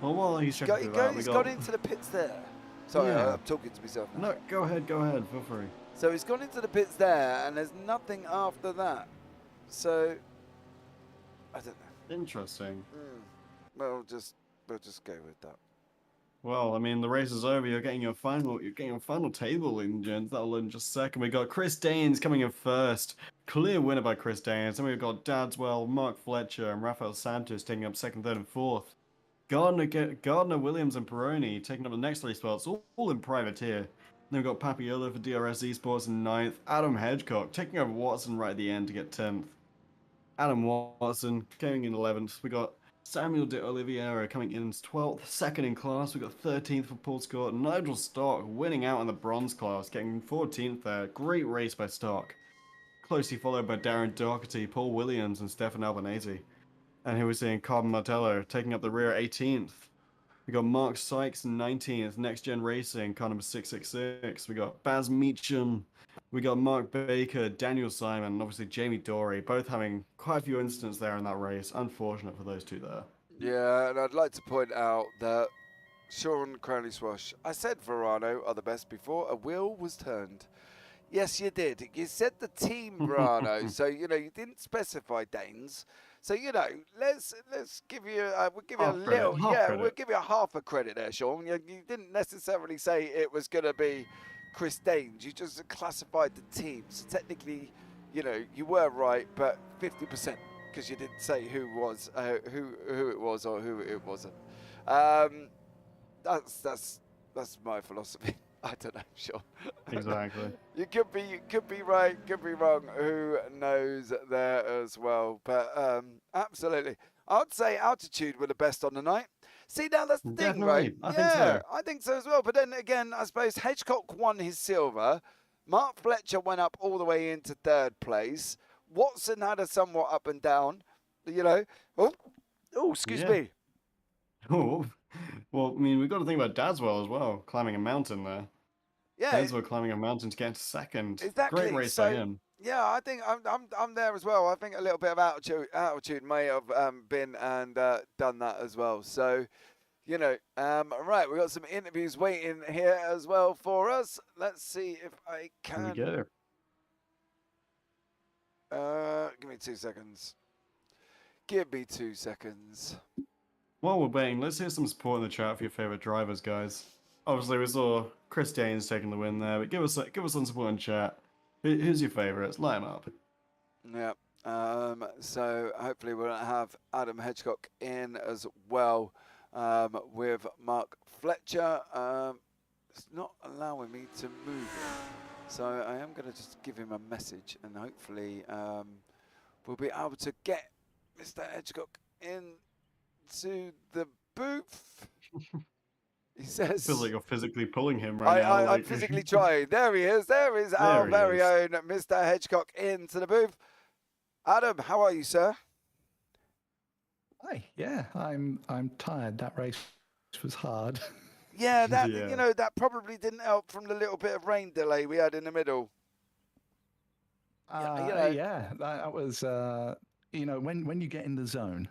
Well, while he's checking He's gone into the pits there. Sorry, Yeah. I'm talking to myself now. No, go ahead, feel free. So he's gone into the pits there, and there's nothing after that. So I don't know. Interesting. We'll just go with that. Well, I mean, the race is over. You're getting your final table in, gents. That'll in just a second. We got Chris Danes coming in first. Clear winner by Chris Danes. Then we've got Dadswell, Mark Fletcher, and Rafael Santos taking up second, third, and fourth. Gardner, Williams, and Peroni taking up the next three spots, all in privateer. Then we've got Papiola for DRS Esports in ninth. Adam Hedgecock taking over Watson right at the end to get 10th. Adam Watson coming in 11th. We got Samuel de Oliveira coming in 12th, second in class. We got 13th for Paul Scott. Nigel Stark winning out in the bronze class, getting 14th there. Great race by Stark. Closely followed by Darren Doherty, Paul Williams, and Stefan Albanese. And here we're seeing Carbon Martello taking up the rear 18th. We got Mark Sykes 19th, Next Gen Racing, car number 666. We got Baz Meacham. We got Mark Baker, Daniel Simon, and obviously Jamie Dorey, both having quite a few incidents there in that race. Unfortunate for those two there. Yeah, and I'd like to point out that Sean Crowley Swash, I said Verano are the best before a wheel was turned. Yes, you did. You said the team Verano, so you didn't specify Danes. So let's give you we'll give you a little we'll give you a half a credit there, Sean. You didn't necessarily say it was going to be Chris Danes. You just classified the team. So technically, you were right, but 50% because you didn't say who it was or who it wasn't. That's my philosophy. I don't know, Sean. Exactly. You could be right, could be wrong. Who knows there as well? But absolutely, I'd say Altitude were the best on the night. See, now that's the thing, right? I think so. I think so as well. But then again, I suppose Hedgecock won his silver. Mark Fletcher went up all the way into third place. Watson had a somewhat up and down. Oh, excuse me. Oh. Well, I mean, we've got to think about Dadswell as well, climbing a mountain there. Yeah, Dadswell climbing a mountain to get into second. Exactly. Great race by him. Yeah, I think I'm there as well. I think a little bit of altitude may have been and done that as well. So, right, we've got some interviews waiting here as well for us. Let's see if I can. Here we go. Give me 2 seconds. Give me 2 seconds. While we're waiting, let's hear some support in the chat for your favorite drivers, guys. Obviously, we saw Chris Danes taking the win there, but give us some support in chat. Who's your favorites? Light them up. Yeah. So hopefully we'll have Adam Hedgecock in as well with Mark Fletcher. It's not allowing me to move it, so I am going to just give him a message, and hopefully we'll be able to get Mr. Hedgecock in to the booth. He says, Feels like you're physically pulling him right now. I'm physically trying. There he is. There is our very own Mr. Hedgecock into the booth. Adam, how are you, sir? Hi. Yeah, I'm tired. That race was hard. Yeah, that probably didn't help from the little bit of rain delay we had in the middle. Yeah, that was when you get in the zone.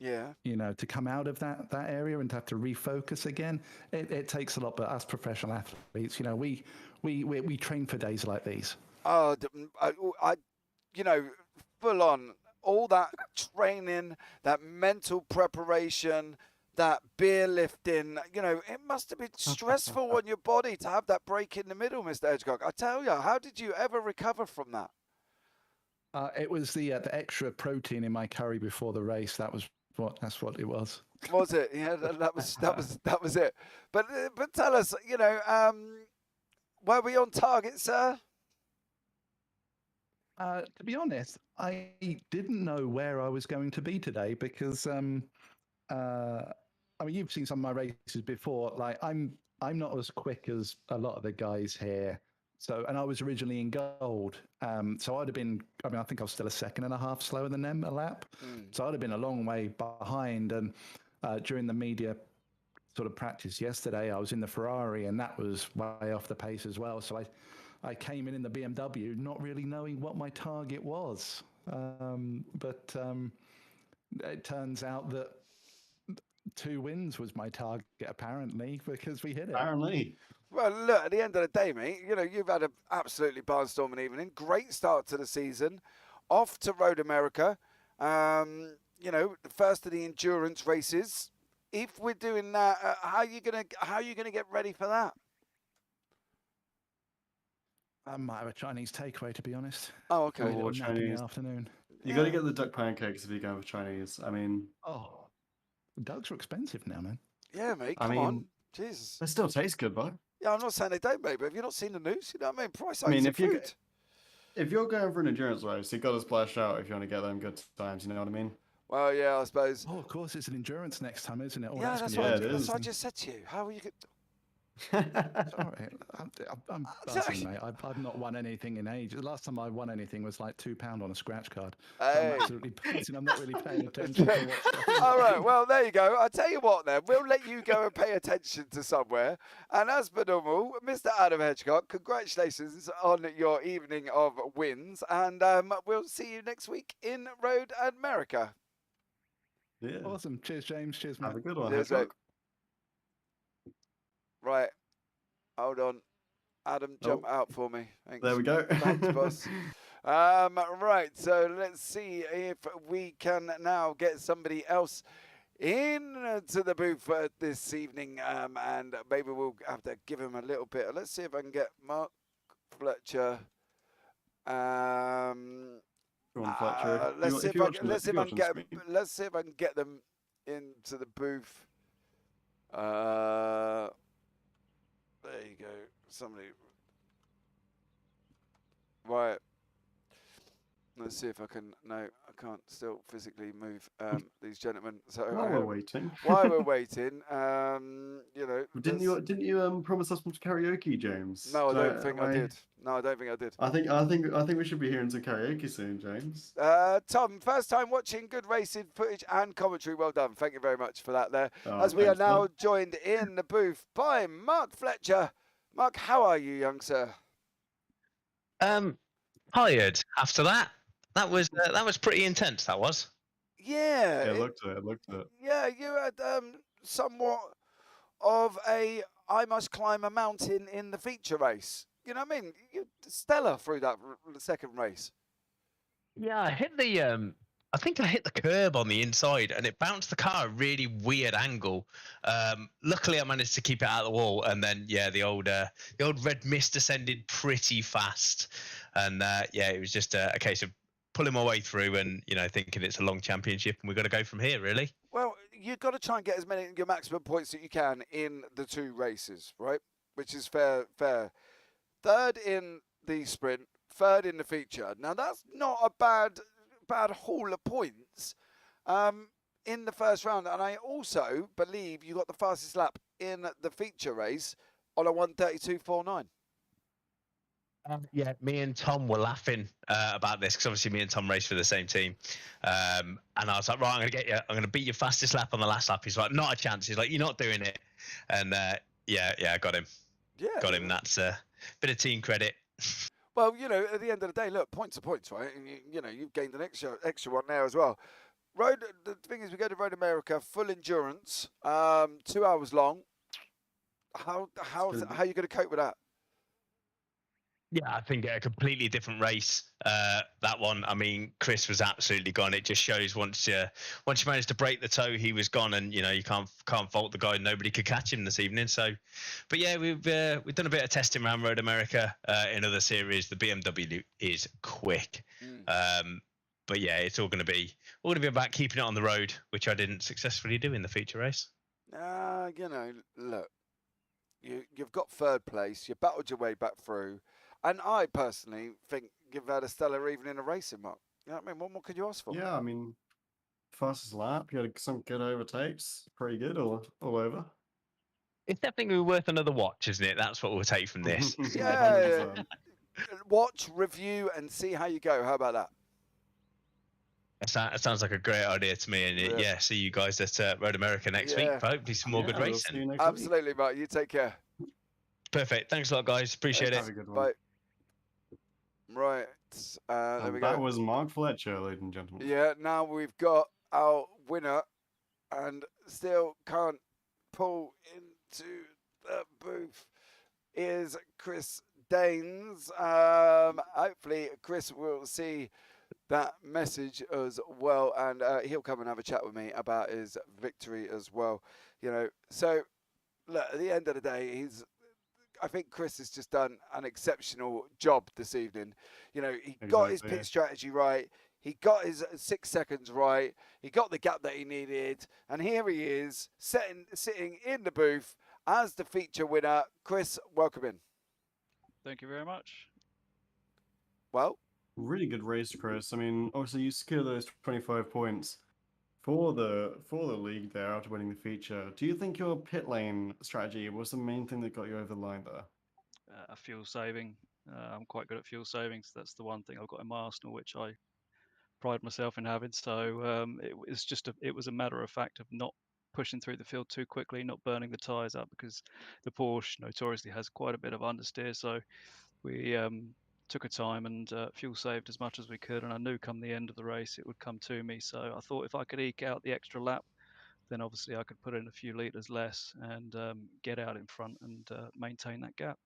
Yeah. To come out of that area and to have to refocus again, it takes a lot. But us professional athletes, we train for days like these. Oh, I full on all that training, that mental preparation, that beer lifting. It must have been stressful on your body to have that break in the middle, Mr. Hedgecock. I tell you, how did you ever recover from that? It was the extra protein in my curry before the race. That's what it was. Was it? Yeah, that was it. But tell us, were we on target, sir? To be honest, I didn't know where I was going to be today because, you've seen some of my races before. Like I'm not as quick as a lot of the guys here. So, and I was originally in gold. So I'd have been, I think I was still a second and a half slower than them a lap. So I'd have been a long way behind. And during the media sort of practice yesterday, I was in the Ferrari, and that was way off the pace as well. So I came in the BMW not really knowing what my target was. But it turns out that 2 wins was my target, apparently, because we hit it. Apparently. Well, look, at the end of the day, mate, you've had an absolutely barnstorming evening. Great start to the season. Off to Road America. The first of the endurance races. If we're doing that, how are you gonna get ready for that? I might have a Chinese takeaway, to be honest. Oh, okay. Maybe a little nap in Chinese. the afternoon. You got to get the duck pancakes if you're going for Chinese. I mean, Ducks are expensive now, man. Yeah, mate. Come on, Jesus. They still taste good, though. Yeah, I'm not saying they don't, mate, but have you not seen the news? You know what I mean? Price I mean, hikes of food. if you're going for an endurance race, you got to splash out if you want to get them good times. You know what I mean? Well, yeah, I suppose. Oh, of course, it's an endurance next time, isn't it? Oh, Yeah, that's what I just said to you. How are you? Sorry, I'm buzzing, mate. I've not won anything in ages. The last time I won anything was like £2 on a scratch card. Hey. I'm absolutely buzzing. I'm not really paying attention to what's All right, well, there you go. I'll tell you what then. We'll let you go and pay attention to somewhere. And as per normal, Mr. Adam Hedgecock, congratulations on your evening of wins. And we'll see you next week in Road America. Yeah. Awesome. Cheers, James. Cheers, mate. Have a good one. Cheers, mate. Right. Hold on. Adam, jump out for me. Thanks. There we go. Thanks, boss. Right, so let's see if we can now get somebody else into the booth this evening, and maybe we'll have to give him a little bit. Let's see if I can get Mark Fletcher. Let's see if I can get them into the booth. There you go. Somebody. Right. Let's see if I can. No, I can't still physically move these gentlemen. So while we're waiting. While we're waiting, Didn't you promise us some karaoke, James? No, I don't think I did. No, I don't think I did. I think we should be hearing some karaoke soon, James. Tom, first time watching good racing footage and commentary. Well done. Thank you very much for that there. Oh, as we are now Tom. joined in the booth by Mark Fletcher. Mark, how are you, young sir? Tired after that. That was pretty intense. That was. Yeah. It looked it. Yeah, you had somewhat of a I must climb a mountain in the feature race. You know what I mean? You stellar through that second race. Yeah, I hit the I think I hit the curb on the inside, and it bounced the car a really weird angle. Luckily, I managed to keep it out of the wall, and then the old red mist descended pretty fast, and it was just a case of pulling my way through, and thinking it's a long championship, and we've got to go from here, really. Well, you've got to try and get as many your maximum points that you can in the 2 races, right? Which is fair. Third in the sprint, third in the feature. Now that's not a bad haul of points in the first round, and I also believe you got the fastest lap in the feature race on a 1:32.49. Me and Tom were laughing about this because obviously me and Tom raced for the same team, and I was like, right, I'm going to beat your fastest lap on the last lap. He's like, not a chance. He's like, you're not doing it, and I got him. Yeah, got him. That's a bit of team credit. Well, at the end of the day, look, points are points, right? And you've gained an extra one there as well. The thing is, we go to Road America, full endurance, 2 hours long. How are you going to cope with that? Yeah, I think a completely different race. That one, I mean, Chris was absolutely gone. It just shows once you managed to break the toe, he was gone, and you can't fault the guy. Nobody could catch him this evening. So, but yeah, we've done a bit of testing around Road America in other series. The BMW is quick, but yeah, it's all going to be about keeping it on the road, which I didn't successfully do in the feature race. Look, you've got third place. You battled your way back through. And I personally think you've had a stellar evening of racing, Mark. You know what I mean? What more could you ask for? Yeah, I mean, fastest lap, you had some good overtakes. Pretty good all over. It's definitely worth another watch, isn't it? That's what we'll take from this. Yeah. Watch, review, and see how you go. How about that? That sounds like a great idea to me. And yeah, see you guys at Road America next week for hopefully some more good We'll racing. see you next Absolutely, week. Mark. You take care. Perfect. Thanks a lot, guys. Appreciate Have it. a good one. Bye. Right. There we That go. was Mark Fletcher, ladies and gentlemen. Yeah, now we've got our winner and still can't pull into the booth is Chris Danes. Hopefully Chris will see that message as well, and he'll come and have a chat with me about his victory as well. You know, so look, at the end of the day, I think Chris has just done an exceptional job this evening. You know, he got his pit strategy right. He got his 6 seconds right. He got the gap that he needed. And here he is, sitting in the booth as the feature winner. Chris, welcome in. Thank you very much. Well, really good race, Chris. I mean, obviously you secure those 25 points for the league there after winning the feature. Do you think your pit lane strategy was the main thing that got you over the line there? Fuel saving. I'm quite good at fuel savings. That's the one thing I've got in my arsenal, which I pride myself in having. So it was a matter of fact of not pushing through the field too quickly, not burning the tyres up, because the Porsche notoriously has quite a bit of understeer. So we took a time and fuel saved as much as we could, and I knew come the end of the race it would come to me. So I thought if I could eke out the extra lap, then obviously I could put in a few litres less and get out in front and maintain that gap.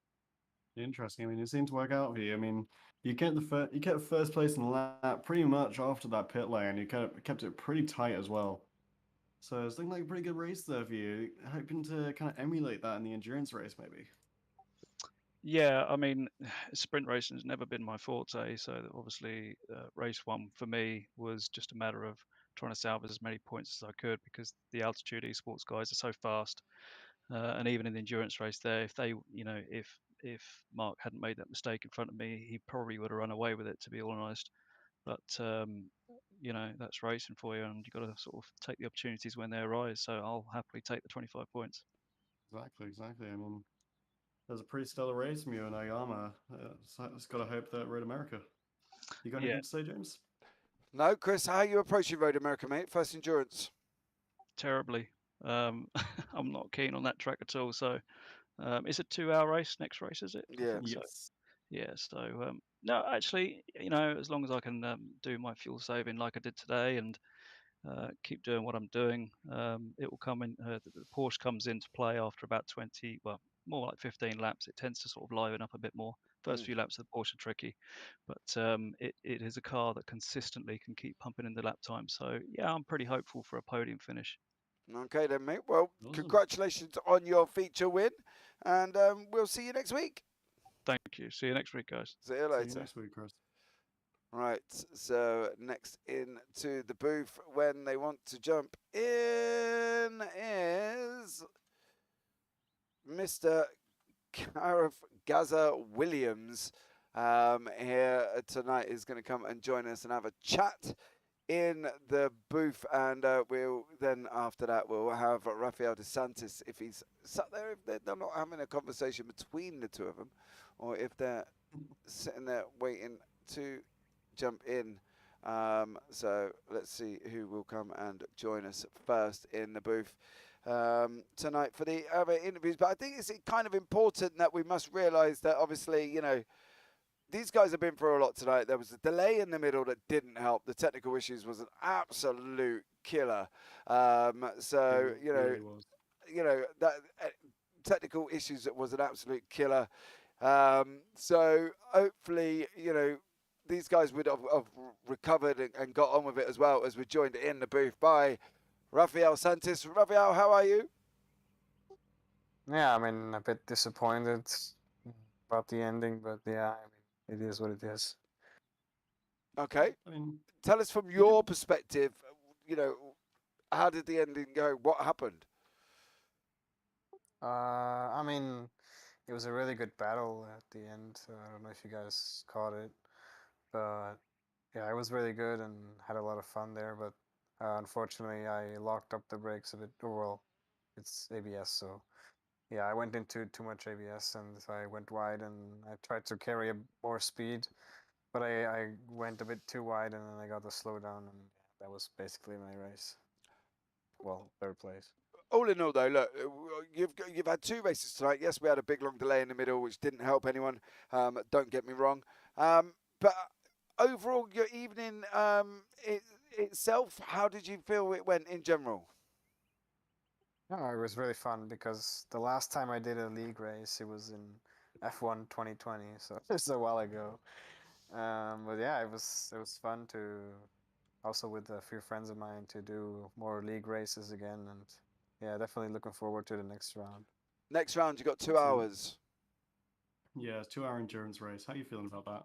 Interesting. I mean, it seemed to work out for you. I mean, you kept first place in the lap pretty much after that pit lane. You kept it pretty tight as well. So it's looking like a pretty good race there for you. Hoping to kind of emulate that in the endurance race, maybe. Yeah, I mean, sprint racing has never been my forte. So obviously, race one for me was just a matter of trying to salvage as many points as I could, because the altitude esports guys are so fast. And even in the endurance race there, if they, if Mark hadn't made that mistake in front of me, he probably would have run away with it, to be all honest. But that's racing for you, and you've got to sort of take the opportunities when they arise. So I'll happily take the 25 points. Exactly. I mean, there's a pretty stellar race from you and Ayama. So just got to hope that Road America. You got anything to say, James? No, Chris, how are you approaching Road America, mate? First endurance. Terribly. I'm not keen on that track at all. So it's a 2-hour race. Next race, is it? Yeah. Yes. So. Yeah. So no, actually, as long as I can do my fuel saving like I did today and keep doing what I'm doing, it will come in. The Porsche comes into play after about 20, well, more like 15 laps. It tends to sort of liven up a bit more. First few laps of the Porsche are tricky, but it is a car that consistently can keep pumping in the lap time. So yeah, I'm pretty hopeful for a podium finish. Okay then, mate. Well, Awesome. Congratulations on your feature win, and we'll see you next week. Thank you. See you next week, guys. See you later. See you next week, Chris. Right, so next into the booth when they want to jump in is Mr. Gareth Gaza Williams. Here tonight is going to come and join us and have a chat in the booth, and we'll then after that we'll have Rafael De Santis if he's sat there, if they're not having a conversation between the two of them, or if they're sitting there waiting to jump in. So let's see who will come and join us first in the booth tonight for the other interviews. But I think it's kind of important that we must realise that obviously, these guys have been through a lot tonight. There was a delay in the middle that didn't help. The technical issues was an absolute killer. That technical issues was an absolute killer. So hopefully, these guys would have recovered and got on with it, as well as we're joined in the booth by Rafael Santis. Rafael, how are you? Yeah, I mean, a bit disappointed about the ending, but yeah, I mean, it is what it is. Okay. I mean, tell us from your perspective, how did the ending go? What happened? I mean, it was a really good battle at the end. I don't know if you guys caught it, but yeah, it was really good and had a lot of fun there. But unfortunately, I locked up the brakes a bit. Or well, it's ABS, so yeah, I went into too much ABS and I went wide, and I tried to carry more speed, but I went a bit too wide, and then I got the slowdown, and that was basically my race. Well, third place. All in all, though, look, you've had 2 races tonight. Yes, we had a big long delay in the middle, which didn't help anyone. Don't get me wrong. But overall, your evening itself, how did you feel it went in general? No, it was really fun because the last time I did a league race, it was in F1 2020, so it's a while ago. But yeah, it was fun to also with a few friends of mine to do more league races again, and yeah, definitely looking forward to the next round. Next round, you got 2 Excellent. hours. Yeah, it's a 2-hour endurance race. How are you feeling about that?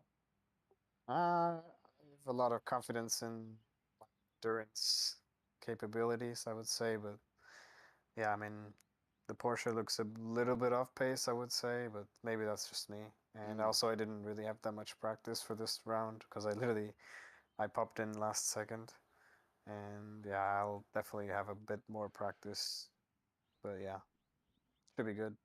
I have a lot of confidence in my endurance capabilities, I would say, but yeah, I mean, the Porsche looks a little bit off pace, I would say, but maybe that's just me. And also, I didn't really have that much practice for this round because I popped in last second, and yeah, I'll definitely have a bit more practice, but yeah, should be good.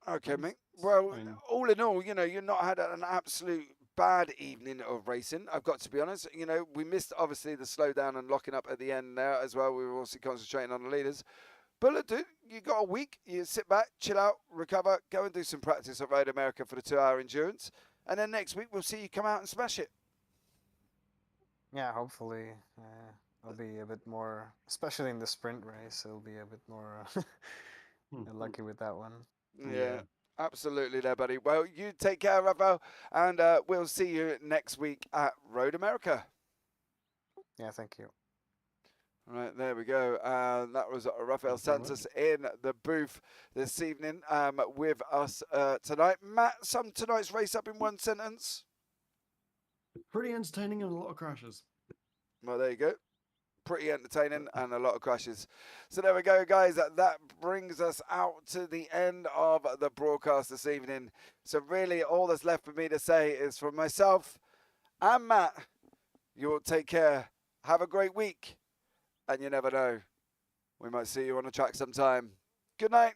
Okay, Nice. mate. Well, I mean- all in all, you've not had an absolute bad evening of racing. I've got to be honest. We missed obviously the slowdown and locking up at the end there as well. We were also concentrating on the leaders. But look, dude, you got a week. You sit back, chill out, recover, go and do some practice at Road America for the 2-hour endurance, and then next week we'll see you come out and smash it. Yeah, hopefully I'll be a bit more, especially in the sprint race, I'll be a bit more lucky with that one. Yeah. Absolutely there, buddy. Well, you take care, Rafael, and we'll see you next week at Road America. Yeah, thank you. Right, there we go. That was Rafael Thank you very Santos in the booth this evening with us tonight. Matt, sum tonight's race up in 1 sentence. Pretty entertaining and a lot of crashes. Well, there you go. Pretty entertaining and a lot of crashes. So there we go, guys. That brings us out to the end of the broadcast this evening. So really, all that's left for me to say is from myself and Matt, you all take care. Have a great week. And you never know, we might see you on the track sometime. Good night.